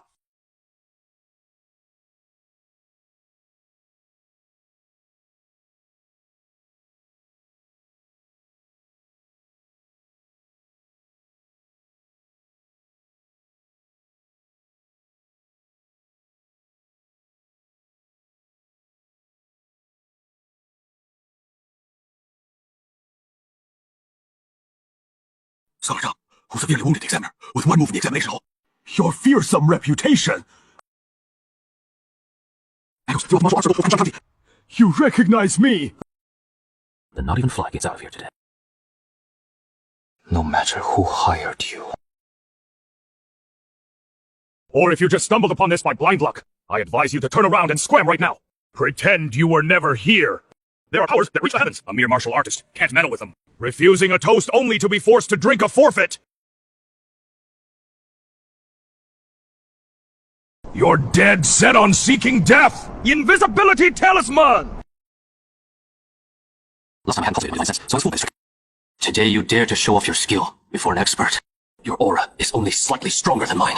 Sarja, who severely wounded the examiner with one move in the examination hall. Your fearsome reputation! You recognize me! The not even fly gets out of here today. No matter who hired you. Or if you just stumbled upon this by blind luck, I advise you to turn around and scram right now. Pretend you were never here. There are powers that reach the heavens. A mere martial artist can't meddle with them. Refusing a toast only to be forced to drink a forfeit. You're dead set on seeking death! Invisibility talisman! Last time I hadn't cultivated my sense, so I was full district. Today you dare to show off your skill before an expert. Your aura is only slightly stronger than mine.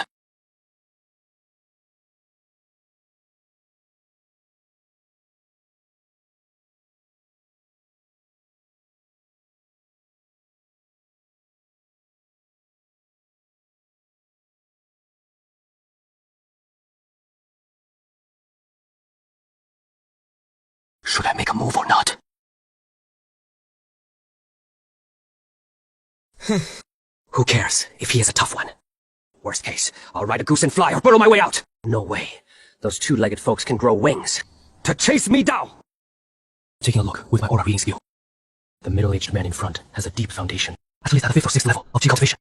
Should I make a move or not? Who cares if he is a tough one? Worst case, I'll ride a goose and fly or burrow my way out. No way. Those two-legged folks can grow wings to chase me down. Taking a look with my aura reading skill. The middle-aged man in front has a deep foundation, at least at the 5th or 6th level of cultivation.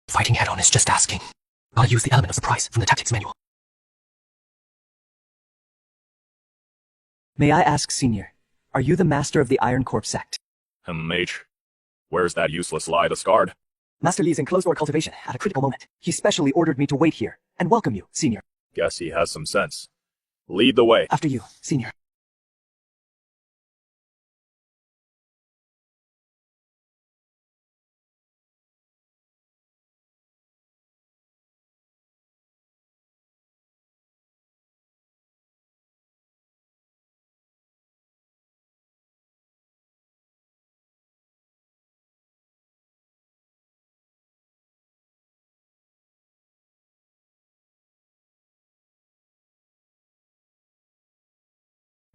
Fighting head-on is just asking. I'll use the element of surprise from the tactics manual. May I ask, Senior, are you the master of the Iron Corp sect? Mage. Where's that useless lie, the Scarred? Master Lee's in closed-door cultivation at a critical moment. He specially ordered me to wait here and welcome you, Senior. Guess he has some sense. Lead the way. After you, Senior.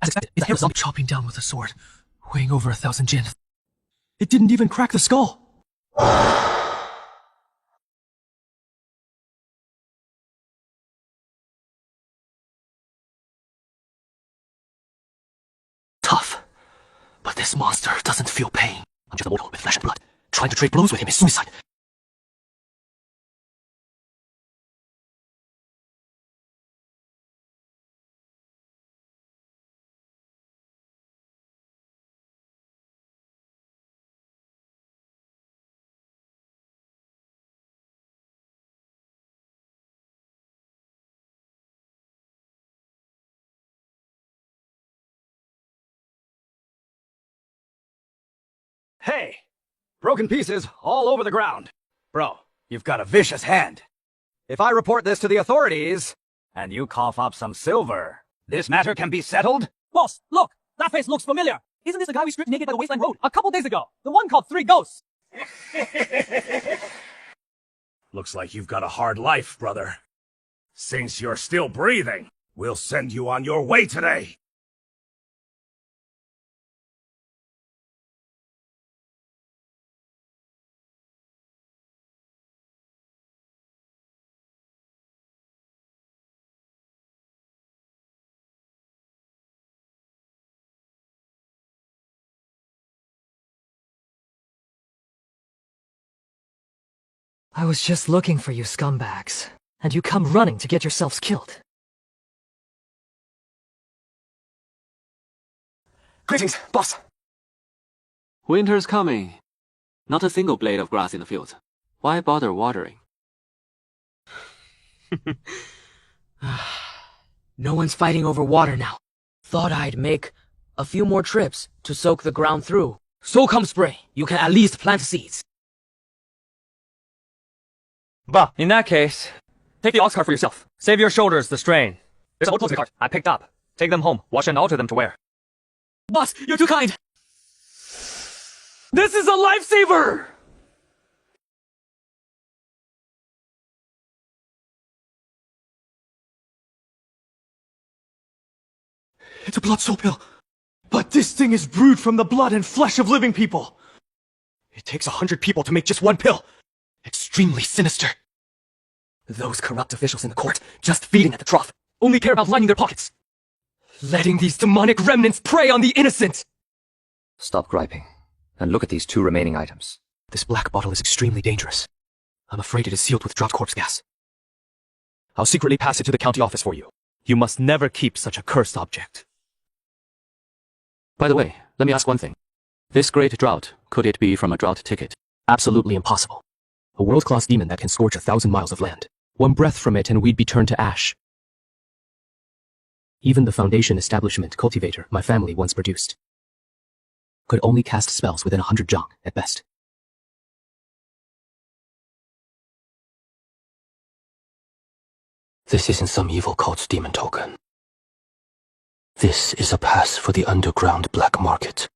As expected, it's a hair zombie chopping down with a sword, weighing over 1,000 jin. It didn't even crack the skull. Tough. But this monster doesn't feel pain. I'm just a mortal with flesh and blood. Trying to trade blows with him is suicide. Hey! Broken pieces all over the ground. Bro, you've got a vicious hand. If I report this to the authorities, and you cough up some silver, this matter can be settled? Boss, look! That face looks familiar! Isn't this a guy we stripped naked by the Wasteland Road a couple days ago? The one called Three Ghosts! Looks like you've got a hard life, brother. Since you're still breathing, we'll send you on your way today. I was just looking for you scumbags, and you come running to get yourselves killed. Greetings, boss. Winter's coming. Not a single blade of grass in the fields. Why bother watering? No one's fighting over water now. Thought I'd make a few more trips to soak the ground through. So come spring, you can at least plant seeds. Bah, in that case, take the ox cart for yourself. Save your shoulders the strain. There's an old clothing cart I picked up. Take them home, wash and alter them to wear. Boss, you're too kind! This is a lifesaver! It's a blood soul pill. But this thing is brewed from the blood and flesh of living people. It takes 100 people to make just one pill. Extremely sinister. Those corrupt officials in the court, just feeding at the trough, only care about lining their pockets. Letting these demonic remnants prey on the innocent! Stop griping, and look at these 2 remaining items. This black bottle is extremely dangerous. I'm afraid it is sealed with dropped corpse gas. I'll secretly pass it to the county office for you. You must never keep such a cursed object. By the way, let me ask one thing. This great drought, could it be from a drought ticket? Absolutely impossible. A world-class demon that can scorch 1,000 miles of land. One breath from it and we'd be turned to ash. Even the Foundation establishment cultivator my family once produced could only cast spells within 100 jang at best. This isn't some evil cult's demon token. This is a pass for the underground black market.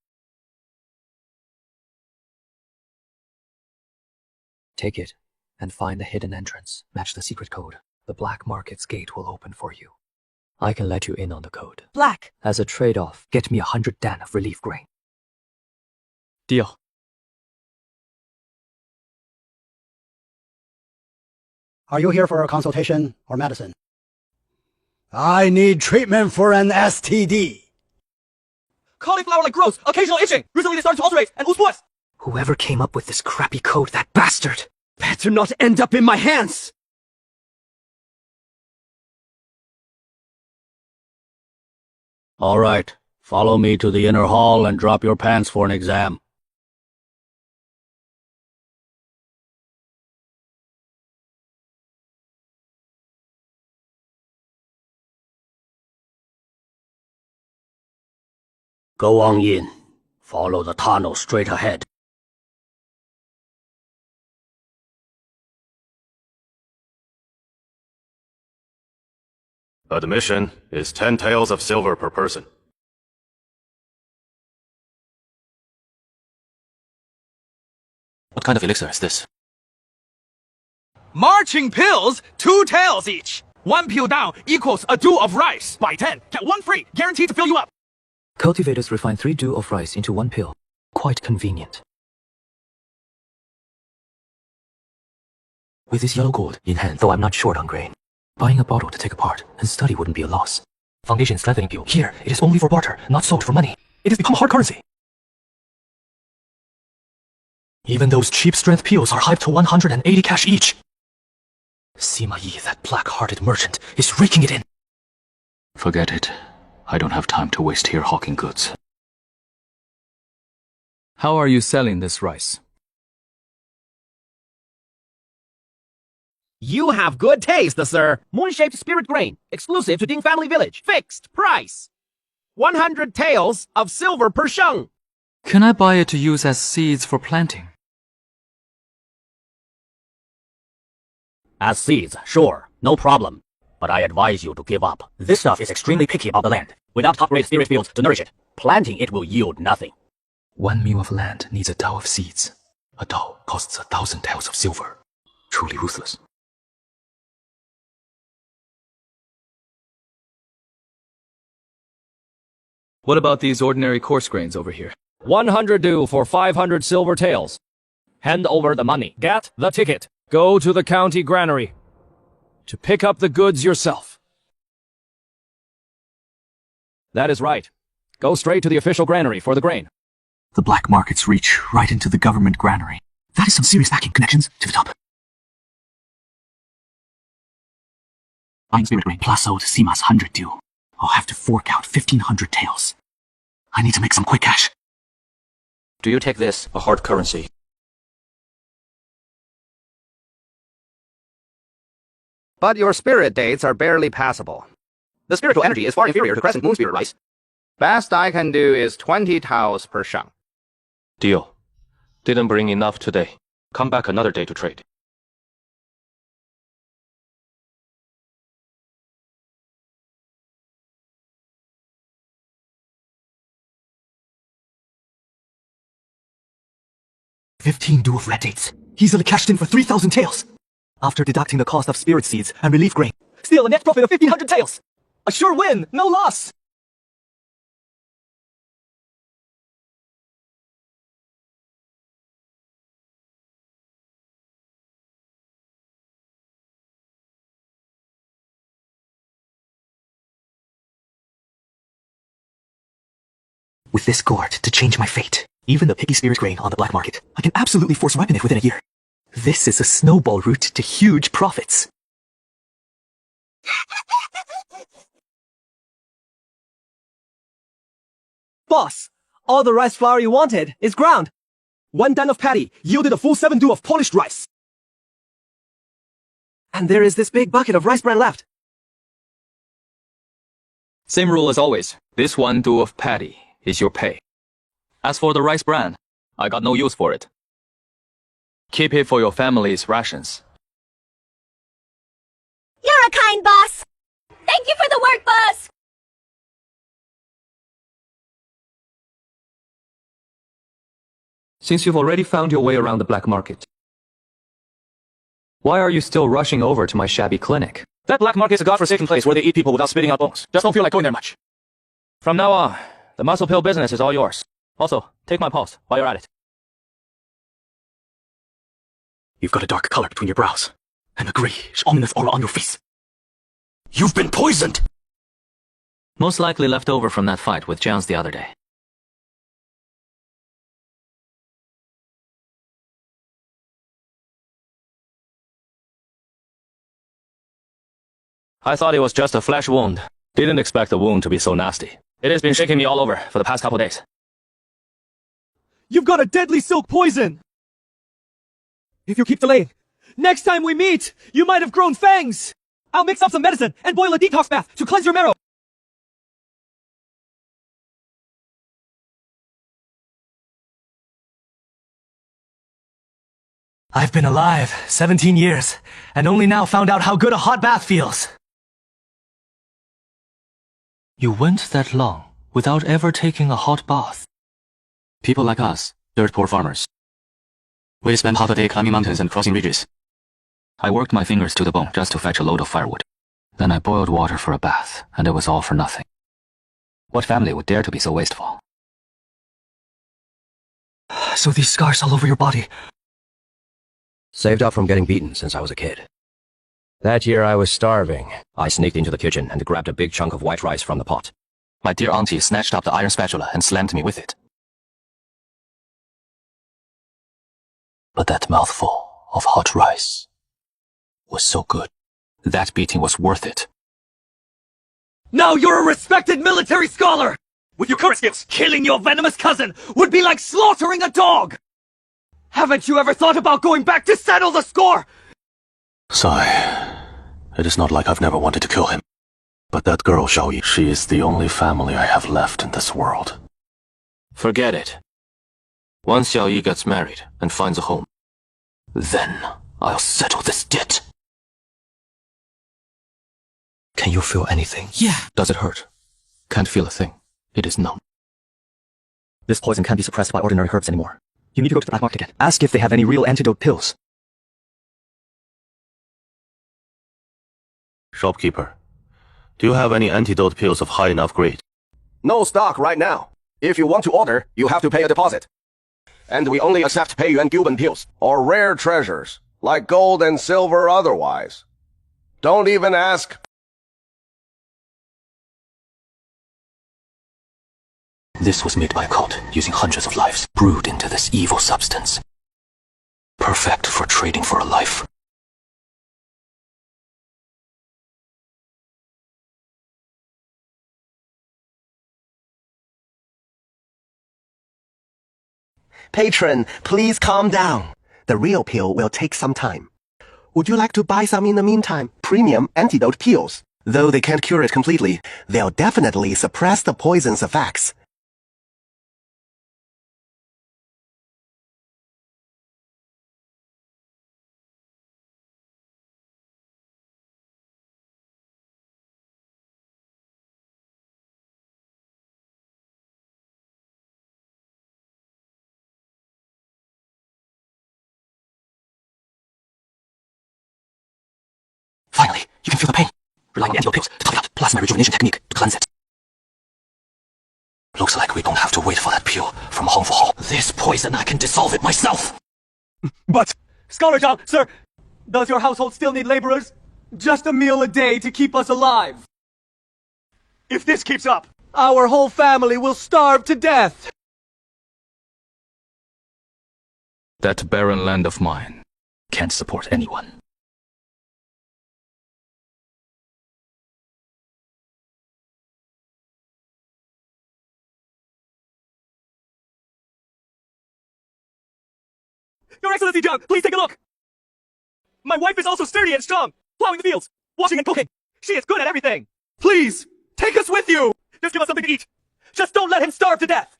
Take it, and find the hidden entrance. Match the secret code. The black market's gate will open for you. I can let you in on the code. Black! As a trade-off, get me 100 dan of relief grain. Deal. Are you here for a consultation or medicine? I need treatment for an STD. Cauliflower-like growths, occasional itching. Recently they started to ulcerate and ooze pus. Whoever came up with this crappy code, that bastard, better not end up in my hands! All right, follow me to the inner hall and drop your pants for an exam. Go on in. Follow the tunnel straight ahead. Admission is 10 taels of silver per person. What kind of elixir is this? Marching pills, 2 taels each. 1 pill down equals a dew of rice. Buy 10, get 1 free, guaranteed to fill you up. Cultivators refine 3 dew of rice into 1 pill. Quite convenient. With this yellow gold in hand, though I'm not short on grain, buying a bottle to take apart and study wouldn't be a loss. Foundation strengthening pill. Here, it is only for barter, not sold for money. It has become hard currency. Even those cheap strength pills are hyped to 180 cash each. Sima Yi, that black-hearted merchant, is raking it in. Forget it. I don't have time to waste here hawking goods. How are you selling this rice? You have good taste, sir. Moon-shaped spirit grain, exclusive to Ding Family Village. Fixed price. 100 taels of silver per sheng. Can I buy it to use as seeds for planting? As seeds, sure, no problem. But I advise you to give up. This stuff is extremely picky about the land. Without top-grade spirit fields to nourish it, planting it will yield nothing. 1 meal of land needs a dao of seeds. A dao costs 1,000 taels of silver. Truly ruthless. What about these ordinary coarse grains over here? 100 due for 500 silver taels. Hand over the money. Get the ticket. Go to the county granary to pick up the goods yourself. That is right. Go straight to the official granary for the grain. The black markets reach right into the government granary. That is some serious backing connections to the top. Buying spirit grain plus owed Sima's 100 due. I'll have to fork out 1,500 taels. I need to make some quick cash. Do you take this, a hard currency? But your spirit dates are barely passable. The spiritual energy is far inferior to Crescent Moon Spirit Rice. Best I can do is 20 taels per sheng. Deal. Didn't bring enough today. Come back another day to trade. $15 due of red dates. Easily cashed in for 3,000 taels. After deducting the cost of spirit seeds and relief grain. Still a net profit of 1,500 taels. A sure win, no loss. With this gourd to change my fate, even the picky spirit grain on the black market, I can absolutely force ripen it within a year. This is a snowball route to huge profits. Boss, all the rice flour you wanted is ground. 1 dan of patty yielded a full 7 du of polished rice. And there is this big bucket of rice bran left. Same rule as always. This 1 du of patty is your pay. As for the rice bran, I got no use for it. Keep it for your family's rations. You're a kind boss. Thank you for the work, boss. Since you've already found your way around the black market, why are you still rushing over to my shabby clinic? That black market's a godforsaken place where they eat people without spitting out bones. Just don't feel like going there much. From now on, the muscle pill business is all yours. Also, take my pulse while you're at it. You've got a dark color between your brows, and a grayish, ominous aura on your face. You've been poisoned! Most likely left over from that fight with Jones the other day. I thought it was just a flesh wound. Didn't expect the wound to be so nasty. It has been shaking me all over for the past couple days. You've got a deadly silk poison! If you keep delaying, next time we meet, you might have grown fangs! I'll mix up some medicine and boil a detox bath to cleanse your marrow! I've been alive 17 years, and only now found out how good a hot bath feels. You went that long without ever taking a hot bath. People like us, dirt poor farmers. We spend half a day climbing mountains and crossing ridges. I worked my fingers to the bone just to fetch a load of firewood. Then I boiled water for a bath, and it was all for nothing. What family would dare to be so wasteful? So these scars all over your body. Saved up from getting beaten since I was a kid. That year I was starving. I sneaked into the kitchen and grabbed a big chunk of white rice from the pot. My dear auntie snatched up the iron spatula and slammed me with it. But that mouthful of hot rice was so good. That beating was worth it. Now you're a respected military scholar! With your current skills, killing your venomous cousin would be like slaughtering a dog! Haven't you ever thought about going back to settle the score? Sigh. It is not like I've never wanted to kill him. But that girl, Xiaoyi, she is the only family I have left in this world. Forget it. Once Xiao Yi gets married and finds a home, then I'll settle this debt. Can you feel anything? Yeah. Does it hurt? Can't feel a thing. It is numb. This poison can't be suppressed by ordinary herbs anymore. You need to go to the black market again. Ask if they have any real antidote pills. Shopkeeper, do you have any antidote pills of high enough grade? No stock right now. If you want to order, you have to pay a deposit. And we only accept Peiyuan Gilban pills, or rare treasures, like gold and silver otherwise. Don't even ask. This was made by a cult, using hundreds of lives, brewed into this evil substance. Perfect for trading for a life. Patron, please calm down. The real pill will take some time. Would you like to buy some in the meantime? Premium antidote pills. Though they can't cure it completely, they'll definitely suppress the poison's effects. Finally, you can feel the pain. Rely on the antidote pills to top it out. Plasma rejuvenation technique to cleanse it. Looks like we don't have to wait for that pill from home for home. This poison, I can dissolve it myself. But, Scholar Zhang, sir, does your household still need laborers? Just a meal a day to keep us alive. If this keeps up, our whole family will starve to death. That barren land of mine can't support anyone. Your Excellency Zhang, please take a look! My wife is also sturdy and strong, plowing the fields, washing and cooking. She is good at everything. Please, take us with you! Just give us something to eat. Just don't let him starve to death!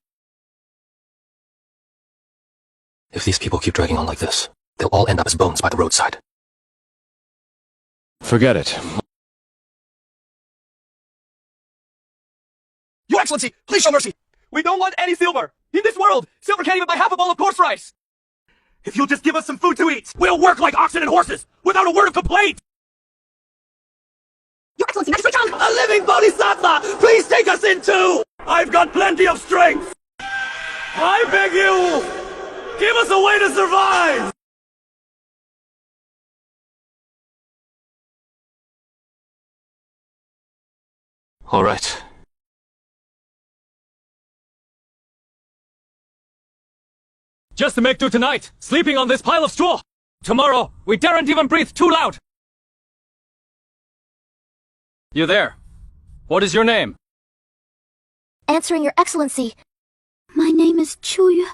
If these people keep dragging on like this, they'll all end up as bones by the roadside. Forget it. Your Excellency, please show mercy! We don't want any silver! In this world, silver can't even buy half a bowl of coarse rice! If you'll just give us some food to eat, we'll work like oxen and horses, without a word of complaint! Your Excellency, Magistrate Zhang! A living bodhisattva! Please take us in too! I've got plenty of strength! I beg you! Give us a way to survive! All right. Just to make do tonight, sleeping on this pile of straw. Tomorrow, we daren't even breathe too loud. You there? What is your name? Answering Your Excellency. My name is Chuya.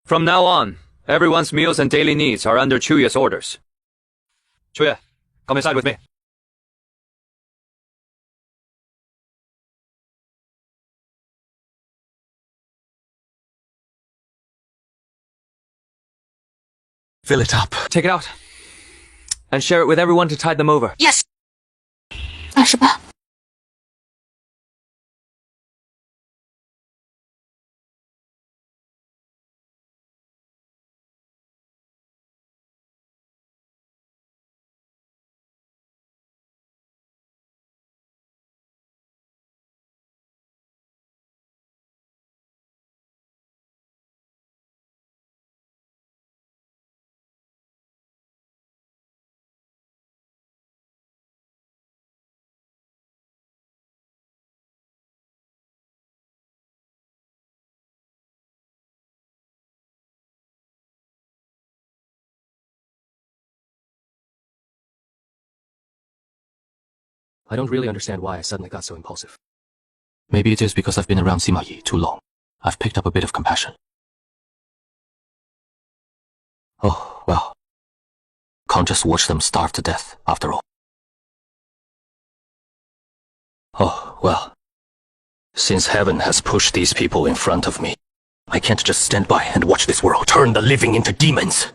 From now on, everyone's meals and daily needs are under Chuya's orders. Chuya, come inside with me. Fill it up. Take it out. And share it with everyone to tide them over. Yes! Ashaba. I don't really understand why I suddenly got so impulsive. Maybe it is because I've been around Sima Yi too long. I've picked up a bit of compassion. Oh, well. Can't just watch them starve to death, after all. Oh, well. Since heaven has pushed these people in front of me, I can't just stand by and watch this world turn the living into demons.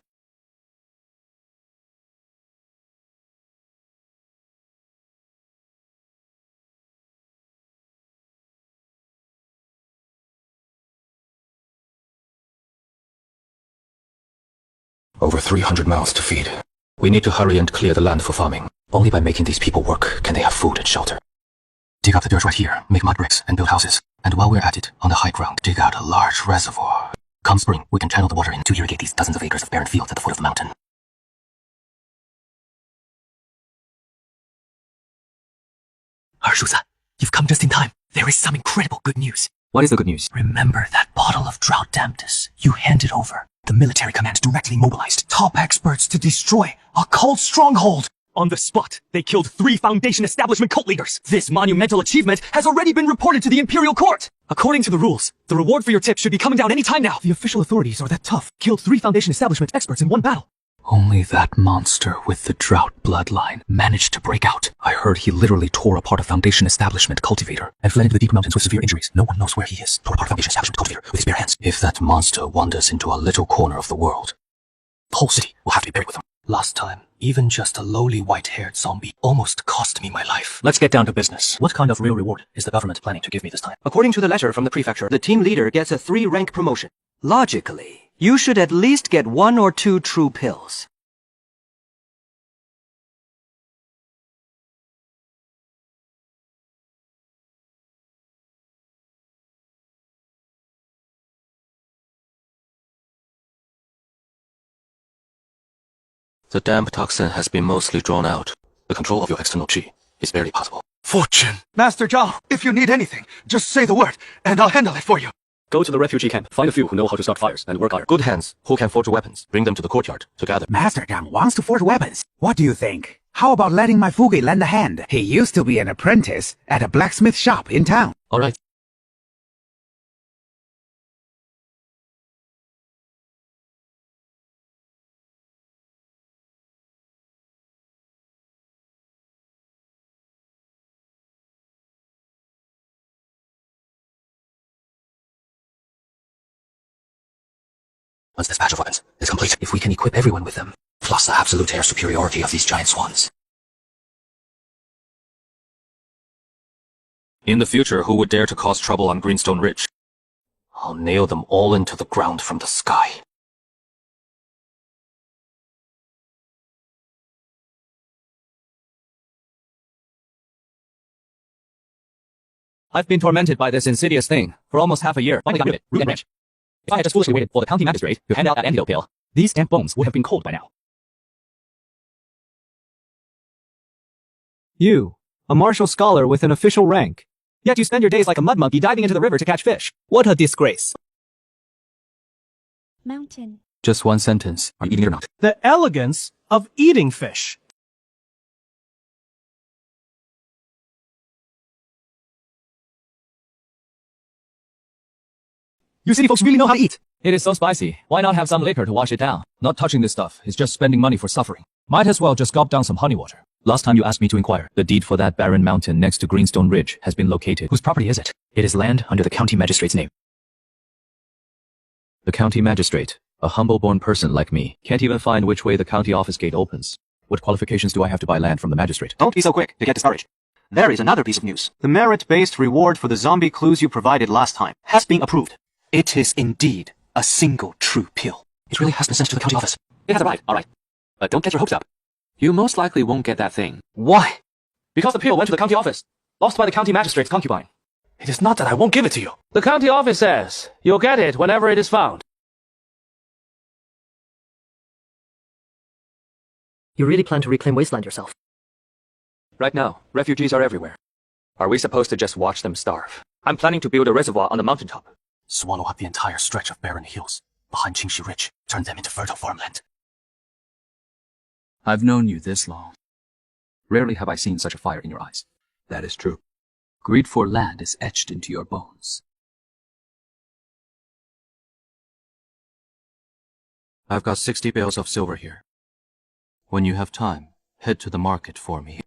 Over 300 mouths to feed. We need to hurry and clear the land for farming. Only by making these people work can they have food and shelter. Dig up the dirt right here, make mud bricks, and build houses. And while we're at it, on the high ground, dig out a large reservoir. Come spring, we can channel the water in to irrigate these dozens of acres of barren fields at the foot of the mountain. Arshusa, you've come just in time. There is some incredible good news. What is the good news? Remember that bottle of drought dampness you handed over? The military command directly mobilized top experts to destroy a cult stronghold. On the spot, they killed 3 Foundation establishment cult leaders. This monumental achievement has already been reported to the Imperial Court. According to the rules, the reward for your tip should be coming down any time now. The official authorities are that tough. Killed 3 Foundation establishment experts in one battle. Only that monster with the drought bloodline managed to break out. I heard he literally tore apart a Foundation establishment cultivator and fled into the deep mountains with severe injuries. No one knows where he is. Tore apart a Foundation establishment cultivator with his bare hands. If that monster wanders into a little corner of the world, the whole city will have to be buried with him. Last time, even just a lowly white-haired zombie almost cost me my life. Let's get down to business. What kind of real reward is the government planning to give me this time? According to the letter from the prefecture, the team leader gets a 3-rank promotion. Logically, you should at least get 1 or 2 true pills. The damp toxin has been mostly drawn out. The control of your external chi is barely possible. Fortune! Master Zhao, if you need anything, just say the word, and I'll handle it for you. Go to the refugee camp, find a few who know how to start fires and work iron. Good hands, who can forge weapons. Bring them to the courtyard to gather. Master Zhang wants to forge weapons. What do you think? How about letting my Fuge lend a hand? He used to be an apprentice at a blacksmith shop in town. All right. Once this batch of weapons is complete, if we can equip everyone with them, plus the absolute air superiority of these giant swans. In the future, who would dare to cause trouble on Greenstone Ridge? I'll nail them all into the ground from the sky. I've been tormented by this insidious thing for almost half a year. Finally got rid of it, root and branch. If I had just foolishly waited for the county magistrate to hand out that antidote pill, these damp bones would have been cold by now. You, a martial scholar with an official rank. Yet you spend your days like a mud monkey diving into the river to catch fish. What a disgrace. Mountain. Just one sentence. Are you eating it or not? The elegance of eating fish. You city folks really know how to eat. It is so spicy. Why not have some liquor to wash it down? Not touching this stuff is just spending money for suffering. Might as well just gulp down some honey water. Last time you asked me to inquire, the deed for that barren mountain next to Greenstone Ridge has been located. Whose property is it? It is land under the county magistrate's name. The county magistrate, a humble-born person like me, can't even find which way the county office gate opens. What qualifications do I have to buy land from the magistrate? Don't be so quick to get discouraged. There is another piece of news. The merit-based reward for the zombie clues you provided last time has been approved. It is indeed a single true pill. It really has been sent to the county office. It has arrived, alright. But don't get your hopes up. You most likely won't get that thing. Why? Because the pill went to the county office, lost by the county magistrate's concubine. It is not that I won't give it to you. The county office says you'll get it whenever it is found. You really plan to reclaim Wasteland yourself? Right now, refugees are everywhere. Are we supposed to just watch them starve? I'm planning to build a reservoir on the mountaintop. Swallow up the entire stretch of barren hills behind Qingxi Ridge. Turn them into fertile farmland. I've known you this long. Rarely have I seen such a fire in your eyes. That is true. Greed for land is etched into your bones. I've got 60 bales of silver here. When you have time, head to the market for me.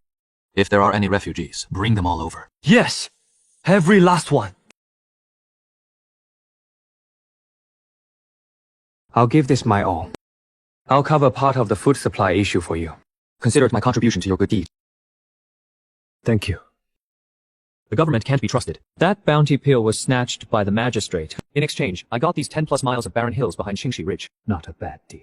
If there are any refugees, bring them all over. Yes! Every last one! I'll give this my all. I'll cover part of the food supply issue for you. Consider it my contribution to your good deed. Thank you. The government can't be trusted. That bounty peel was snatched by the magistrate. In exchange, I got these 10+ miles of barren hills behind Qingxi Ridge. Not a bad deal.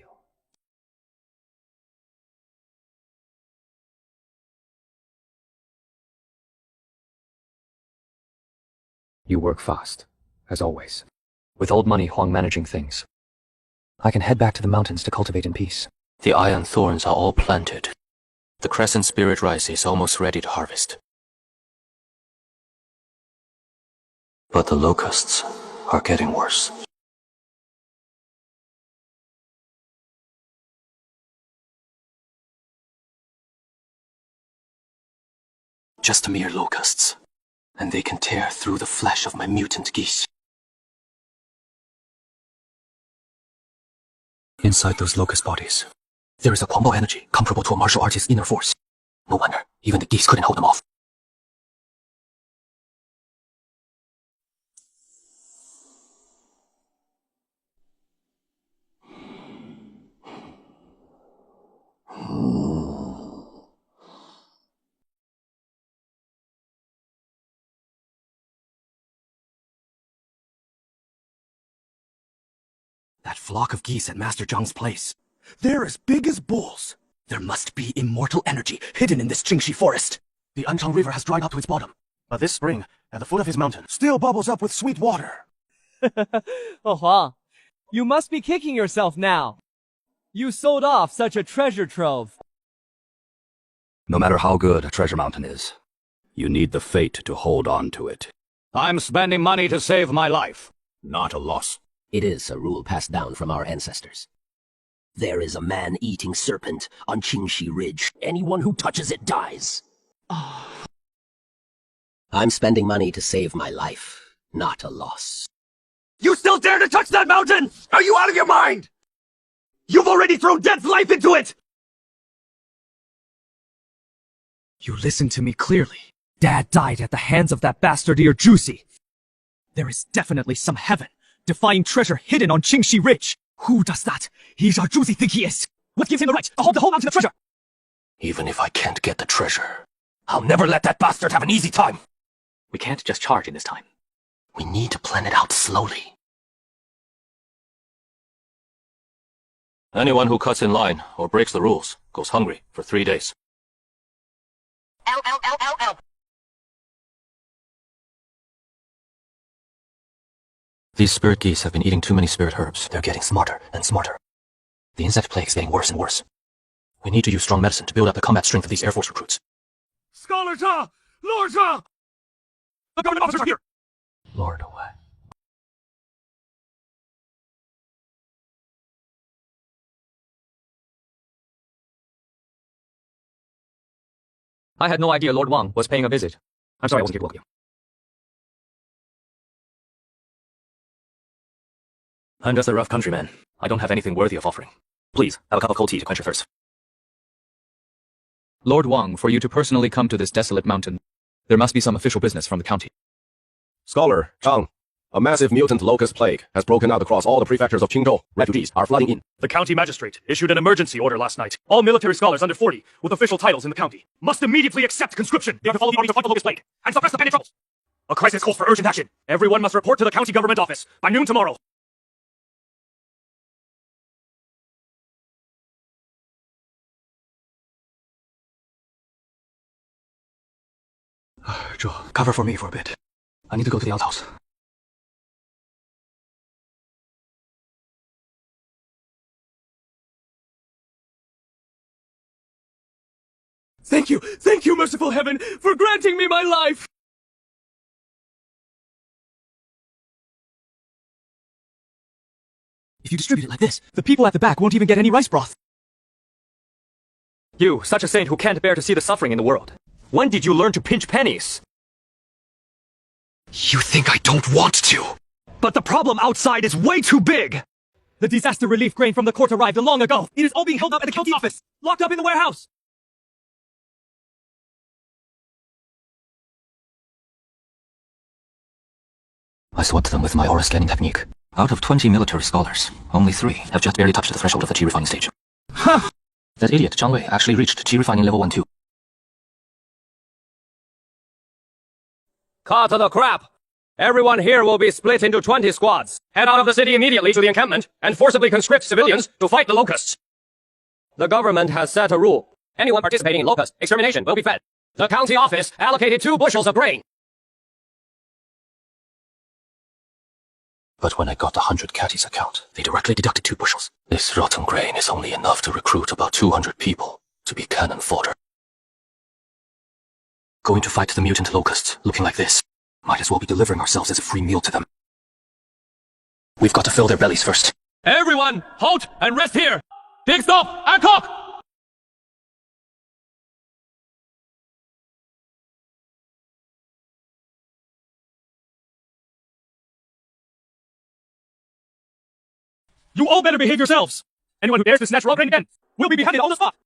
You work fast, as always. With old money Huang managing things. I can head back to the mountains to cultivate in peace. The iron thorns are all planted. The crescent spirit rice is almost ready to harvest. But the locusts are getting worse. Just mere locusts, and they can tear through the flesh of my mutant geese. Inside those locust bodies, there is a Kuangbo energy comparable to a martial artist's inner force. No wonder even the geese couldn't hold them off. That flock of geese at Master Zhang's place. They're as big as bulls. There must be immortal energy hidden in this Qingxi forest. The Anchang River has dried up to its bottom, but this spring, at the foot of his mountain, still bubbles up with sweet water. Oh, Huang, you must be kicking yourself now. You sold off such a treasure trove. No matter how good a treasure mountain is, you need the fate to hold on to it. I'm spending money to save my life, not a loss. It is a rule passed down from our ancestors. There is a man-eating serpent on Qingxi Ridge. Anyone who touches it dies. I'm spending money to save my life, not a loss. You still dare to touch that mountain? Are you out of your mind? You've already thrown death's life into it! You listen to me clearly. Dad died at the hands of that bastard ear Juicy. There is definitely some heaven, defying treasure hidden on Qingxi Ridge. Who does that? He's our Juicy think he is. What gives him the right to hold the whole mountain of treasure? Even if I can't get the treasure, I'll never let that bastard have an easy time. We can't just charge in this time. We need to plan it out slowly. Anyone who cuts in line or breaks the rules goes hungry for 3 days. Ow, ow, ow, ow, ow. These spirit geese have been eating too many spirit herbs. They're getting smarter and smarter. The insect plague is getting worse and worse. We need to use strong medicine to build up the combat strength of these Air Force recruits. Scholar Zha! Lord Zha! The government officers are here! Lord away. I had no idea Lord Wang was paying a visit. I'm sorry I wasn't here to welcome you. I'm just a rough countryman. I don't have anything worthy of offering. Please, have a cup of cold tea to quench your thirst. Lord Wang, for you to personally come to this desolate mountain, there must be some official business from the county. Scholar Zhang, a massive mutant locust plague has broken out across all the prefectures of Qingzhou. Refugees are flooding in. The county magistrate issued an emergency order last night. All military scholars under 40 with official titles in the county must immediately accept conscription. They are to follow the orders to fight the locust plague and suppress the panic troubles. A crisis calls for urgent action. Everyone must report to the county government office by noon tomorrow. Joe, cover for me for a bit. I need to go to the outhouse. Thank you, merciful heaven, for granting me my life! If you distribute it like this, the people at the back won't even get any rice broth. You, such a saint who can't bear to see the suffering in the world. When did you learn to pinch pennies? You think I don't want to? But the problem outside is way too big! The disaster relief grain from the court arrived long ago. It is all being held up at the county office, locked up in the warehouse. I swapped them with my aura scanning technique. Out of 20 military scholars, only 3 have just barely touched the threshold of the tea refining stage. Huh! That idiot Zhang Wei actually reached tea refining level 1 too. Cut the crap! Everyone here will be split into 20 squads. Head out of the city immediately to the encampment and forcibly conscript civilians to fight the locusts. The government has set a rule. Anyone participating in locust extermination will be fed. The county office allocated 2 bushels of grain. But when I got the 100 catties account, they directly deducted 2 bushels. This rotten grain is only enough to recruit about 200 people to be cannon fodder. Going to fight the mutant locusts looking like this. Might as well be delivering ourselves as a free meal to them. We've got to fill their bellies first. Everyone, halt and rest here! Dig stop and cock! You all better behave yourselves! Anyone who dares to snatch raw grain again will be beheaded on the spot!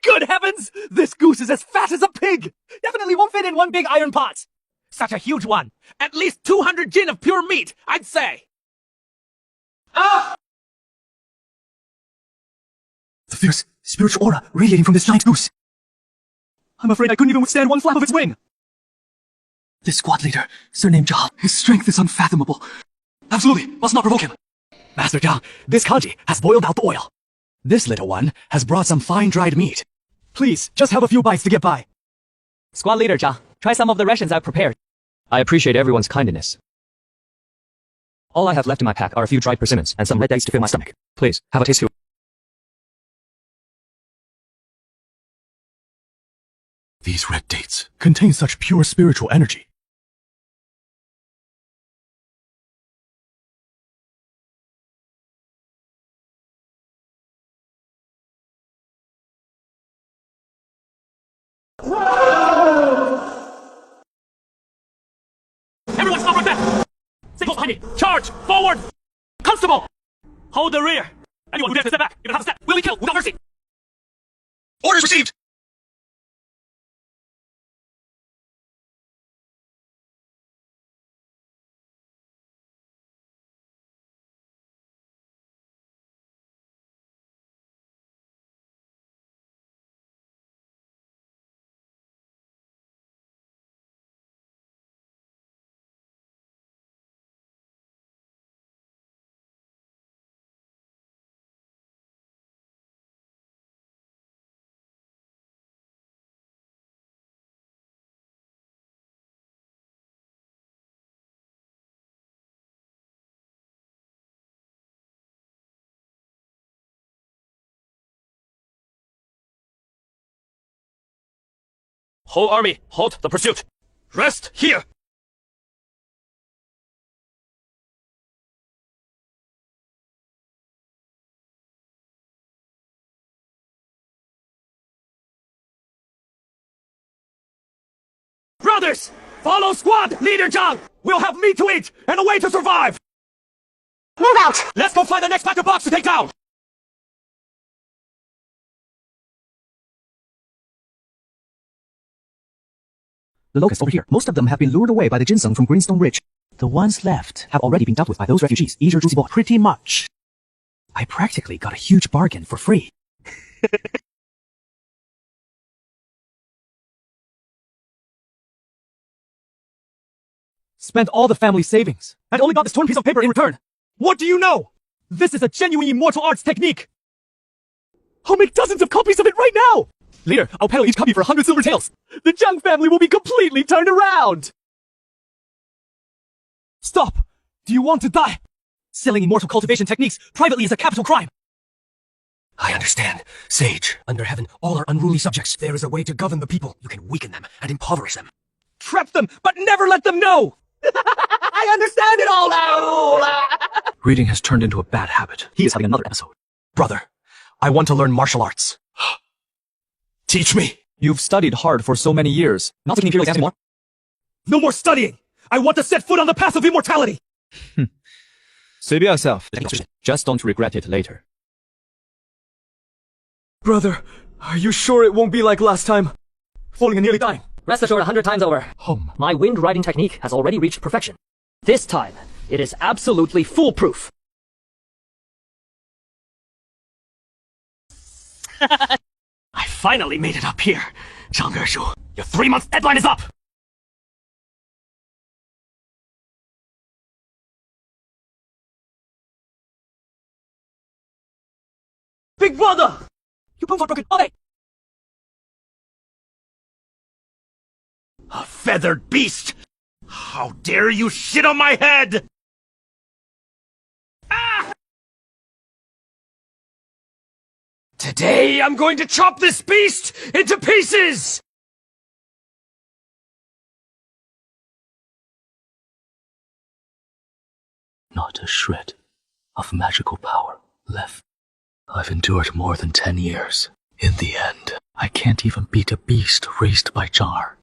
Good heavens! This goose is as fat as a pig! Definitely won't fit in one big iron pot! Such a huge one! At least 200 jin of pure meat, I'd say! Ah! The fierce, spiritual aura radiating from this giant goose. I'm afraid I couldn't even withstand one flap of its wing. This squad leader, surnamed Zhang, his strength is unfathomable. Absolutely, must not provoke him. Master Zhang, this kanji has boiled out the oil. This little one has brought some fine dried meat. Please, just have a few bites to get by. Squad leader Zhang, try some of the rations I've prepared. I appreciate everyone's kindness. All I have left in my pack are a few dried persimmons and some red dates to fill my stomach. Please, have a taste too. These red dates contain such pure spiritual energy. Everyone stop right there! Stay close behind me! Charge! Forward! Constable! Hold the rear! Anyone who dares to step back, you're gonna have to step! Will be killed without mercy! Orders received! Whole army, halt the pursuit! Rest here! Brothers! Follow squad! Leader Zhang! We'll have meat to eat and a way to survive! Move out! Let's go find the next pack of box to take down! The locusts over here, most of them have been lured away by the ginseng from Greenstone Ridge. The ones left have already been dealt with by those refugees. Eat your juicy boy. Pretty much. I practically got a huge bargain for free. Spent all the family savings, and only got this torn piece of paper in return. What do you know? This is a genuine immortal arts technique. I'll make dozens of copies of it right now! Leader, I'll peddle each copy for 100 silver taels. The Zhang family will be completely turned around! Stop! Do you want to die? Selling immortal cultivation techniques privately is a capital crime. I understand. Sage, under heaven, all are unruly subjects. There is a way to govern the people. You can weaken them and impoverish them. Trap them, but never let them know! I understand it all now! Reading has turned into a bad habit. He is having another episode. Brother, I want to learn martial arts. Teach me! You've studied hard for so many years. Not taking imperial exams anymore? No more studying! I want to set foot on the path of immortality! Save yourself. Just don't regret it later. Brother, are you sure it won't be like last time? Falling and nearly dying. Rest assured 100 times over. My wind riding technique has already reached perfection. This time, it is absolutely foolproof. I finally made it up here. Zhang Ershu, your 3-month deadline is up! Big brother! You bones are broken, are they? A feathered beast! How dare you shit on my head! Ah! Today I'm going to chop this beast into pieces! Not a shred of magical power left. I've endured more than 10 years. In the end, I can't even beat a beast raised by Jar.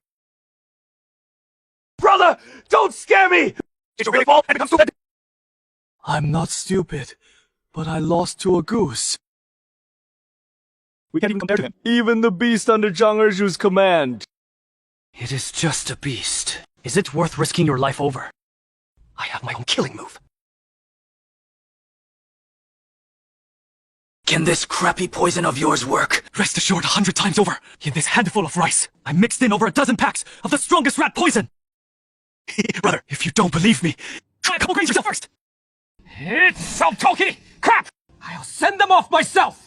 Brother, don't scare me! Did you really fall and become stupid? I'm not stupid, but I lost to a goose. We can't even compare to him. Even the beast under Zhang Ershu's command. It is just a beast. Is it worth risking your life over? I have my own killing move. Can this crappy poison of yours work? Rest assured 100 times over. In this handful of rice, I mixed in over a dozen packs of the strongest rat poison. Brother, if you don't believe me, try a couple grains yourself first. It's self-talky! Crap! I'll send them off myself!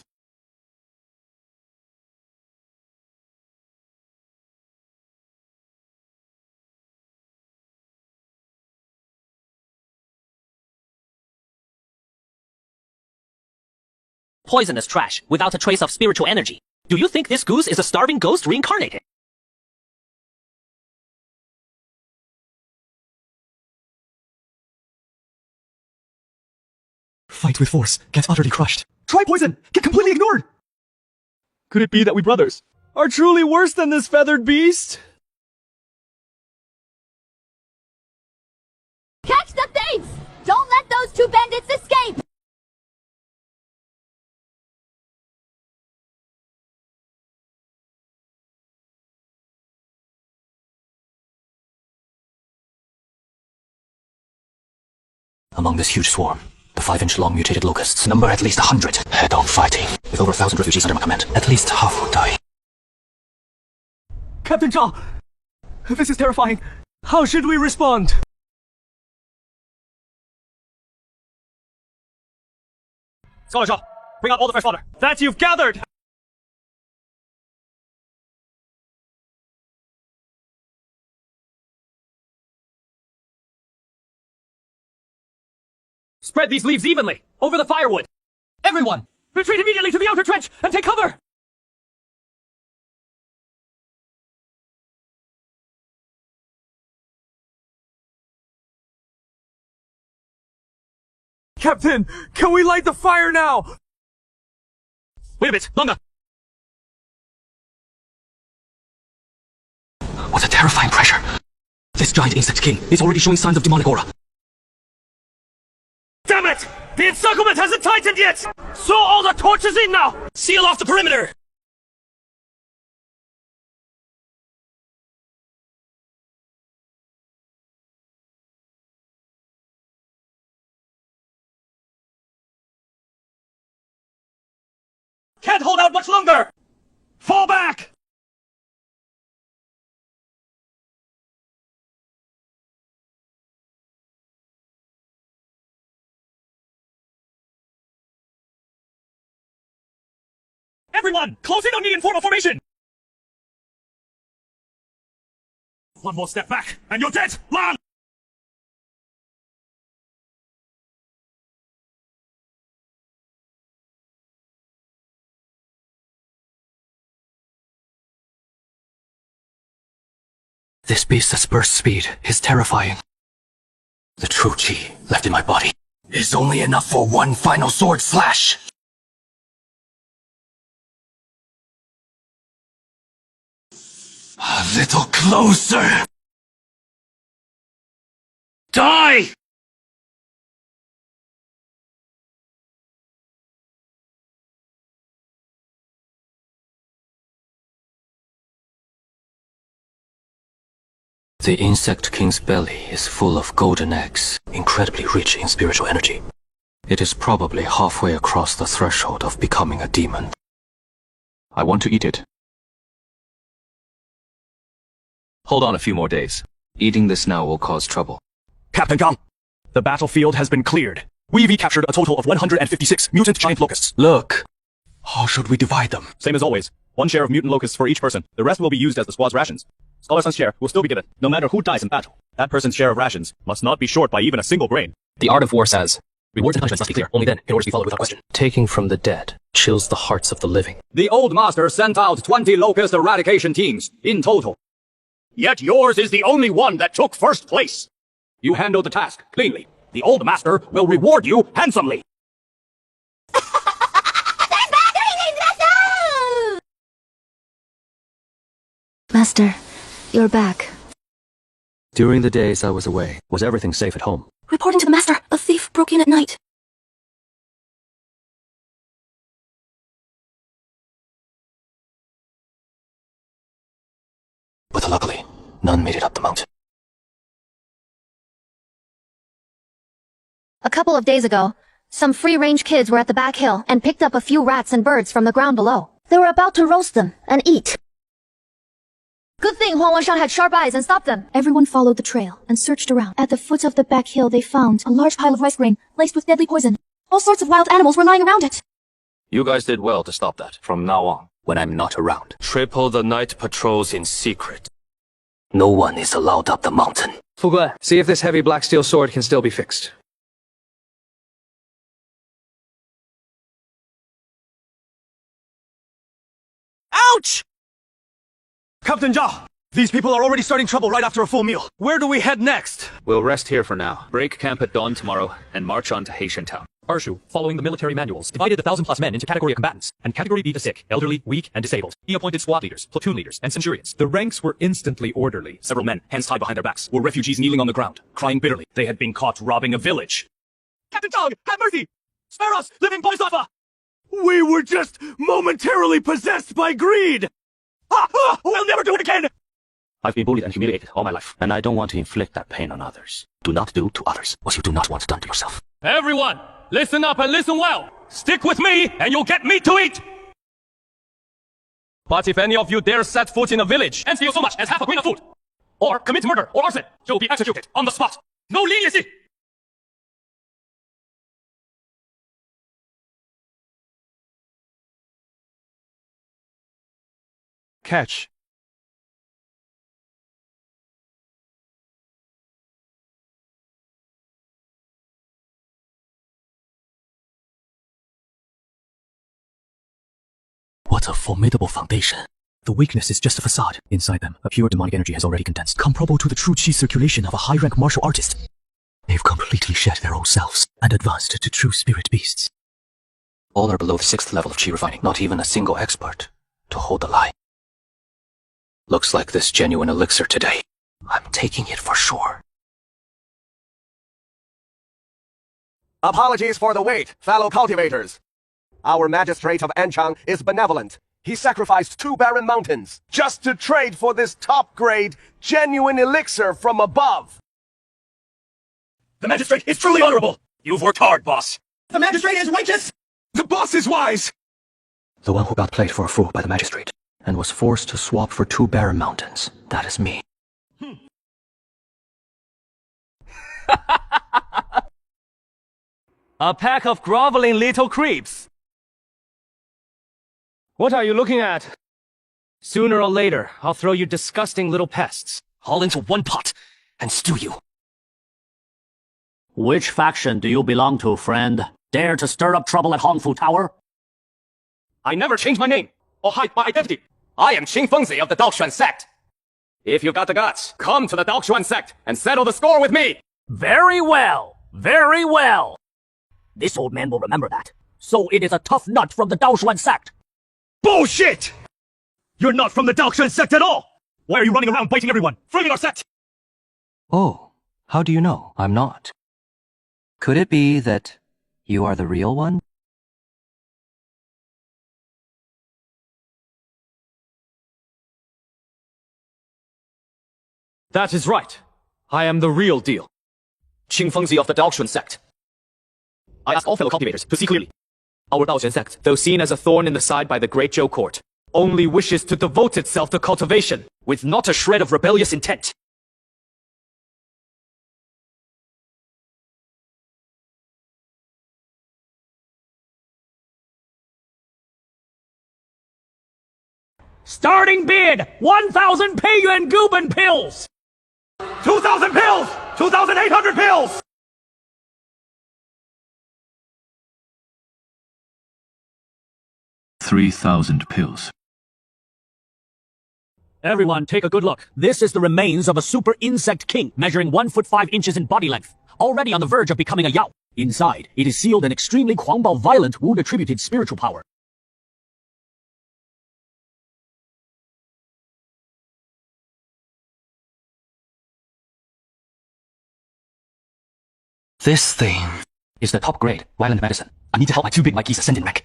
Poisonous trash, without a trace of spiritual energy. Do you think this goose is a starving ghost reincarnated? Fight with force, get utterly crushed. Try poison, get completely ignored! Could it be that we brothers are truly worse than this feathered beast? Catch the thieves! Don't let those two bandits escape! Among this huge swarm, the 5-inch-long mutated locusts number at least 100. Head-on fighting. With over 1,000 refugees under my command, at least half will die. Captain Zhang! This is terrifying. How should we respond? Scholar Zhang, bring out all the fresh water that you've gathered! Spread these leaves evenly, over the firewood! Everyone, retreat immediately to the outer trench and take cover! Captain, can we light the fire now? Wait a bit, longer! What a terrifying pressure! This giant insect king is already showing signs of demonic aura. Damn it! The encirclement hasn't tightened yet! So all the torches in now! Seal off the perimeter! Can't hold out much longer! Fall back! Everyone, close in on me in formal formation! One more step back, and you're dead, Lan! This beast has burst speed is terrifying. The true chi left in my body is only enough for one final sword slash. A little closer! Die! The insect king's belly is full of golden eggs, incredibly rich in spiritual energy. It is probably halfway across the threshold of becoming a demon. I want to eat it. Hold on a few more days. Eating this now will cause trouble. Captain Gang, the battlefield has been cleared. We've captured a total of 156 mutant giant locusts. Look, how should we divide them? Same as always. 1 share of mutant locusts for each person. The rest will be used as the squad's rations. Scholar Sun's share will still be given, no matter who dies in battle. That person's share of rations must not be short by even a single grain. The art of war says, rewards and punishments must be clear. Only then can orders be followed without question. Taking from the dead chills the hearts of the living. The Old Master sent out 20 locust eradication teams in total. Yet yours is the only one that took first place. You handled the task cleanly. The Old Master will reward you handsomely. Master, you're back. During the days I was away, was everything safe at home? Reporting to the Master, a thief broke in at night. But luckily, none made it up the mountain. A couple of days ago, some free-range kids were at the back hill and picked up a few rats and birds from the ground below. They were about to roast them and eat. Good thing Huang Wanshan had sharp eyes and stopped them. Everyone followed the trail and searched around. At the foot of the back hill, they found a large pile of rice grain laced with deadly poison. All sorts of wild animals were lying around it. You guys did well to stop that. From now on, when I'm not around, triple the night patrols in secret. No one is allowed up the mountain. Fugui, see if this heavy black steel sword can still be fixed. Ouch! Captain Zhao, these people are already starting trouble right after a full meal. Where do we head next? We'll rest here for now. Break camp at dawn tomorrow and march on to Haitian Town. Arshu, following the military manuals, divided the 1,000+ men into category of combatants, and category B the sick, elderly, weak, and disabled. He appointed squad leaders, platoon leaders, and centurions. The ranks were instantly orderly. Several men, hands tied behind their backs, were refugees kneeling on the ground, crying bitterly. They had been caught robbing a village. Captain Zhang, have mercy! Spare us, living Bodhisattva! We were just momentarily possessed by greed! We'll never do it again! I've been bullied and humiliated all my life, and I don't want to inflict that pain on others. Do not do to others what you do not want done to yourself. Everyone, listen up and listen well! Stick with me, and you'll get meat to eat! But if any of you dare set foot in a village and steal so much as half a grain of food, or commit murder or arson, you'll be executed on the spot. No leniency! Catch. What a formidable foundation. The weakness is just a facade. Inside them, a pure demonic energy has already condensed, comparable to the true chi circulation of a high-rank martial artist. They've completely shed their old selves and advanced to true spirit beasts. All are below the 6th level of chi refining, not even a single expert to hold the lie. Looks like this genuine elixir today. I'm taking it for sure. Apologies for the wait, fellow cultivators. Our magistrate of Anchang is benevolent. He sacrificed 2 barren mountains just to trade for this top-grade, genuine elixir from above. The magistrate is truly honorable. You've worked hard, boss. The magistrate is righteous. The boss is wise. The one who got played for a fool by the magistrate and was forced to swap for 2 barren mountains. That is me. A pack of groveling little creeps. What are you looking at? Sooner or later, I'll throw you disgusting little pests. All into one pot and stew you. Which faction do you belong to, friend? Dare to stir up trouble at Hongfu Tower? I never changed my name or hide my identity. I am Qing Fengzi of the Daoxuan sect. If you got the guts, come to the Daoxuan sect and settle the score with me. Very well. Very well. This old man will remember that. So it is a tough nut from the Daoxuan sect. Bullshit! You're not from the Daoxuan sect at all! Why are you running around biting everyone, framing our sect? Oh, How do you know I'm not? Could it be that you are the real one? That is right. I am the real deal. Qingfengzi of the Daoxuan sect. I ask all fellow cultivators to see clearly. Our Daoxuan sect, though seen as a thorn in the side by the great Zhou court, only wishes to devote itself to cultivation, with not a shred of rebellious intent. Starting bid, 1,000 Peiyuan Guban pills! 2,000 pills! 2,800 pills! $3,000 pills. Everyone, take a good look. This is the remains of a super insect king, measuring 1 foot 5 inches in body length, already on the verge of becoming a Yao. Inside, it is sealed an extremely Huangbao violent wound-attributed spiritual power. This thing is the top grade violent medicine. I need to help my too big Mikey's ascendant mech.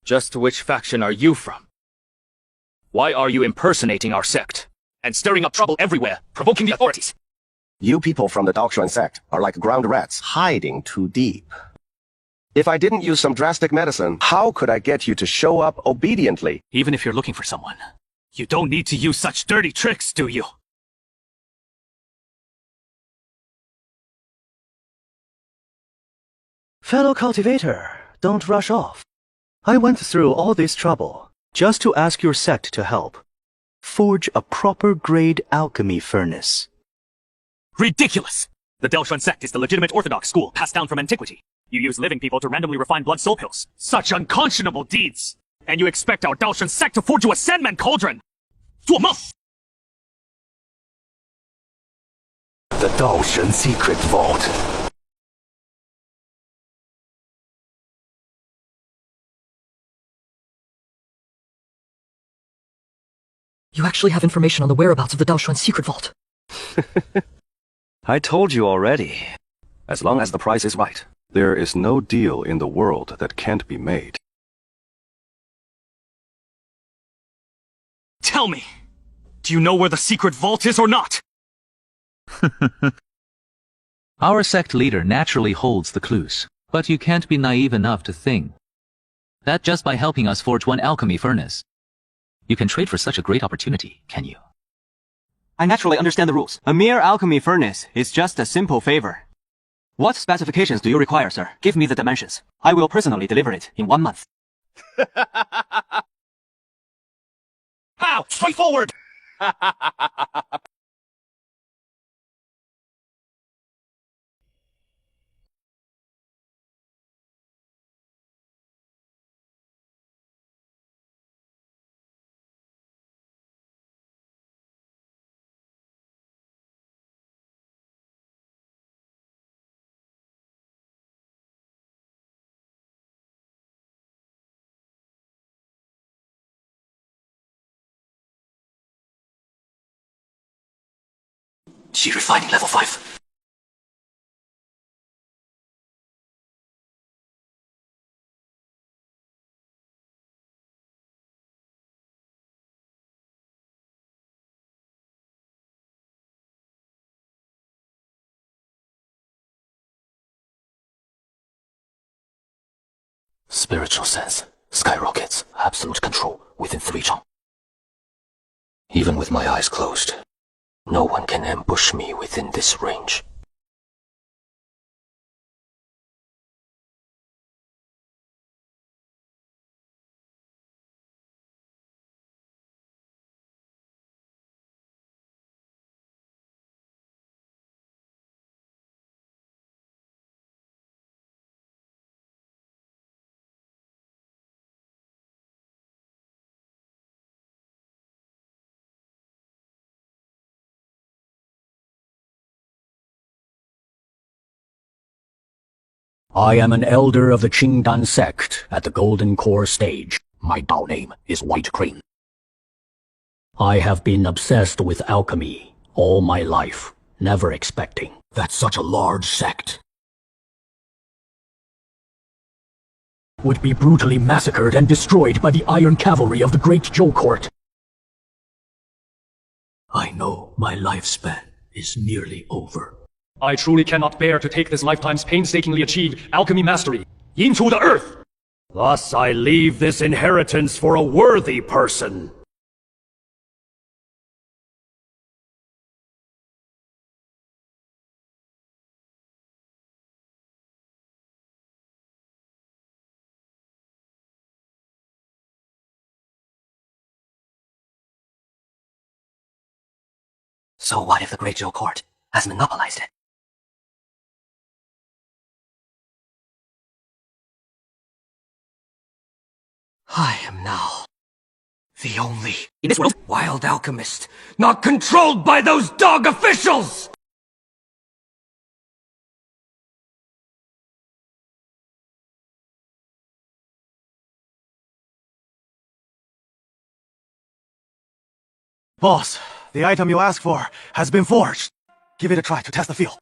Just which faction are you from? Why are you impersonating our sect and stirring up trouble everywhere, provoking the authorities? You people from the Daoxuan sect are like ground rats, hiding too deep. If I didn't use some drastic medicine, how could I get you to show up obediently? Even if you're looking for someone. You don't need to use such dirty tricks, do you? Fellow cultivator, don't rush off. I went through all this trouble just to ask your sect to help. Forge a proper grade alchemy furnace. Ridiculous! The Daoxuan sect is the legitimate orthodox school passed down from antiquity. You use living people to randomly refine blood soul pills. Such unconscionable deeds! And you expect our Daoxuan sect to forge you a Sandman cauldron? 做梦! The Daoxuan secret vault. You actually have information on the whereabouts of the Daoxuan secret vault. I told you already. As long as the price is right, there is no deal in the world that can't be made. Tell me, do you know where the secret vault is or not? Our sect leader naturally holds the clues, but you can't be naive enough to think that just by helping us forge one alchemy furnace, you can trade for such a great opportunity, can you? I naturally understand the rules. A mere alchemy furnace is just a simple favor. What specifications do you require, sir? Give me the dimensions. I will personally deliver it in 1 month. How? Straightforward! She refining level 5. Spiritual sense, skyrockets, absolute control within 3 chong. Even with my eyes closed, no one can ambush me within this range. I am an elder of the Qingdan sect at the Golden Core stage. My Dao name is White Crane. I have been obsessed with alchemy all my life, never expecting that such a large sect would be brutally massacred and destroyed by the Iron Cavalry of the Great Zhou Court. I know my lifespan is nearly over. I truly cannot bear to take this lifetime's painstakingly achieved alchemy mastery into the earth. Thus I leave this inheritance for a worthy person. So what if the Great Zhou Court has monopolized it? I am now the only in this world wild alchemist, not controlled by those dog officials! Boss, the item you asked for has been forged. Give it a try to test the feel.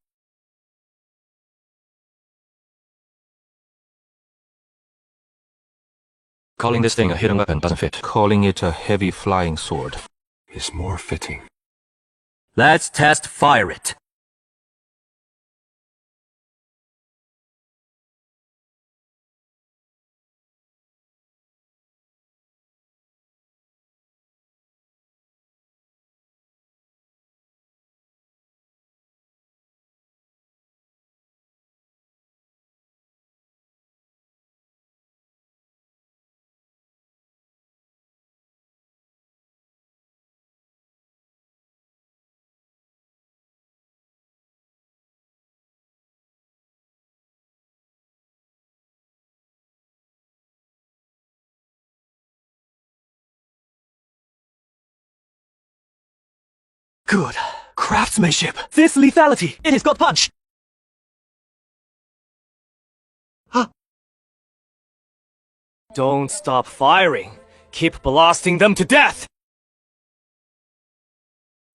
Calling this thing a hidden weapon doesn't fit. Calling it a heavy flying sword is more fitting. Let's test fire it. Good. Craftsmanship. This lethality. It has got punch. Huh. Don't stop firing. Keep blasting them to death.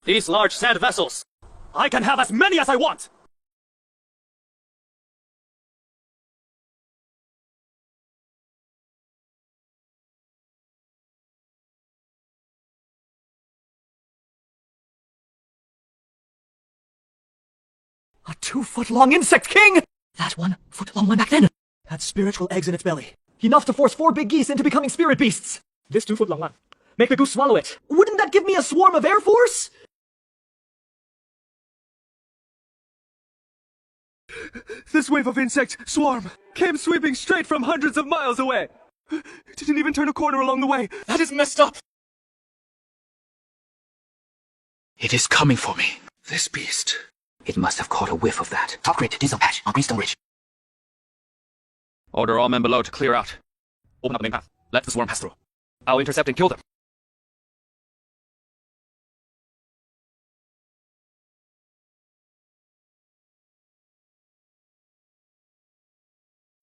These large sand vessels. I can have as many as I want. A 2-foot-long insect king! That 1-foot-long one back then had spiritual eggs in its belly. Enough to force 4 big geese into becoming spirit beasts. This 2-foot-long one. Make the goose swallow it. Wouldn't that give me a swarm of air force? This wave of insect swarm came sweeping straight from hundreds of miles away. Didn't even turn a corner along the way. That is messed up. It is coming for me. This beast. It must have caught a whiff of that. Top grade diesel patch on Greenstone Ridge. Order all men below to clear out. Open up the main path. Let the swarm pass through. I'll intercept and kill them.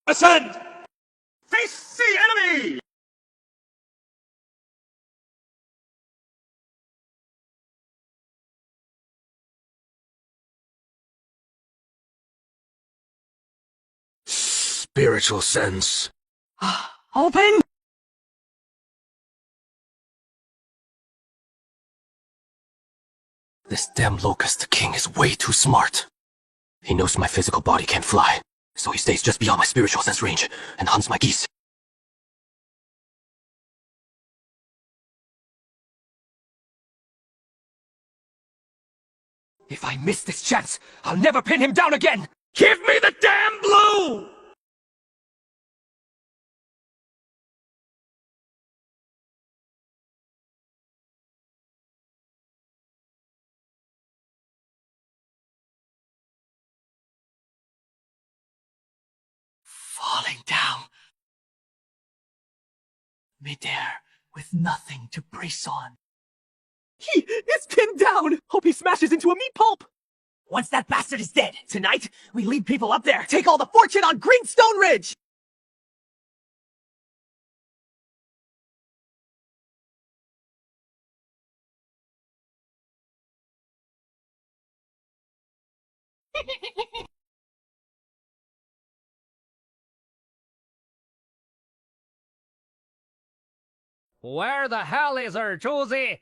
Ascend! Face the enemy! Spiritual sense. Open! This damn locust king is way too smart. He knows my physical body can't fly, so he stays just beyond my spiritual sense range and hunts my geese. If I miss this chance, I'll never pin him down again! Give me the damn blue! Falling down. Midair, with nothing to brace on. He is pinned down! Hope he smashes into a meat pulp! Once that bastard is dead, tonight, we lead people up there, take all the fortune on Greenstone Ridge! Where the hell is her, Josie?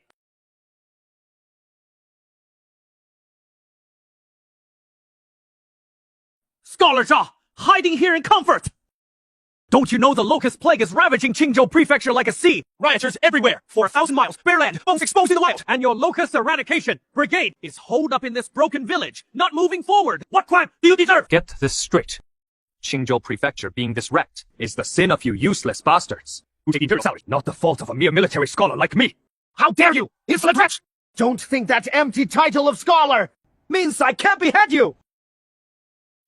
Scholar Zha, hiding here in comfort! Don't you know the locust plague is ravaging Qingzhou Prefecture like a sea? Rioters everywhere, for 1,000 miles, bare land, bones exposed in the wild! And your locust eradication brigade is holed up in this broken village, not moving forward! What crime do you deserve? Get this straight. Qingzhou Prefecture being this wrecked is the sin of you useless bastards who take imperial salary, not the fault of a mere military scholar like me. How dare you, insolent wretch! Don't think that empty title of scholar means I can't behead you!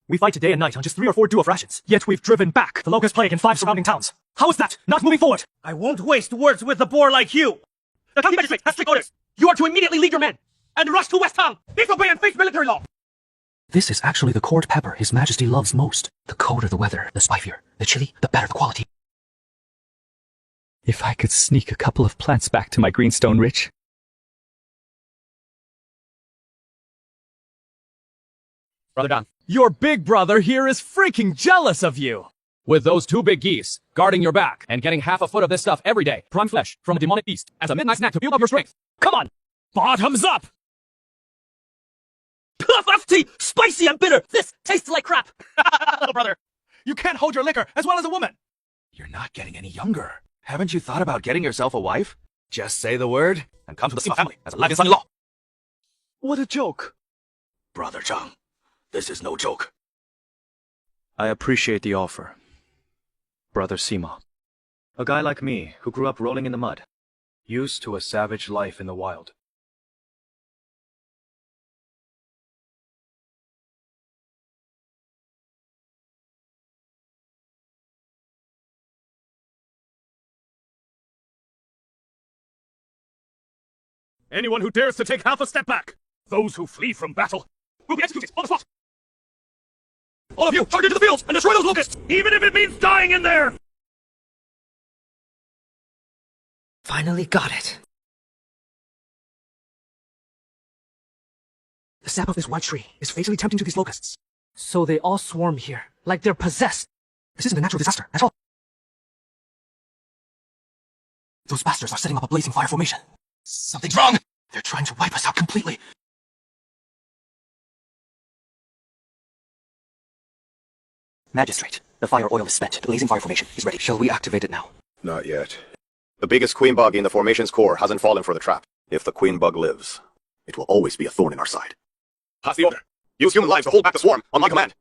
We fight day and night on just 3 or 4 duo rations, yet we've driven back the locust plague in 5 surrounding towns. How is that not moving forward? I won't waste words with a boor like you! The county magistrate has strict orders. You are to immediately lead your men and rush to West Town. Disobey and face military law. This is actually the court pepper His Majesty loves most. The colder the weather, the spicier. The chili, the better the quality. If I could sneak a couple of plants back to my Greenstone Ridge. Brother Don, your big brother here is freaking jealous of you! With those 2 big geese guarding your back and getting half a foot of this stuff every day, prime flesh from a demonic beast, as a midnight snack to build up your strength. Come on! Bottoms up! Puff tea, spicy and bitter. This tastes like crap. Little brother, you can't hold your liquor as well as a woman. You're not getting any younger. Haven't you thought about getting yourself a wife? Just say the word and come to the Sima family as a live son-in-law. What a joke. Brother Zhang, this is no joke. I appreciate the offer, Brother Sima. A guy like me, who grew up rolling in the mud, used to a savage life in the wild. Anyone who dares to take half a step back, those who flee from battle, will be executed on the spot. All of you, charge into the fields and destroy those locusts, even if it means dying in there! Finally got it. The sap of this white tree is fatally tempting to these locusts. So they all swarm here, like they're possessed. This isn't a natural disaster at all. Those bastards are setting up a blazing fire formation. Something's wrong! They're trying to wipe us out completely. Magistrate, the fire oil is spent. The blazing fire formation is ready. Shall we activate it now? Not yet. The biggest queen bug in the formation's core hasn't fallen for the trap. If the queen bug lives, it will always be a thorn in our side. Pass the order. Use human lives to hold back the swarm on my command.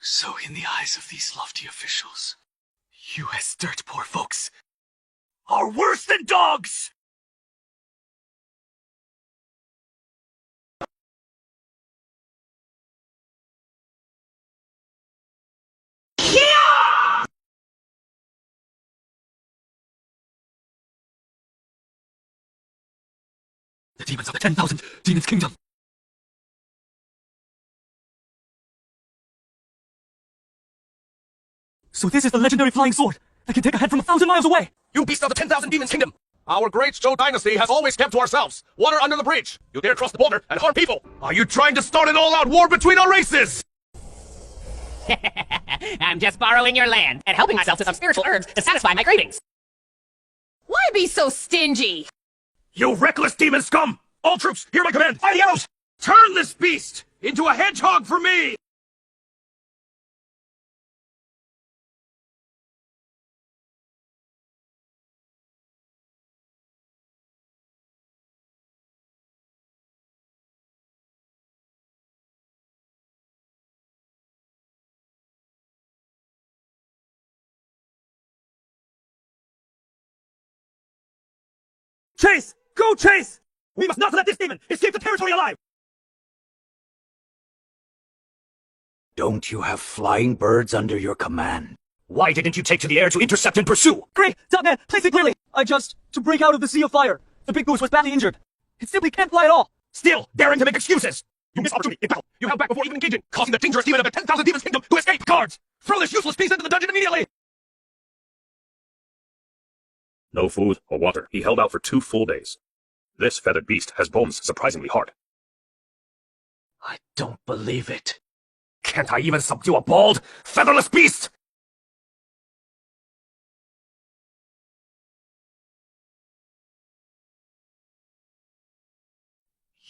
So in the eyes of these lofty officials, you as dirt poor folks are worse than dogs! The demons of the 10,000 Demons Kingdom. So this is the legendary flying sword that can take a head from 1,000 miles away! You beast of the 10,000 Demons Kingdom! Our great Zhou dynasty has always kept to ourselves. Water under the bridge. You dare cross the border and harm people. Are you trying to start an all-out war between our races? I'm just borrowing your land and helping myself to some spiritual herbs to satisfy my cravings. Why be so stingy? You reckless demon scum! All troops, hear my command! Fire the arrows! Turn this beast into a hedgehog for me! Chase! Go chase! We must not let this demon escape the territory alive! Don't you have flying birds under your command? Why didn't you take to the air to intercept and pursue? Great! Top man, please think clearly! to break out of the sea of fire. The big goose was badly injured. It simply can't fly at all. Still daring to make excuses! You missed opportunity in battle. You held back before even engaging, causing the dangerous demon of the 10,000 demons kingdom to escape. Guards, throw this useless piece into the dungeon immediately! No food or water. He held out for 2 full days. This feathered beast has bones surprisingly hard. I don't believe it. Can't I even subdue a bald, featherless beast?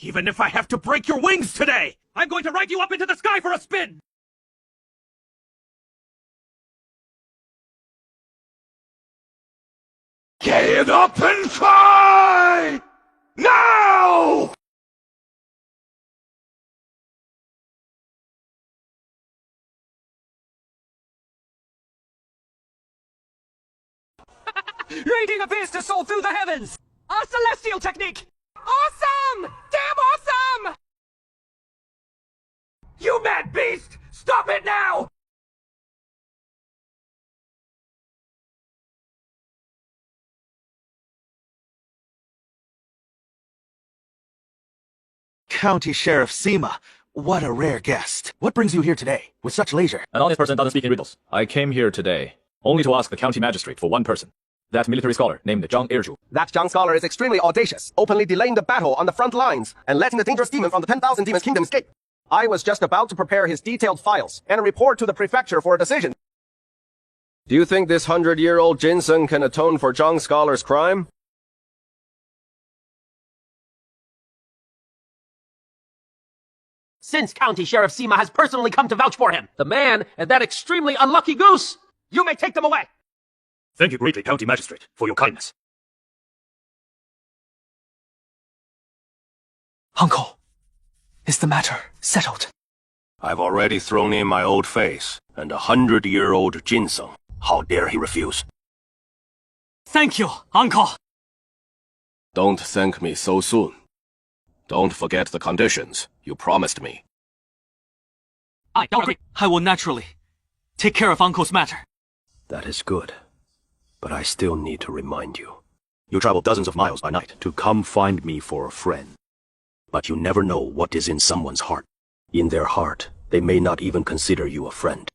Even if I have to break your wings today, I'm going to ride you up into the sky for a spin! Get up and fight! Now! Raiding abyss to soar through the heavens! A celestial technique! Awesome! Damn awesome! You mad beast! Stop it now! County Sheriff Seema, what a rare guest. What brings you here today, with such leisure? An honest person doesn't speak in riddles. I came here today, only to ask the county magistrate for one person. That military scholar named Zhang Erju. That Zhang scholar is extremely audacious, openly delaying the battle on the front lines, and letting the dangerous demon from the 10,000 demons kingdom escape. I was just about to prepare his detailed files, and report to the prefecture for a decision. Do you think this 100-year-old ginseng can atone for Zhang scholar's crime? Since County Sheriff Seema has personally come to vouch for him, the man and that extremely unlucky goose, you may take them away. Thank you greatly, County Magistrate, for your kindness. Uncle, is the matter settled? I've already thrown in my old face, and 100-year-old ginseng. How dare he refuse? Thank you, Uncle. Don't thank me so soon. Don't forget the conditions you promised me. I don't agree. I will naturally take care of Uncle's matter. That is good. But I still need to remind you. You travel dozens of miles by night to come find me for a friend. But you never know what is in someone's heart. In their heart, they may not even consider you a friend.